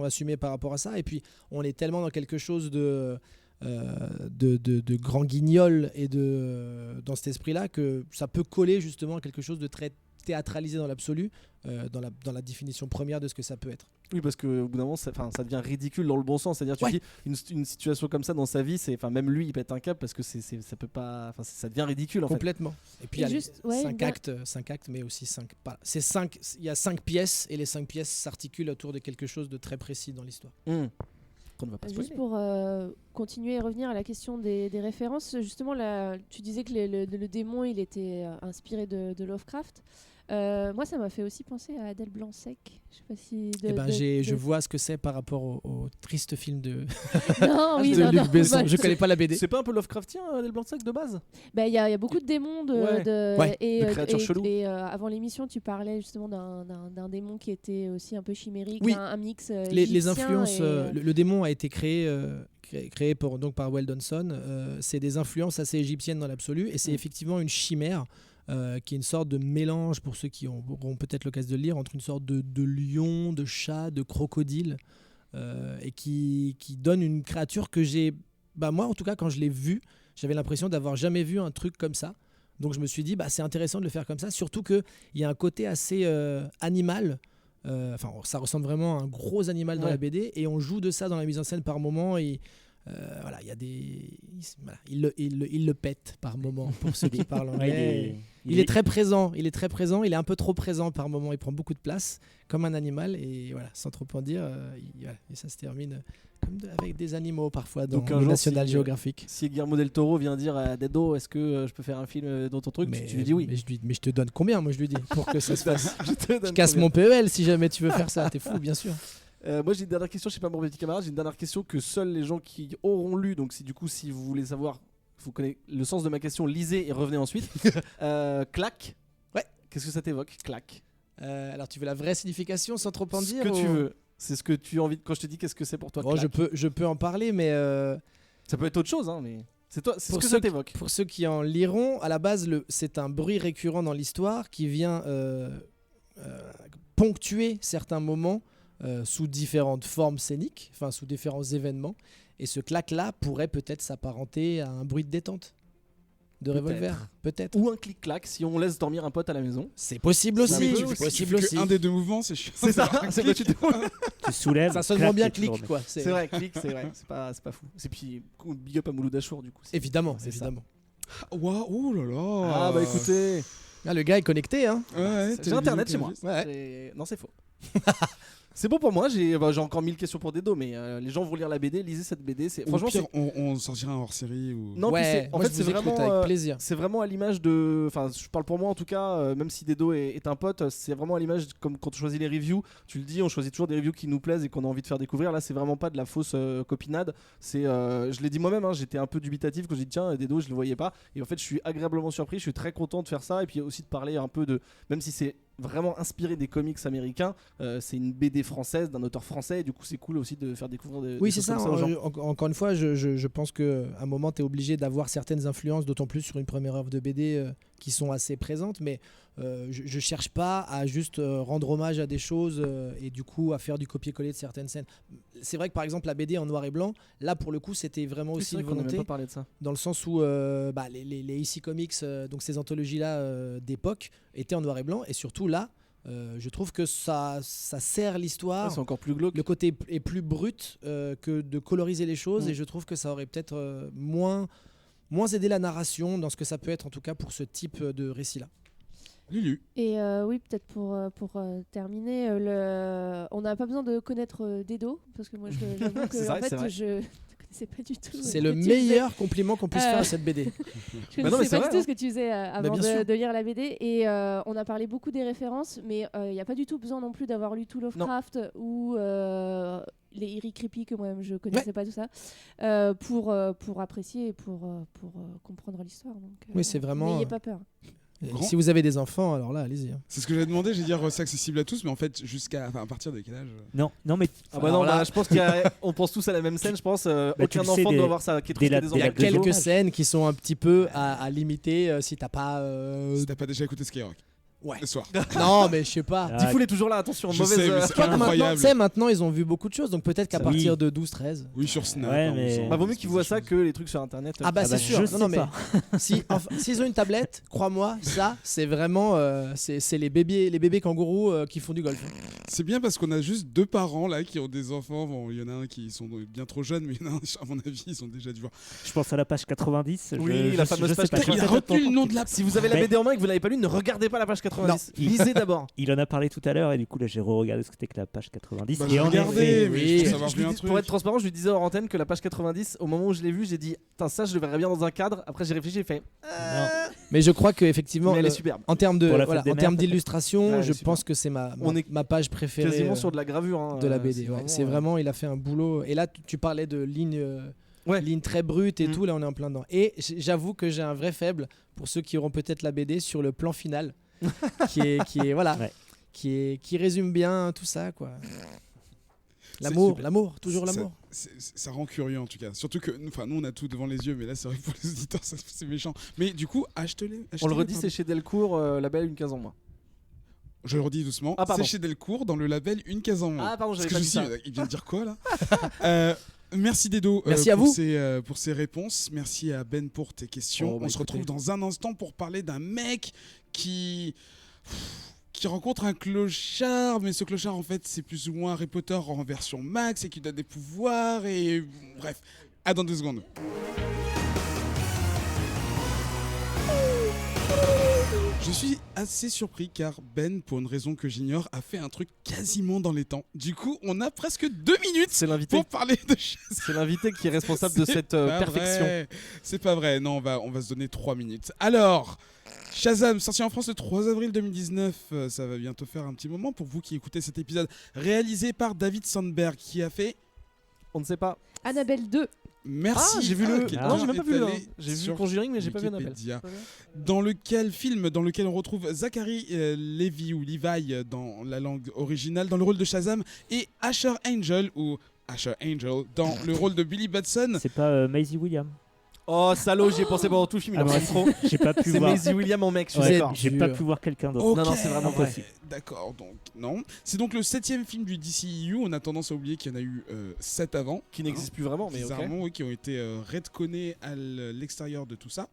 S2: assumées par rapport à ça. Et puis, on est tellement dans quelque chose de grand guignol et dans cet esprit-là que ça peut coller justement à quelque chose de très théâtralisé dans l'absolu, dans la définition première de ce que ça peut être.
S4: Oui, parce qu'au bout d'un moment, ça devient ridicule dans le bon sens. C'est-à-dire, tu
S2: Ouais.
S4: dis, une situation comme ça dans sa vie, même lui, il pète un câble parce que ça peut pas. Ça devient ridicule en fait.
S2: Complètement. Et puis,
S5: Et
S2: il y a
S5: juste, ouais,
S2: 5 actes, mais aussi 5 pas. Il y a 5 pièces, et les 5 pièces s'articulent autour de quelque chose de très précis dans l'histoire.
S4: Qu'on ne va pas spoiler.
S5: Juste pour continuer et revenir à la question des références, justement, tu disais que le démon il était inspiré de Lovecraft. Moi, ça m'a fait aussi penser à Adèle Blanc-Sec. Je sais pas si.
S2: Je vois ce que c'est par rapport au triste film de,
S5: Non, oui,
S2: de
S5: non,
S2: Luc
S5: non,
S2: Besson.
S5: bah,
S2: Je connais pas la BD.
S4: C'est pas un peu Lovecraftien, Adèle Blanc-Sec de base?
S5: Bah, il y a beaucoup de démons
S2: Ouais,
S5: et
S4: de créatures cheloues.
S5: Et avant l'émission, tu parlais justement d'un démon qui était aussi un peu chimérique,
S2: Oui.
S5: un mix.
S2: Les
S5: égyptien
S2: influences,
S5: et,
S2: le démon a été créé donc par Weldonson. C'est des influences assez égyptiennes dans l'absolu, et c'est effectivement une chimère qui est une sorte de mélange, pour ceux qui auront peut-être l'occasion de le lire, entre une sorte de lion, de chat, de crocodile, et qui donne une créature que moi en tout cas quand je l'ai vue, j'avais l'impression d'avoir jamais vu un truc comme ça. Donc je me suis dit c'est intéressant de le faire comme ça, surtout qu'il y a un côté assez animal. Ça ressemble vraiment à un gros animal dans la BD, et on joue de ça dans la mise en scène par moment. Et il y a il le pète par moment, pour ceux qui parlent anglais. Il est très présent, il est un peu trop présent par moment, il prend beaucoup de place comme un animal, et voilà, sans trop en dire, et ça se termine avec des animaux parfois dans
S4: Donc, un
S2: le
S4: jour,
S2: National
S4: si,
S2: Geographic.
S4: Si Guillermo del Toro vient dire à Dedo, est-ce que je peux faire un film dans ton truc, tu lui dis oui.
S2: Mais je te donne combien, moi je lui dis, pour que ça se fasse.
S4: Je
S2: Je casse mon PEL si jamais tu veux faire ça, t'es fou, bien sûr.
S4: Moi j'ai une dernière question, je sais pas mon petit camarade, j'ai une dernière question que seuls les gens qui auront lu, donc si vous voulez savoir, vous connaissez le sens de ma question, lisez et revenez ensuite. Claque.
S2: Ouais.
S4: Qu'est-ce que ça t'évoque, claque?
S2: Alors tu veux la vraie signification sans trop en
S4: Ce
S2: dire
S4: que tu veux. C'est ce que tu as envie quand je te dis qu'est-ce que c'est pour toi,
S2: Bon,
S4: claque.
S2: je peux en parler, mais
S4: Ça peut être autre chose, hein, mais c'est toi, c'est ce
S2: Pour
S4: que
S2: ceux
S4: ça t'évoque.
S2: pour ceux qui en liront, à la base, c'est un bruit récurrent dans l'histoire qui vient ponctuer certains moments sous différentes formes scéniques, enfin sous différents événements. Et ce clac-là pourrait peut-être s'apparenter à un bruit de détente, de
S4: Peut-être.
S2: revolver, peut-être.
S4: Ou un clic-clac si on laisse dormir un pote à la maison.
S2: C'est possible
S3: Non,
S2: aussi,
S3: mais
S2: c'est possible aussi.
S3: Un des deux mouvements, c'est chiant.
S4: C'est ça, c'est pas tu te-
S1: Tu soulèves.
S2: Ça sonne
S1: clac,
S2: moins bien
S1: et tu le
S2: clic,
S1: remets.
S2: quoi.
S4: C'est vrai, clic, c'est vrai, c'est pas fou. C'est puis big up à Mouloud Achour du coup.
S2: Évidemment,
S4: C'est ça.
S2: évidemment.
S3: Waouh, oh là là.
S4: Ah bah écoutez,
S2: Ah, le gars est connecté, hein.
S3: Ouais,
S4: j'ai internet chez moi. Non, c'est faux. C'est bon pour moi, j'ai encore 1000 questions pour Dedo, mais les gens vont lire la BD, lisez cette BD.
S3: Franchement,
S4: Franchement,
S3: on sortira un hors-série ou.
S4: Non, puis
S2: Ouais,
S4: en
S2: moi,
S4: fait,
S2: je
S4: c'est
S2: vous écoute
S4: vraiment,
S2: avec plaisir.
S4: c'est vraiment à l'image de. Enfin, je parle pour moi en tout cas, même si Dedo est un pote, c'est vraiment à l'image comme quand on choisit les reviews. Tu le dis, on choisit toujours des reviews qui nous plaisent et qu'on a envie de faire découvrir. Là, c'est vraiment pas de la fausse copinade. Je l'ai dit moi-même, hein, j'étais un peu dubitatif quand j'ai dit tiens, Dedo, je le voyais pas. Et en fait, je suis agréablement surpris, je suis très content de faire ça. Et puis aussi de parler un peu de. Même si c'est vraiment inspiré des comics américains, c'est une BD française d'un auteur français, et du coup c'est cool aussi de faire découvrir
S2: Oui,
S4: des
S2: c'est
S4: choses
S2: ça.
S4: comme aux gens.
S2: Encore une fois, je pense qu'à un moment, tu es obligé d'avoir certaines influences, d'autant plus sur une première œuvre de BD qui sont assez présentes, mais je cherche pas à juste rendre hommage à des choses et du coup à faire du copier-coller de certaines scènes. C'est vrai que par exemple la BD en noir et blanc, là pour le coup c'était vraiment
S4: Oui,
S2: aussi
S4: c'est vrai
S2: une
S4: qu'on n'a même
S2: volonté,
S4: pas parlé de ça.
S2: dans le sens où les EC Comics, donc ces anthologies-là d'époque, étaient en noir et blanc, et surtout là, je trouve que ça sert l'histoire.
S4: Ouais, c'est encore plus glauque.
S2: Le côté est plus brut que de coloriser les choses,
S4: Mm.
S2: et je trouve que ça aurait peut-être moins aidé la narration dans ce que ça peut être en tout cas pour ce type de récit-là.
S3: Lulu.
S5: Et oui, peut-être pour terminer, on n'a pas besoin de connaître Dedo, parce que moi j'avoue que
S4: C'est vrai,
S5: en fait,
S4: c'est vrai.
S5: je ne connaissais pas du tout.
S2: C'est
S5: ce
S2: le
S5: que tu faisais.
S2: meilleur compliment qu'on puisse faire à cette BD.
S5: Je
S4: Bah non, mais
S5: ne
S4: c'est
S5: sais pas
S4: vrai,
S5: du tout
S4: hein.
S5: ce que tu faisais avant
S2: bien sûr.
S5: de lire la BD, et on a parlé beaucoup des références, mais il n'y a pas du tout besoin non plus d'avoir lu tout Lovecraft ou les Eerie Creepy, que moi-même je connaissais pas tout ça, pour apprécier et pour comprendre l'histoire. Donc,
S2: Oui, c'est vraiment,
S5: n'ayez pas peur.
S2: Et
S3: Grand.
S2: si vous avez des enfants, alors là, allez-y. Hein.
S3: C'est ce que j'ai demandé, j'ai dire c'est accessible à tous, mais en fait, à partir de quel âge
S1: Non, mais
S4: Ah bah non,
S2: Alors là-
S4: bah, je pense qu'on pense tous à la même scène, je pense.
S1: tu
S4: Aucun
S1: le sais,
S4: enfant
S1: dès-
S4: doit voir ça, qui est
S1: dès
S4: triste
S1: la-
S4: des
S1: dès
S2: Il y a
S1: la
S4: enfants.
S1: deuxième
S2: quelques
S1: âge.
S2: scènes qui sont un petit peu à limiter si t'as pas.
S3: Si t'as pas déjà écouté Skyrock
S2: Ouais.
S3: le soir.
S2: Non, mais je sais pas.
S1: Ah,
S4: Tifou est toujours là, attention,
S3: Je
S4: mauvaise.
S3: sais, mais
S2: Je
S3: c'est
S2: crois que maintenant,
S3: incroyable.
S2: tu sais, maintenant, ils ont vu beaucoup de choses, donc peut-être qu'à
S1: Oui.
S2: partir de 12-13.
S3: Oui, sur Snap.
S1: Ouais,
S3: hein, on
S1: mais-
S3: sent-
S4: Bah, vaut mieux qu'ils voient ça que les trucs sur internet.
S2: Ah bah
S1: Ah
S2: c'est
S1: bah,
S2: sûr.
S1: je
S2: Non,
S1: sais
S2: non, mais
S1: pas.
S2: s'ils ont une tablette, crois-moi, ça c'est vraiment c'est les bébés kangourous qui font du golf.
S3: C'est bien parce qu'on a juste 2 parents là qui ont des enfants. Bon, il y en a un qui sont bien trop jeunes, mais il y en a un, à mon avis, ils sont déjà du genre.
S1: je pense à la page 90.
S4: Oui, la fameuse page
S1: sais pas, je
S4: 90.
S3: Il a
S1: sais pas.
S3: retenu le nom de la.
S4: Si vous avez la
S1: Mais-
S4: BD en main et que vous l'avez pas lu, ne regardez pas la page 90.
S1: Non.
S4: Lisez d'abord.
S1: Il en a parlé tout à l'heure et du coup là j'ai re-regardé ce que c'était que la page 90.
S3: Bah,
S1: et en
S3: regardez,
S1: effet,
S3: mais
S2: oui.
S3: je peux savoir
S4: Je lui
S3: un
S4: dis-
S3: truc.
S4: pour être transparent, je lui disais hors antenne que la page 90, au moment où je l'ai vue, j'ai dit, putain, ça je le verrais bien dans un cadre. Après j'ai réfléchi, j'ai fait,
S1: non,
S2: Mais je crois que effectivement,
S4: mais elle est superbe.
S2: en termes de
S1: Pour la fête
S2: voilà,
S1: des
S2: en
S1: mères,
S2: termes
S1: peut-être.
S2: d'illustration,
S4: Ouais,
S2: je
S4: super.
S2: pense que c'est
S4: On est
S2: ma page préférée
S4: Quasiment sur de la gravure. hein,
S2: de la BD.
S4: c'est
S2: ouais.
S4: vraiment,
S2: C'est vraiment, il a fait un boulot. Et là, tu parlais de lignes.
S4: Ouais.
S2: Lignes très brutes et
S4: Mm.
S2: tout, là on est en plein dedans. Et j'avoue que j'ai un vrai faible pour ceux qui auront peut-être la BD sur le plan final, qui est voilà,
S1: Ouais.
S2: qui résume bien tout ça quoi.
S3: C'est super.
S2: L'amour, toujours
S3: Ça-
S2: l'amour.
S3: Ça rend curieux en tout cas. Surtout que nous on a tout devant les yeux, mais là c'est vrai que pour les auditeurs c'est méchant. Mais du coup, achetez-les.
S4: On le
S3: achetez-les,
S4: redit,
S3: pardon.
S4: c'est chez Delcourt, label une 15 ans moins.
S3: Je le redis doucement.
S4: Ah, pardon.
S3: C'est chez Delcourt dans le label Une case en moins.
S4: Ah, pardon,
S3: Parce
S4: j'avais
S3: que
S4: pas
S3: je
S4: dit
S3: me suis
S4: ça.
S3: dit, il vient de dire quoi là Merci Dedo
S2: Merci à
S3: pour,
S2: vous.
S3: pour ces réponses. Merci à Ben pour tes questions.
S2: Oh, bah,
S3: On se
S2: écoutez.
S3: retrouve dans un instant pour parler d'un mec qui rencontre un clochard, mais ce clochard en fait c'est plus ou moins Harry Potter en version max et qui donne des pouvoirs et bref. À dans 2 secondes. Je suis assez surpris car Ben, pour une raison que j'ignore, a fait un truc quasiment dans les temps. Du coup, on a presque 2 minutes
S4: C'est l'invité.
S3: pour parler de Shazam.
S4: C'est l'invité qui est responsable de
S3: C'est
S4: cette
S3: pas
S4: perfection.
S3: vrai. C'est pas vrai. Non, on va se donner 3 minutes. Alors, Shazam, sorti en France le 3 avril 2019. Ça va bientôt faire un petit moment pour vous qui écoutez cet épisode. Réalisé par David Sandberg qui a fait...
S4: On ne sait pas.
S5: Annabelle 2.
S3: Merci.
S4: Ah, j'ai vu le.
S3: quelqu'un
S4: Non, j'ai même pas vu
S3: est
S4: le.
S3: allé
S4: J'ai vu
S3: sur
S4: Conjuring, mais j'ai pas vu un appel.
S3: Wikipédia. Dans lequel on retrouve Zachary Levi ou Levi dans la langue originale dans le rôle de Shazam et Asher Angel ou Asher Angel dans le rôle de Billy Batson.
S1: c'est pas Maisie Williams.
S4: Oh, salaud, j'y ai pensé pendant tout le film. Il
S1: Ah,
S4: en
S1: moi
S4: fait trop.
S1: J'ai pas pu
S4: C'est
S1: voir.
S4: Maisie Williams en mec, je suis
S1: Ouais,
S4: d'accord.
S1: j'ai pas pu voir quelqu'un d'autre.
S3: Ok,
S4: Non, non, c'est vraiment
S1: vrai.
S3: ouais. D'accord, donc non. C'est donc le 7e film du DCEU. On a tendance à oublier qu'il y en a eu 7 avant.
S4: Qui n'existe plus vraiment, mais ok.
S3: Bizarrement, oui, qui ont été redconnés à l'extérieur de tout ça.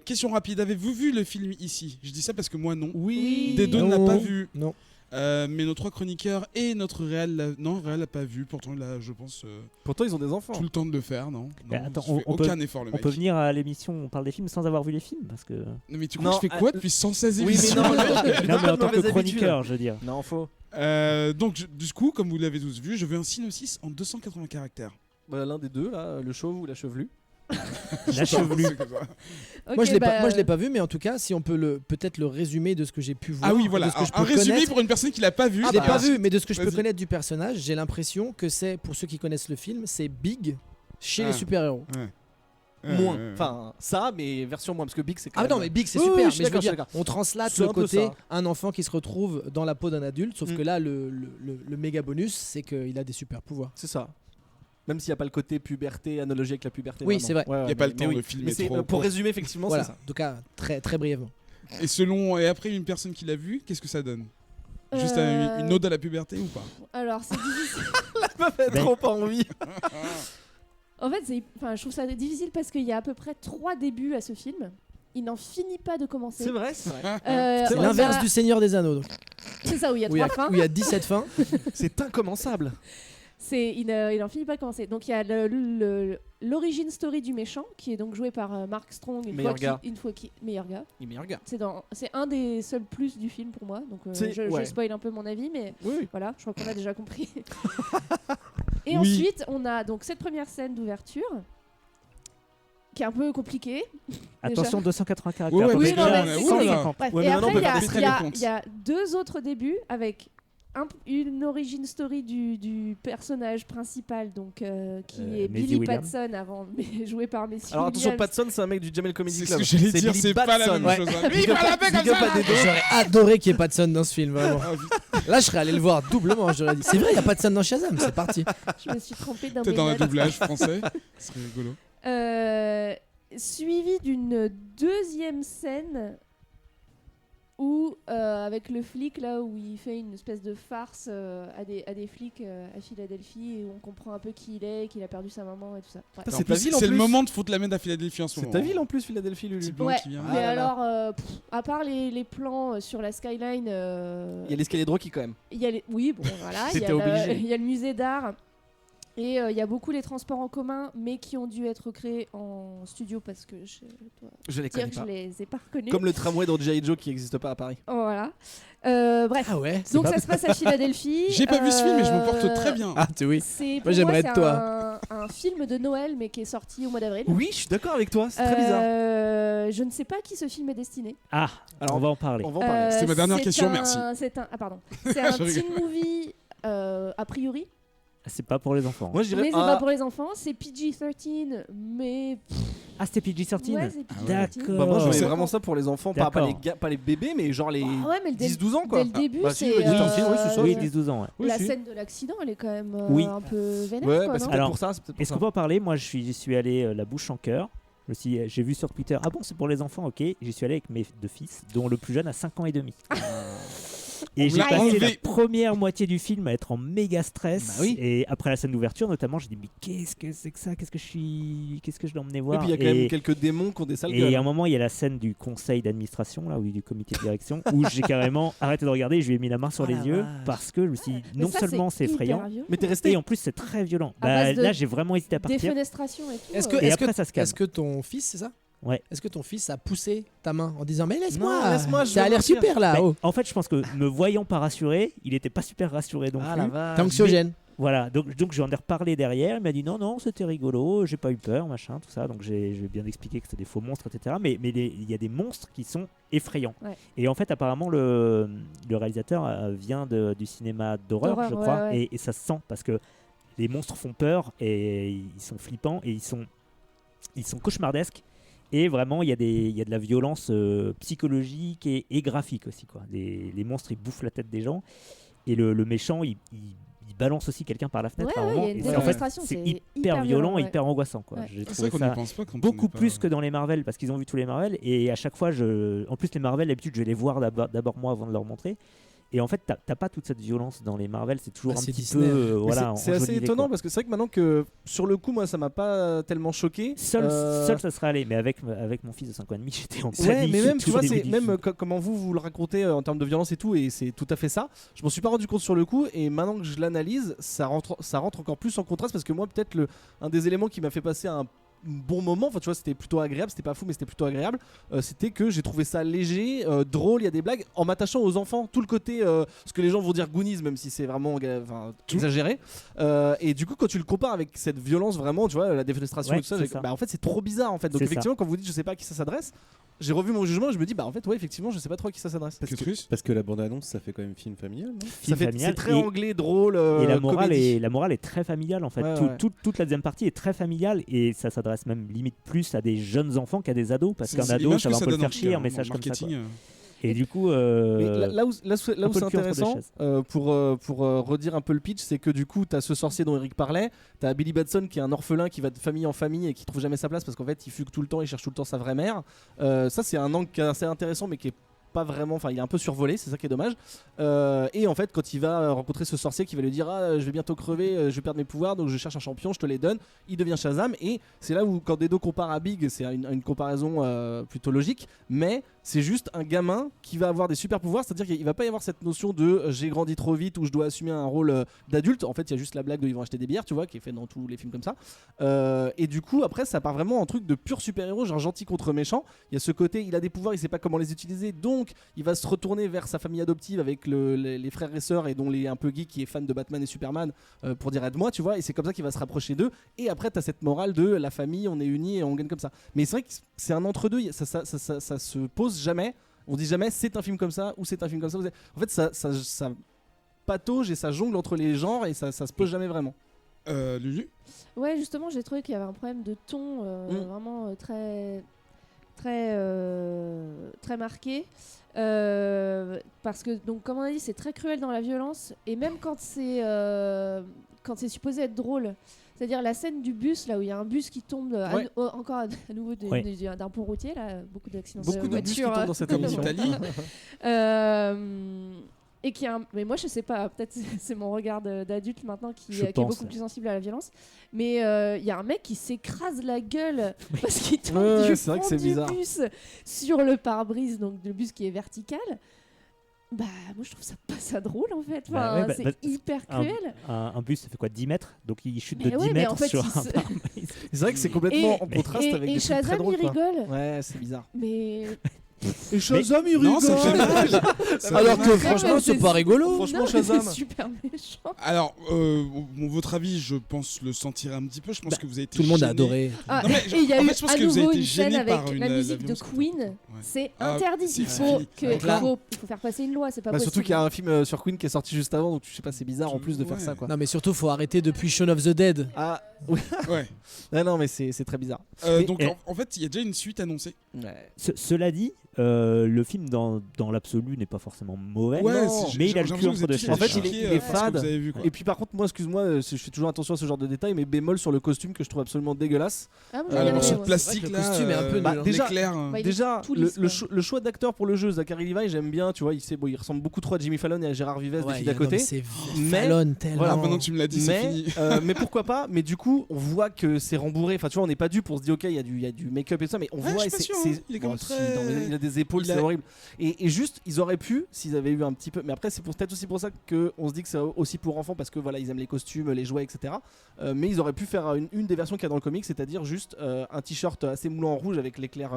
S3: Question rapide, avez-vous vu le film ici? Je dis ça parce que moi non.
S4: Oui.
S3: Des deux ne l'a
S2: Non.
S3: pas vu.
S2: Non.
S3: Mais nos 3 chroniqueurs et notre réal, non, réal l'a pas vu. Pourtant, il a, je pense,
S4: Pourtant, ils ont des enfants.
S3: tout le temps de le faire, non.
S1: Mais
S3: Non,
S1: attends,
S3: il fait
S1: on peut-
S3: aucun effort le
S1: On
S3: mec.
S1: peut venir à l'émission, on parle des films sans avoir vu les films parce que.
S3: Non, mais tu
S4: Non,
S3: crois que je fais quoi depuis 116
S4: Oui, mais
S3: émissions
S4: non,
S1: Non, mais en tant que
S4: mauvaise
S1: chroniqueur, je veux dire.
S4: Non, faux.
S3: Donc, du coup, comme vous l'avez tous vu, je veux un synopsis en 280 caractères.
S4: Bah, l'un des deux, là, le chauve ou la chevelue.
S1: La chevelue.
S3: C'est comme ça.
S2: Moi, je l'ai pas,
S5: bah,
S2: moi, je l'ai pas vu, mais en tout cas, si on peut peut-être le résumer de ce que j'ai pu voir.
S3: Ah oui,
S2: de
S3: voilà.
S2: ce que je
S3: Un
S2: peux
S3: résumé
S2: connaître.
S3: pour une personne qui l'a pas vu.
S2: Je l'ai
S3: Ah,
S2: pas vu, mais de ce que je peux
S3: Vas-y.
S2: connaître du personnage, j'ai l'impression que c'est, pour ceux qui connaissent le film, c'est Big chez
S3: Ah.
S2: les super-héros.
S4: Moins. Enfin, ça, mais version moins, parce que Big, c'est quand
S2: Ah
S4: même.
S2: non, mais Big c'est
S4: Oui,
S2: super.
S4: oui, je
S2: Mais
S4: suis
S2: je veux
S4: d'accord, je suis
S2: dire,
S4: d'accord.
S2: on translate
S4: C'est
S2: le
S4: un peu
S2: côté
S4: ça.
S2: un enfant qui se retrouve dans la peau d'un adulte, sauf
S4: Mm.
S2: que là, le méga bonus, c'est qu'il a des super pouvoirs.
S4: C'est ça. Même s'il n'y a pas le côté puberté, analogie avec la puberté.
S2: Oui,
S4: vraiment.
S2: c'est vrai.
S3: Il n'y a pas le temps, le film
S4: Mais
S3: est
S4: c'est,
S3: trop
S4: pour
S3: court.
S4: résumer, effectivement,
S2: Voilà,
S4: c'est ça.
S2: en tout cas, très, très brièvement.
S3: Et après une personne qui l'a vu, qu'est-ce que ça donne? Juste
S5: Euh,
S3: une ode à la puberté ou pas?
S5: Alors, c'est difficile.
S4: La meuf a
S1: Ben-
S4: trop pas envie.
S5: En fait, je trouve ça difficile parce qu'il y a à peu près 3 débuts à ce film. Il n'en finit pas de commencer.
S4: C'est vrai, c'est vrai.
S2: C'est
S5: on
S2: l'inverse
S5: a-
S2: du Seigneur des Anneaux. Donc.
S5: C'est ça, où il y a
S2: Où il y
S5: 3 fins.
S2: où il y a 17 fins.
S4: C'est incommençable.
S5: Il en finit pas de commencer. Donc il y a l'origin story du méchant qui est donc joué par Mark Strong.
S4: Meilleur gars.
S5: Meilleur gars.
S4: Il est meilleur gars.
S5: C'est un des seuls plus du film pour moi. Donc je
S4: ouais.
S5: spoil un peu mon avis, mais
S4: Oui.
S5: voilà, je crois qu'on a déjà compris. Et
S3: Oui.
S5: ensuite, on a donc cette première scène d'ouverture qui est un peu compliquée.
S1: Attention, 280 caractères.
S3: Ouais, ouais,
S5: Oui, non, mais
S3: mais
S5: c'est
S3: ouh là là.
S1: 150.
S5: Bref,
S4: Ouais,
S5: et
S4: mais maintenant,
S5: après,
S4: on peut faire des
S3: très bien compte.
S5: il y a 2 autres débuts avec une origin story du personnage principal, donc qui est
S1: Maisie
S5: Billy
S1: Williams.
S5: Batson, joué par Messi
S4: Alors attention,
S5: Williams.
S4: Patson, c'est un mec du Jamel Comedy
S3: C'est ce
S4: Club.
S3: que j'allais dire,
S4: Billy
S3: c'est pas la
S4: Batson.
S3: même chose. hein. Lui, il
S4: Big up-
S3: parle avec comme
S4: big up
S3: ça.
S4: à Dedo.
S2: J'aurais adoré qu'il y ait pas de son dans ce film, vraiment.
S3: Ah, putain,
S2: Là, je serais allé le voir doublement. J'aurais dit, c'est vrai, il n'y a pas de son dans Shazam, c'est parti.
S5: Je me suis trompée d'un
S3: peut-être dans un
S5: méthode.
S3: doublage français. Ce serait rigolo.
S5: Suivi d'une deuxième scène où, avec le flic, là où il fait une espèce de farce à des flics à Philadelphie, et où on comprend un peu qui il est, qu'il a perdu sa maman et tout ça. Ouais.
S4: Putain,
S3: En
S4: c'est ta
S3: plus,
S4: ville en
S3: c'est le
S4: plus.
S3: moment de foutre la mène à Philadelphie en ce
S4: C'est
S3: moment.
S4: ta ville en plus, Philadelphie, Lulu.
S3: Petit blanc
S5: Ouais,
S3: qui vient.
S5: mais
S4: Ah là là.
S5: alors, à part les plans sur la skyline,
S4: Il y a l'escalier de Rocky quand même.
S5: il y a oui, bon, voilà, il y,
S4: T'étais
S5: a
S4: obligé.
S5: il y a le musée d'art. Et il y a beaucoup les transports en commun, mais qui ont dû être créés en studio parce que je dois
S4: Je les
S5: dire
S4: connais
S5: que je
S4: pas.
S5: les ai pas reconnus.
S4: Comme le tramway dans G.I. Joe qui n'existe pas à Paris.
S5: Voilà. Bref.
S2: Ah ouais.
S5: Donc ça se passe à Philadelphie.
S3: J'ai pas vu ce film, mais je me porte très bien.
S2: Ah, tu oui.
S5: C'est, pour
S2: Moi, j'aimerais
S5: c'est
S2: être toi.
S5: un film de Noël, mais qui est sorti au mois d'avril.
S4: Oui, je suis d'accord avec toi, c'est très bizarre.
S5: Je ne sais pas à qui ce film est destiné.
S1: Ah,
S4: Alors,
S1: on va en parler.
S4: On va en parler.
S3: C'était ma dernière
S5: c'est
S3: question,
S5: un-
S3: merci.
S5: Ah pardon. C'est un
S3: Je
S5: teen movie a priori.
S1: C'est pas pour les enfants.
S4: Moi, je dirais.
S5: Mais c'est pas pour les enfants. C'est PG-13, mais
S1: Ah, c'était PG-13.
S5: ouais, c'est PG-13.
S1: D'accord.
S4: Bah, moi, je voyais
S3: C'est-
S4: vraiment ça pour les enfants, pas
S1: D'accord.
S4: les bébés, mais genre les
S5: Ah ouais, mais dès
S4: 10-12 ans quoi.
S5: le début,
S4: bah, si,
S5: c'est
S4: oui, PG-13, oui, c'est ça.
S1: Oui, 10-12 ans. Ouais.
S4: Oui,
S5: la
S4: si.
S5: scène de l'accident, elle est quand même
S1: Oui.
S5: un peu vénère,
S4: Ouais,
S5: quoi,
S4: bah, c'est
S5: non
S4: peut-être
S1: Alors,
S4: pour ça. C'est peut-être pour
S1: Est-ce
S4: ça.
S1: qu'on peut en parler? Moi, je suis allé la bouche en cœur. J'ai vu sur Twitter, ah bon, c'est pour les enfants, ok. J'y suis allé avec mes 2 fils, dont le plus jeune a 5 ans et demi. Et
S3: On
S1: j'ai
S3: l'a
S1: passé
S3: enlevé.
S1: la première moitié du film à être en méga stress.
S4: Bah oui.
S1: Et après la scène d'ouverture, notamment, j'ai dit, mais qu'est-ce que c'est que ça? Qu'est-ce que je dois emmener
S4: Et
S1: voir?
S4: puis il y a quand même quelques démons qui ont des sales
S1: Et à un
S4: gueules.
S1: moment, il y a la scène du conseil d'administration, là, ou du comité de direction, où j'ai carrément arrêté de regarder et je lui ai mis la main sur
S4: Oh
S1: les
S4: la
S1: yeux
S4: vache.
S1: parce que je me suis dit,
S5: Mais
S1: non
S5: ça,
S1: seulement c'est
S5: hyper
S1: effrayant,
S5: violent.
S4: Mais t'es
S1: et
S4: resté.
S1: en plus c'est très violent.
S5: À
S1: Bah,
S5: base de
S1: là, j'ai vraiment hésité à partir.
S5: Défenestration et tout.
S2: Est-ce que,
S1: Et
S2: est-ce
S1: après,
S2: que,
S1: ça se calme.
S2: est-ce que ton fils, c'est ça?
S1: Ouais.
S2: Est-ce que ton fils a poussé ta main en disant mais laisse-moi,
S4: Non, laisse-moi, je
S2: ça
S4: veux
S2: a l'air
S4: partir.
S2: super là.
S1: Mais
S2: Oh.
S1: en fait, je pense que me voyant pas rassuré, il était pas super rassuré non
S4: Ah
S1: plus.
S4: la vache.
S2: T'es anxiogène.
S1: Voilà, donc j'en ai reparlé derrière. Il m'a dit non, c'était rigolo, j'ai pas eu peur, machin, tout ça. Donc j'ai bien expliqué que c'était des faux monstres, etc. Mais il y a des monstres qui sont effrayants.
S5: Ouais.
S1: Et en fait, apparemment, le réalisateur vient du cinéma d'horreur,
S5: D'horreur,
S1: je crois,
S5: ouais, ouais.
S1: Et ça se sent parce que les monstres font peur et ils sont flippants et ils sont cauchemardesques. Et vraiment, il y a de la violence psychologique et graphique aussi, quoi. Les monstres, ils bouffent la tête des gens. Et le méchant, il balance aussi quelqu'un par la fenêtre
S5: Ouais,
S1: à un
S5: ouais,
S1: moment.
S5: il y a une
S1: Et en fait,
S5: démonstration,
S1: c'est
S5: c'est
S1: hyper violent,
S5: ouais.
S1: hyper angoissant, quoi.
S5: Ouais.
S1: J'ai
S3: C'est
S1: trouvé
S3: vrai qu'on n'y
S1: ça
S3: pense pas quand on
S1: beaucoup
S3: est pas-
S1: plus que dans les Marvel, parce qu'ils ont vu tous les Marvel. Et à chaque fois, en plus, les Marvel, d'habitude, je vais les voir d'abord moi avant de leur montrer. Et en fait, t'as pas toute cette violence dans les Marvel, c'est toujours
S2: Ah,
S1: un
S2: c'est
S1: petit
S2: Disney.
S1: peu.
S4: Mais
S1: Voilà,
S4: c'est assez
S1: enjolivé,
S4: étonnant
S1: quoi.
S4: parce que c'est vrai que maintenant que sur le coup moi ça m'a pas tellement choqué.
S1: Seul, ça serait allé, mais avec mon fils de 5 ans et demi, j'étais en
S4: Ouais,
S1: panique.
S4: mais même
S1: tout
S4: tu vois,
S1: le début
S4: c'est
S1: du
S4: même
S1: film.
S4: comment vous le racontez en termes de violence et tout, et c'est tout à fait ça. Je m'en suis pas rendu compte sur le coup, et maintenant que je l'analyse, ça rentre encore plus en contraste parce que moi peut-être un des éléments qui m'a fait passer un bon moment, enfin tu vois, c'était plutôt agréable, c'était pas fou mais c'était plutôt agréable, c'était que j'ai trouvé ça léger, drôle, il y a des blagues en m'attachant aux enfants, tout le côté ce que les gens vont dire Goonies, même si c'est vraiment exagéré, et du coup quand tu le compares avec cette violence vraiment, tu vois, la défenestration
S1: Ouais,
S4: et tout ça,
S1: c'est ça.
S4: bah en fait c'est trop bizarre en fait, donc
S1: C'est
S4: effectivement quand vous dites je sais pas à qui ça s'adresse, j'ai revu mon jugement et je me dis bah en fait ouais effectivement je sais pas trop à qui ça s'adresse.
S6: Parce que la bande-annonce, ça fait quand même film familial, non?
S1: Film
S4: C'est
S1: familial.
S4: très
S1: Et-
S4: anglais, drôle,
S1: Et la morale,
S4: comédie.
S1: est très familiale en fait.
S4: Ouais, ouais.
S1: Toute la deuxième partie est très familiale et ça s'adresse même limite plus à des jeunes enfants qu'à des ados parce
S3: C'est
S1: qu'un ado
S3: l'image
S1: ça
S3: que
S1: va un peu le
S3: donne,
S1: faire
S3: en tout
S1: chier
S3: cas,
S1: un message
S3: en
S1: comme ça.
S3: marketing,
S1: Quoi. Et du coup,
S4: Mais là où
S1: un
S4: c'est
S1: peu le cul entre deux
S4: intéressant,
S1: chaises.
S4: pour redire un peu le pitch, c'est que du coup, tu as ce sorcier dont Eric parlait, tu as Billy Batson qui est un orphelin qui va de famille en famille et qui trouve jamais sa place parce qu'en fait, il fugue tout le temps, il cherche tout le temps sa vraie mère. Ça, c'est un angle qui est assez intéressant, mais qui est pas vraiment, enfin il est un peu survolé, c'est ça qui est dommage. Et en fait, quand il va rencontrer ce sorcier qui va lui dire je vais bientôt crever, je vais perdre mes pouvoirs, donc je cherche un champion, je te les donne, il devient Shazam. Et c'est là où quand Dedo compare à Big, c'est une comparaison plutôt logique, mais c'est juste un gamin qui va avoir des super pouvoirs, c'est-à-dire qu'il va pas y avoir cette notion de j'ai grandi trop vite ou je dois assumer un rôle d'adulte. En fait, il y a juste la blague de ils vont acheter des bières, tu vois, qui est fait dans tous les films comme ça. Et du coup, après, ça part vraiment en truc de pur super-héros, genre gentil contre méchant. Il y a ce côté, il a des pouvoirs, il sait pas comment les utiliser, donc il va se retourner vers sa famille adoptive avec les frères et sœurs et dont les un peu geek qui est fan de Batman et Superman pour dire aide-moi, tu vois. Et c'est comme ça qu'il va se rapprocher d'eux. Et après, t'as cette morale de la famille, on est unis et on gagne comme ça. Mais c'est vrai que c'est un entre-deux, ça se pose jamais. On dit jamais c'est un film comme ça ou c'est un film comme ça. En fait, ça patauge et ça jongle entre les genres et ça se pose jamais vraiment.
S3: Lulu.
S5: Ouais, justement, j'ai trouvé qu'il y avait un problème de ton vraiment très marqué. Parce que, donc, comme on a dit, c'est très cruel dans la violence. Et même quand c'est supposé être drôle, c'est-à-dire la scène du bus, là où il y a un bus qui tombe encore à nouveau d'un pont routier, là, beaucoup d'accidents
S4: Beaucoup
S5: de
S4: de bus qui
S5: voiture.
S4: tombent dans cette
S3: Comme
S4: émission.
S3: l'Italie.
S5: Et mais moi je sais pas, peut-être c'est mon regard d'adulte maintenant qui est
S1: pense.
S5: beaucoup plus sensible à la violence, mais il y a un mec qui s'écrase la gueule parce qu'il tombe
S4: Ouais,
S5: du
S4: c'est vrai que
S5: fond
S4: c'est
S5: du
S4: bizarre.
S5: bus sur le pare-brise, donc le bus qui est vertical. Bah moi je trouve ça drôle en fait,
S1: Bah ouais,
S5: c'est hyper cruel.
S1: Un bus, ça fait quoi, 10 mètres? Donc il chute
S5: Mais
S1: de 10
S5: ouais, mais
S1: mètres
S5: en fait,
S1: sur
S5: il
S1: un
S5: se-
S1: pare-brise.
S4: C'est vrai que c'est complètement en contraste avec
S5: et
S4: des trucs très
S5: Shazam
S4: drôles.
S5: il
S4: quoi.
S5: rigole,
S4: Ouais, c'est bizarre.
S5: mais
S2: Et Shazam, il
S3: Non,
S2: rigole.
S3: ça fait mal. Ça
S2: Alors
S3: fait
S2: que
S3: mal.
S2: franchement,
S5: mais
S2: c'est
S5: c'est-
S2: pas rigolo.
S4: Franchement,
S5: non, mais
S4: Shazam.
S5: c'est super méchant.
S3: Alors, votre avis, je pense le sentir un petit peu. Je pense que vous avez été
S2: Tout le monde a
S3: gêné.
S2: adoré.
S5: Ah,
S3: Non, mais
S5: et il y a
S3: en
S5: eu
S3: fait, je pense
S5: à
S3: que vous avez
S5: nouveau
S3: été
S5: une scène
S3: gêné
S5: avec
S3: par
S5: la musique de
S3: violence.
S5: Queen.
S3: Ouais.
S5: C'est
S3: Ah,
S5: interdit.
S3: c'est
S5: Il faut,
S3: fini.
S5: que,
S3: Ouais.
S5: il faut faire passer une loi, c'est pas
S4: Bah,
S5: possible.
S4: surtout qu'il y a un film sur Queen qui est sorti juste avant, donc je sais pas, c'est bizarre en plus de faire
S3: Ouais.
S4: ça quoi.
S2: Non, mais surtout, faut arrêter depuis Shaun of the Dead.
S4: Ah, oui.
S3: Ouais.
S4: Non, mais c'est très bizarre.
S3: Donc,
S1: et-
S3: en fait, il y a déjà une suite annoncée.
S4: Ouais.
S1: Cela dit, le film dans l'absolu n'est pas forcément mauvais,
S3: Ouais,
S4: non,
S3: c'est-
S1: mais il a
S3: j'ai
S1: le cul
S3: l'impression que
S1: entre deux
S3: vous êtes
S1: chaises.
S4: En fait,
S3: tous
S4: il est
S3: choqués,
S4: fade.
S3: par ce que vous avez vu, quoi.
S4: Et puis par contre, moi, excuse-moi, je fais toujours attention à ce genre de détails, mais bémol sur le costume que je trouve absolument dégueulasse.
S5: Ah, moi,
S3: Ah,
S5: j'ai
S3: le
S5: bien
S3: morceau
S5: aimé,
S3: de
S5: ouais.
S3: plastique
S2: C'est vrai que
S3: là,
S2: le costume est un peu nul, hein.
S4: Déjà-
S3: l'éclair.
S5: Ouais, il est
S4: Déjà,
S5: tout lisse, quoi.
S4: le choix d'acteur pour le jeu, Zachary Levi, j'aime bien, tu vois, il ressemble beaucoup trop à Jimmy Fallon et à Gérard Vives des filles d'à côté.
S2: C'est
S4: Mais-
S2: Fallon tellement.
S4: Voilà,
S3: Ah, maintenant que tu me l'as dit, c'est
S4: Mais,
S3: fini.
S4: mais pourquoi pas. Mais du coup, on voit que c'est rembourré. Enfin, tu vois, on n'est pas dû pour se dire, ok, il y a du make-up et ça, mais on
S3: Ouais,
S4: voit.
S3: je
S4: et
S3: suis pas
S4: c'est,
S3: sûr, hein. Il est comme
S4: si,
S3: très-
S4: non, mais il a des épaules,
S3: Il
S4: c'est
S3: a-
S4: horrible. Et juste, ils auraient pu, s'ils avaient eu un petit peu. Mais après, c'est peut-être aussi pour ça qu'on se dit que c'est aussi pour enfants parce que voilà, ils aiment les costumes, les jouets, etc. Mais ils auraient pu faire une des versions qu'il y a dans le comic, c'est-à-dire juste un t-shirt assez moulant en rouge avec l'éclair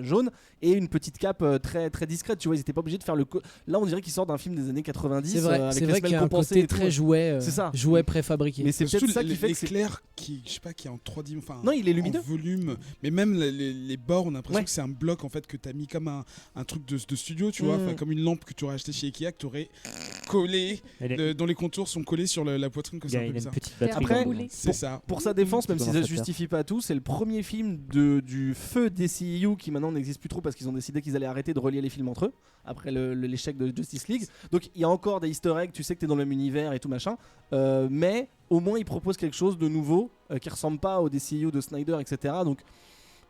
S4: jaune et une petite cape très très discrète. Tu vois, ils étaient pas obligés de faire Là, on dirait qu'ils sortent d'un film des années 90.
S2: C'est vrai,
S4: avec
S2: c'est
S4: les
S2: vrai
S4: semelles
S2: qu'il y a un
S4: compensées
S2: côté
S4: et tout.
S2: très jouet,
S4: C'est ça.
S2: jouet préfabriqué.
S4: Mais c'est
S3: Surtout
S4: peut-être ça qui fait que c'est.
S3: l'éclair qui, je sais pas, qui est en 3 dimensions. Enfin,
S4: Non, il est lumineux.
S3: en volume, mais même les bords, on a l'impression
S4: Ouais.
S3: que c'est un bloc en fait que t'as mis comme un truc de studio, tu vois,
S4: Mm.
S3: enfin, comme une lampe que tu aurais acheté chez Ikea, que tu aurais collé, dont les contours sont collés sur la poitrine, que
S1: Il y
S3: c'est
S1: a
S3: un peu
S1: une
S3: bizarre.
S1: petite
S5: Faire
S1: batterie.
S4: Après,
S1: dans le-
S5: rouler.
S3: C'est ça.
S4: Pour sa défense, même
S1: Tout
S4: si
S1: dans
S4: ça
S1: sa
S4: justifie pas tout, c'est le premier film du feu DCEU qui maintenant n'existe plus trop parce qu'ils ont décidé qu'ils allaient arrêter de relier les films entre eux après l'échec de Justice League. Donc il y a encore des easter eggs, tu sais que t'es dans le même univers et tout machin, mais au moins ils proposent quelque chose de nouveau qui ressemble pas au DCEU de Snyder, etc. Donc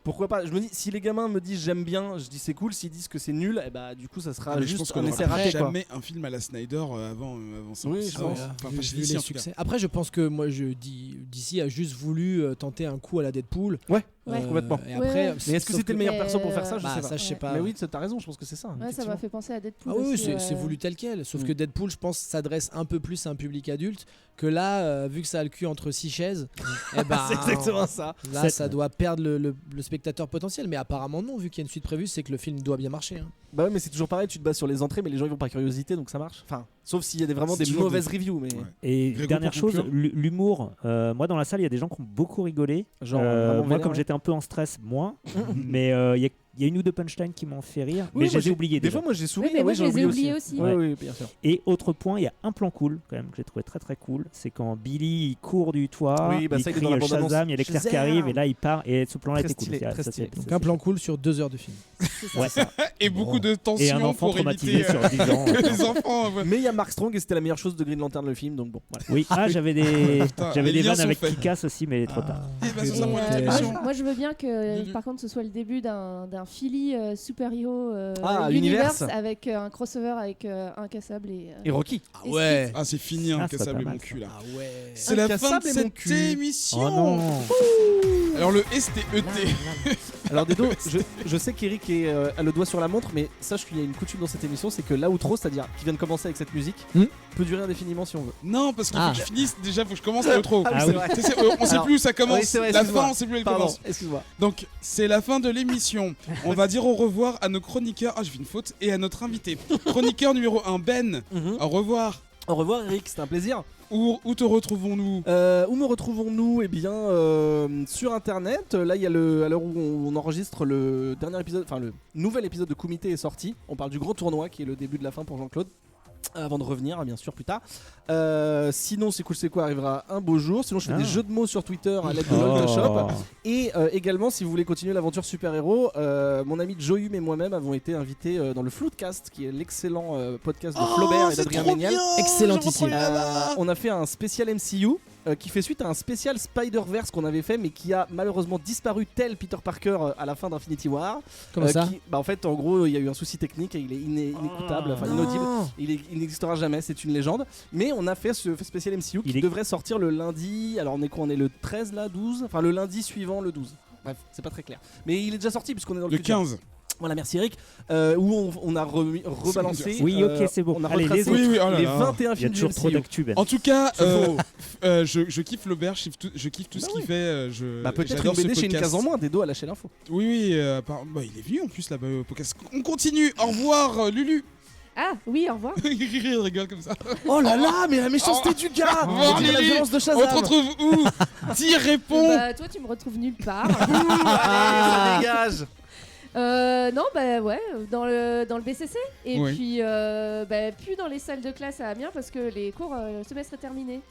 S4: pourquoi pas. Je me dis, si les gamins me disent j'aime bien, je dis c'est cool. S'ils disent que c'est nul, et bah du coup ça sera
S3: Ah, mais je pense
S4: juste
S3: qu'on
S4: un
S3: n'aura
S4: essai raté quoi.
S3: jamais un film à la Snyder avant ça.
S4: Oui,
S3: je
S4: je
S3: pense.
S4: pense.
S3: Enfin,
S2: Vu-
S3: pas chez
S2: vu
S3: DC,
S2: les
S3: en tout cas.
S2: succès. Après, je pense que moi, DC a juste voulu tenter un coup à la Deadpool.
S4: Ouais,
S5: Ouais.
S4: complètement.
S2: Et après,
S5: Ouais.
S4: Mais est-ce que
S2: sauf
S4: c'était le meilleur perso pour faire ça? Je
S2: Bah,
S4: sais pas.
S2: ça, je sais
S5: Ouais.
S2: pas.
S4: Mais oui, t'as raison, je pense que c'est ça.
S5: Ouais, ça
S4: effectivement.
S5: m'a fait penser à Deadpool.
S2: Ah oui,
S5: aussi,
S2: c'est voulu tel quel. Sauf
S4: Mm.
S2: que Deadpool, je pense, s'adresse un peu plus à un public adulte. Que là, vu que ça a le cul entre 6 chaises, eh ben,
S4: C'est exactement ça.
S2: là,
S1: C'est-
S2: ça doit perdre le spectateur potentiel. Mais apparemment, non, vu qu'il y a une suite prévue, c'est que le film doit bien marcher. Hein.
S4: Bah ouais, mais c'est toujours pareil, tu te bases sur les entrées, mais les gens ils vont par curiosité, donc ça marche. Enfin, sauf s'il y a vraiment
S3: C'est
S4: des
S3: toujours
S4: mauvaises
S3: des-
S4: reviews, mais
S3: Ouais.
S1: Et
S3: Grégo,
S1: dernière
S3: pour
S1: chose,
S3: conclure.
S1: l'humour. Moi, dans la salle, il y a des gens qui ont beaucoup rigolé.
S4: genre vraiment
S1: moi,
S4: vénère,
S1: comme
S4: ouais.
S1: j'étais un peu en stress, moins. Mais il Il y a une ou deux punchlines qui m'ont fait rire,
S4: Oui,
S1: mais je
S4: moi,
S1: les ai oubliés
S4: Des
S1: déjà.
S4: fois, moi j'ai souri,
S5: Oui, mais moi,
S4: j'ai
S5: je les ai
S4: oublié
S5: oubliés aussi.
S4: Oui,
S1: Ouais.
S4: oui, bien sûr.
S1: Et autre point, il y a un plan cool quand même que j'ai trouvé très très cool, c'est quand Billy il court du toit,
S4: Oui, bah,
S1: il
S4: ça, il est
S1: crie
S4: dans la bande-annonce.
S1: Shazam, il y a l'éclair qui
S4: Shazam.
S1: arrive et là il part et ce plan-là
S4: Très
S1: était cool.
S4: stylé,
S1: Ça,
S4: très
S1: c'est-
S4: stylé.
S1: ça,
S2: Donc un plan cool sur 2 heures de film.
S1: Ouais.
S3: Et beaucoup de tension
S1: Et un enfant
S3: pour
S1: traumatisé
S3: éviter
S1: sur 10 ans.
S3: que les enfants.
S4: Mais il y a Mark Strong et c'était la meilleure chose de Green Lantern le film, donc bon. Voilà.
S1: Oui, j'avais des
S3: Putain,
S1: j'avais
S3: les
S1: des
S3: liens
S1: vannes
S3: sont
S1: avec
S3: faits.
S1: Kick-Ass aussi, mais trop tard.
S3: Eh ben, ça,
S5: Et,
S3: ça prend
S2: Ouais.
S3: l'émission.
S5: moi, je veux bien que,
S3: Mhm.
S5: par contre, ce soit le début d'un Philly super-héros
S4: Universe.
S5: avec un crossover avec Incassable
S4: Et Rocky.
S2: Ah ouais.
S3: Ah, c'est fini,
S1: Ah,
S3: Incassable
S1: c'est
S3: et
S1: pas
S3: mon
S1: mal,
S3: cul là.
S2: Ah ouais.
S3: C'est la fin de
S4: Incassable et mon
S3: cette
S4: cul.
S3: émission.
S1: Oh non.
S3: Alors le S c'était ET.
S4: Alors Dedo, je sais qu'Eric a le doigt sur la montre, mais sache qu'il y a une coutume dans cette émission, c'est que l'outro, c'est-à-dire qui vient de commencer avec cette musique, peut durer indéfiniment si on veut.
S3: Non, parce qu'il
S2: Ah.
S3: faut que je finisse. Déjà, faut que je commence l'outro.
S4: Ah oui,
S1: Ah
S4: c'est
S1: oui.
S4: vrai.
S3: Tu sais, on sait
S4: Alors,
S3: plus où ça commence.
S4: oui, c'est vrai,
S3: La
S4: excuse-moi.
S3: fin, on sait plus où elle
S4: Pardon,
S3: commence.
S4: excuse-moi.
S3: Donc, c'est la fin de l'émission. On va dire au revoir à nos chroniqueurs. Ah, j'ai fait une faute. Et à notre invité. Chroniqueur numéro 1, Ben. Au revoir.
S4: Au revoir Eric, c'était un plaisir.
S3: Où te retrouvons-nous?
S4: Où me retrouvons-nous? Eh bien, sur internet. Là, il y a à l'heure où on enregistre le dernier épisode, enfin le nouvel épisode de Kumité est sorti. On parle du grand tournoi qui est le début de la fin pour Jean-Claude. Avant de revenir, bien sûr, plus tard. Sinon, c'est cool, c'est quoi arrivera un beau jour. Sinon, je fais des jeux de mots sur Twitter à l'aide de LOL Shop. Et également, si vous voulez continuer l'aventure super-héros, mon ami Joyum et moi-même avons été invités dans le Floodcast, qui est l'excellent podcast de Flaubert et d'Adrien Méniel.
S2: Excellentissime.
S4: On a fait un spécial MCU qui fait suite à un spécial Spider-Verse qu'on avait fait, mais qui a malheureusement disparu tel Peter Parker à la fin d'Infinity War.
S2: Comment ça
S4: En fait, en gros, il y a eu un souci technique et il est inécoutable, enfin inaudible. Il n'existera jamais, c'est une légende. Mais on a fait ce spécial MCU qui devrait sortir le lundi. Alors on est quoi? On est le 13 là, 12. Enfin le lundi suivant le 12. Bref, c'est pas très clair. Mais il est déjà sorti puisqu'on est dans le
S3: Le
S4: futur.
S3: 15.
S4: Voilà, merci Eric. Où on a rebalancé.
S1: Oui, ok, c'est bon.
S4: On a
S1: Allez,
S4: retracé
S3: Oui, oui, oh là
S4: les
S3: là.
S4: 21
S1: Il y a
S4: films du
S1: toujours trop
S4: MCU.
S1: d'actu, Ben.
S3: En tout cas,
S4: C'est faux.
S3: je kiffe Flaubert, je kiffe tout ce qu'il fait.
S4: Peut-être
S3: j'adore
S4: une BD
S3: ce
S4: chez une
S3: podcast.
S4: case en moins. Dedo a lâché l'info.
S3: Oui, oui, il est venu en plus là-bas au podcast. On continue. Au revoir, Lulu.
S5: Ah oui, au revoir.
S3: Il rigole comme ça.
S4: Oh là là, mais la méchanceté du gars.
S3: Bon,
S4: On dirait la
S3: Lily,
S4: violence de
S3: On te
S4: Shazam.
S3: retrouve où? Dis, réponds.
S5: Bah, toi, tu me retrouves nulle part.
S4: Ça dégage.
S5: Non, bah ouais, dans le BCC. Et
S3: Oui.
S5: puis, plus dans les salles de classe à Amiens parce que les cours, le semestre est terminé.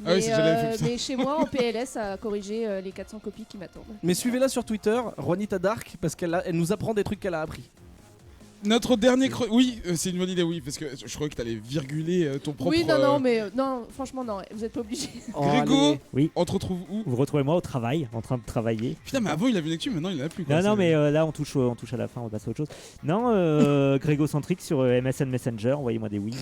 S3: Ah oui, c'est déjà la même chose.
S5: Mais chez moi, en PLS, à corriger les 400 copies qui m'attendent.
S4: Mais suivez-la sur Twitter, Juanita Dark, parce elle nous apprend des trucs qu'elle a appris.
S3: Notre dernier oui, c'est une bonne idée, oui, parce que je croyais que t'allais virguler ton propre.
S5: Oui, non, mais non, franchement, non, vous êtes pas obligés.
S3: Grégo,
S1: Oui.
S3: on te retrouve où?
S1: Vous retrouvez moi au travail, en train de travailler.
S3: Putain, mais avant il avait une actu, maintenant il en a plus. Quoi.
S1: Non,
S3: C'est-
S1: mais là on touche à la fin, on passe à autre chose. Non, Grégocentrique sur MSN Messenger, envoyez-moi des whiz.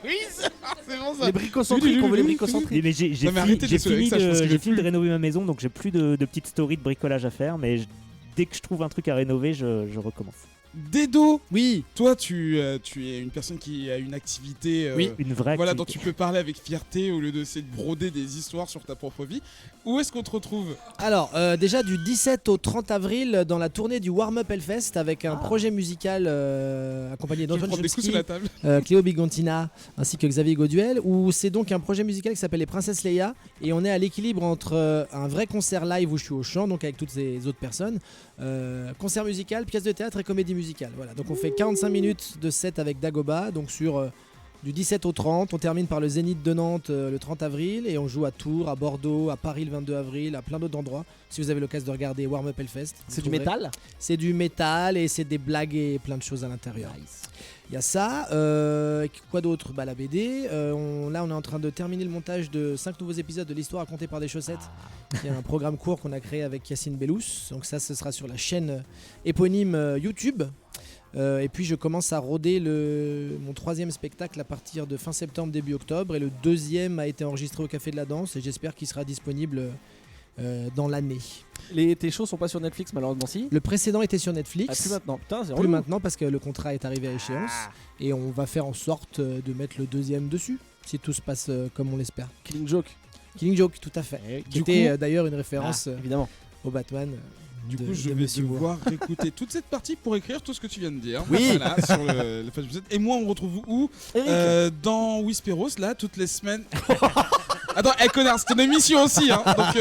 S3: oui, c'est bon ça.
S4: Les bricocentriques, on veut les bricocentriques.
S1: Mais j'ai
S3: Non, mais arrêtez de déceler avec ça, je pense qu'il veut
S1: j'ai fini
S3: plus.
S1: de rénover ma maison, donc j'ai plus de petites stories de bricolage à faire, mais dès que je trouve un truc à rénover, je recommence.
S3: Dedo,
S2: Oui.
S3: toi tu es une personne qui a une activité.
S1: Oui, une vraie
S3: Voilà,
S1: activité.
S3: dont tu peux parler avec fierté au lieu d'essayer de broder des histoires sur ta propre vie. Où est-ce qu'on te retrouve?
S2: Alors, déjà du 17 au 30 avril dans la tournée du Warm Up Hellfest avec un projet musical accompagné
S3: Je vais
S2: d'Antoine
S3: prendre des coups
S2: Chomsky,
S3: sur la table.
S2: Cléo Bigontina ainsi que Xavier Goduel, où c'est donc un projet musical qui s'appelle Les Princesses Leia et on est à l'équilibre entre un vrai concert live où je suis au chant donc avec toutes ces autres personnes, concert musical, pièce de théâtre et comédie musicale. Voilà, donc on fait 45 minutes de set avec Dagoba, donc sur du 17 au 30, on termine par le Zénith de Nantes le 30 avril et on joue à Tours, à Bordeaux, à Paris le 22 avril, à plein d'autres endroits. Si vous avez l'occasion de regarder Warm Up Hellfest, vous
S4: C'est du
S2: trouverez.
S4: métal.
S2: C'est du métal et c'est des blagues et plein de choses à l'intérieur. Il y a ça. Quoi d'autre? La BD. Là, on est en train de terminer le montage de 5 nouveaux épisodes de l'histoire racontée par des chaussettes. Il y a un programme court qu'on a créé avec Yacine Bellous. Donc ça, ce sera sur la chaîne éponyme YouTube. Et puis je commence à roder mon 3e spectacle à partir de fin septembre, début octobre. Et le 2e a été enregistré au Café de la Danse et j'espère qu'il sera disponible dans l'année.
S4: Tes shows sont pas sur Netflix malheureusement si.
S2: Le précédent était sur Netflix.
S4: Ah, plus maintenant. Putain, c'est
S2: Plus
S4: relou.
S2: maintenant parce que le contrat est arrivé à échéance et on va faire en sorte de mettre le 2e dessus si tout se passe comme on l'espère.
S4: Killing Joke.
S2: Killing Joke, tout à fait. Qui
S3: Du
S2: était
S3: coup-
S2: d'ailleurs une référence
S4: Évidemment.
S2: au Batman.
S3: Du
S2: de-
S3: coup, je
S2: de
S3: vais
S2: Monsieur Moore.
S3: devoir écouter toute cette partie pour écrire tout ce que tu viens de dire.
S2: Oui.
S3: Voilà, sur la page du Et moi, on me retrouve où?
S4: Eric.
S3: Dans Whisperos, là, toutes les semaines. Attends, connard, c'est une émission aussi, hein. Donc,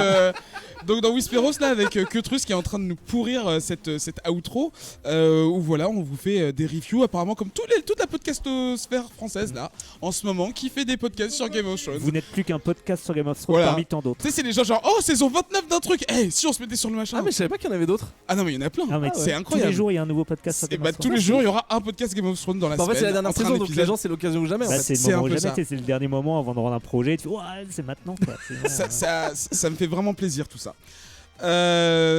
S3: Donc dans Whisperos là avec Queutrus qui est en train de nous pourrir cette outro où voilà on vous fait des reviews apparemment comme toute la podcastosphère française là en ce moment qui fait des podcasts sur Game of Thrones.
S1: Vous n'êtes plus qu'un podcast sur Game of Thrones
S3: Voilà.
S1: parmi tant d'autres.
S3: Tu sais c'est les gens genre oh saison 29 d'un truc. Eh si on se mettait sur le machin.
S4: Ah mais je savais pas qu'il y en avait d'autres.
S3: Ah non mais il y en a plein.
S1: Ah, mais
S3: C'est
S1: tous
S3: incroyable.
S1: les jours, il y a un nouveau podcast sur
S3: Et
S1: Game
S3: bah
S1: of
S3: tous
S1: Thrones.
S3: les jours il y aura un podcast Game of Thrones dans la
S4: Bah, en
S3: semaine.
S4: fait c'est la dernière
S3: entre un
S4: saison donc les
S3: épisode.
S4: gens c'est l'occasion ou jamais en
S1: Bah,
S4: fait.
S1: c'est
S3: C'est
S1: le
S3: un
S1: moment
S3: peu
S1: où jamais,
S3: ça.
S1: c'est le dernier moment avant de rendre un projet. Et tu fais, ouais, c'est maintenant. Quoi.
S3: Ça me fait vraiment plaisir tout ça.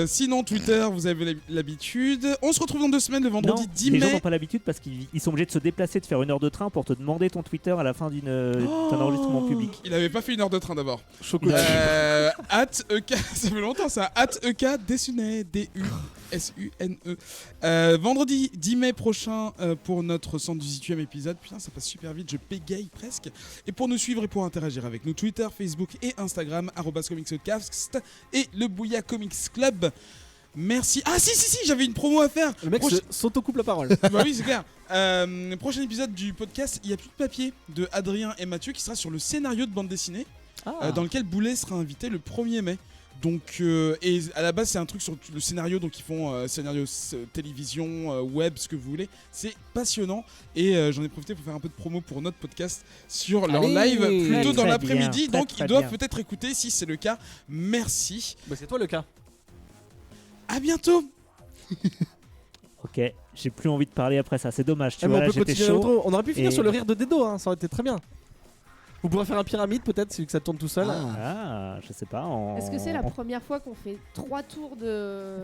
S3: Sinon Twitter vous avez l'habitude. On se retrouve dans 2 semaines le vendredi
S1: Non,
S3: 10
S1: les gens
S3: mai.
S1: n'ont pas l'habitude parce qu'ils sont obligés de se déplacer, de faire 1 heure de train pour te demander ton Twitter à la fin d'un enregistrement public.
S3: Il avait pas fait 1 heure de train d'abord.
S4: Choco.
S3: @ek ça fait longtemps ça. @ek Desune DUSUNE. Vendredi 10 mai prochain pour notre 118e épisode. Putain ça passe super vite, je bégaye presque. Et pour nous suivre et pour interagir avec nous, Twitter, Facebook et Instagram @comicspodcast et le Bouya Comics Club. Merci. Ah si j'avais une promo à faire.
S4: Le mec s'auto-coupe la parole.
S3: Bah oui c'est clair. Prochain épisode du podcast, il y a plus de papier de Adrien et Mathieu qui sera sur le scénario de bande dessinée dans lequel Boulet sera invité le 1er mai. Donc et à la base c'est un truc sur le scénario, donc ils font scénario télévision, web, ce que vous voulez. C'est passionnant et j'en ai profité pour faire un peu de promo pour notre podcast sur leur
S4: Allez.
S3: live plutôt dans
S1: Très
S3: l'après-midi.
S1: bien,
S3: Donc
S1: très
S3: ils doivent
S1: bien.
S3: peut-être écouter si c'est le cas. Merci.
S4: Bah c'est toi le cas.
S3: À bientôt.
S1: Ok, j'ai plus envie de parler après ça. C'est dommage. Tu
S4: Ah, mais
S1: vois,
S4: on
S1: là,
S4: peut
S1: j'étais
S4: continuer
S1: chaud.
S4: l'intro. On aurait pu finir
S1: Et-
S4: sur le rire de Dedo, hein, ça aurait été très bien. Vous pourrez faire un pyramide peut-être, si que ça tourne tout seul.
S1: Ah, je sais pas.
S5: Est-ce que c'est la première fois qu'on fait 3 tours de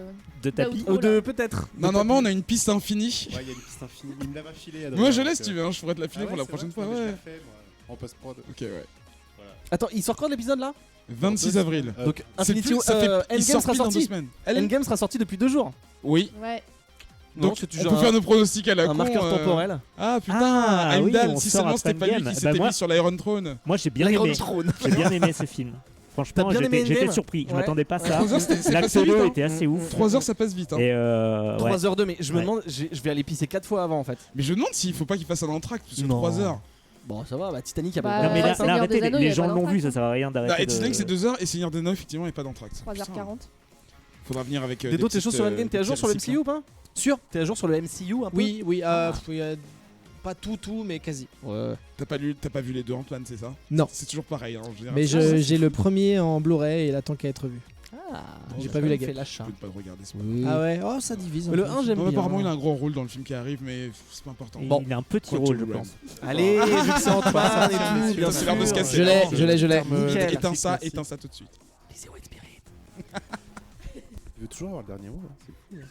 S1: de tapis
S5: d'outro,
S4: Ou de
S5: là
S4: peut-être.
S3: Non, normalement on a une piste infinie.
S6: Ouais, il y a une piste infinie. Il me l'a pas filé.
S3: Moi je laisse si tu veux, hein, je pourrais te la filer pour la prochaine fois.
S6: Je
S3: Ouais.
S6: l'ai fait, moi, en post-prod.
S3: Ok ouais.
S4: Attends, il sort quand l'épisode là
S3: 26 avril.
S4: Donc
S3: C'est
S4: Infinity
S3: plus- ça fait- il
S4: Endgame
S3: sort
S4: sera
S3: pile dans 2
S4: sorti.
S3: semaines.
S4: Endgame sera sorti depuis 2 jours.
S3: Oui.
S5: Ouais.
S3: Donc
S4: c'est
S3: on
S4: toujours
S3: peut faire nos pronostics à la
S4: un
S3: con.
S4: marqueur temporel.
S3: Ah putain,
S1: Ah, oui,
S3: Heimdall,
S1: on
S3: si
S1: sort
S3: seulement
S1: après
S3: c'était pas lui
S1: Endgame.
S3: qui
S1: Bah,
S3: s'était
S1: moi-
S3: mis sur l'Iron Throne.
S1: Moi, j'ai bien
S4: L'Iron
S1: aimé.
S4: Throne.
S1: J'ai bien aimé ce film. Franchement,
S4: T'as bien aimé
S1: j'étais
S4: Endgame
S1: surpris. Je
S4: Ouais.
S1: m'attendais pas à ça.
S3: 3 heures c'est
S1: L'acte
S3: passé vite.
S1: 2
S3: Hein.
S1: était assez ouf.
S3: 3 heures ça passe vite. Hein.
S1: Et
S4: 3h02, mais je me
S1: Ouais.
S4: demande, je vais aller pisser 4 fois avant en fait.
S3: Mais je me demande s'il faut pas qu'il fasse un entracte parce que
S4: Non.
S3: 3 heures.
S4: Bon, ça va, bah Titanic a
S5: Bah,
S1: Non, mais là,
S5: Seigneur
S1: arrêtez,
S5: des Anneaux,
S1: les
S5: il y a
S1: gens
S5: pas
S1: l'ont vu,
S5: d'entracte.
S1: ça sert à rien d'arrêter.
S3: Bah, et Titanic
S1: de-
S3: c'est 2 heures et Seigneur des Anneaux effectivement il n'y a pas d'entracte.
S5: 3h40.
S3: Faudra venir avec.
S4: Dedo, t'es chaud sur Endgame, t'es à jour sur le MCU ou pas
S2: Sûr.
S4: T'es à jour sur le MCU un peu
S2: Oui, pas tout, mais quasi.
S4: Ouais.
S3: T'as pas vu les deux Antoine, c'est ça?
S2: Non.
S3: C'est toujours pareil. Hein, en général.
S2: Mais
S3: C'est-
S2: j'ai le premier en Blu-ray et il attend qu'à être vu.
S4: Ah,
S2: J'ai pas vu la gueule.
S4: fait l'achat.
S3: Je peux pas le regarder. c'est pas
S2: Ah ouais, oh ça divise.
S4: Mais le
S2: peu.
S4: 1 j'aime
S3: Non,
S4: bien.
S3: apparemment il a un gros rôle dans le film qui arrive, mais c'est pas important.
S1: Il
S4: Bon.
S1: a un petit
S3: Quantum
S1: rôle, je
S3: Realm.
S1: pense.
S4: Allez, vu que c'est Antoine et tout,
S3: Putain,
S4: bien
S3: c'est l'heure de se
S4: sûr.
S3: casser.
S2: Je l'ai.
S4: Nickel.
S3: Éteins ça,
S4: Merci.
S3: éteins ça tout de suite.
S4: Les Zero Spirit.
S6: Il veut toujours avoir le dernier mot. Là. C'est fou.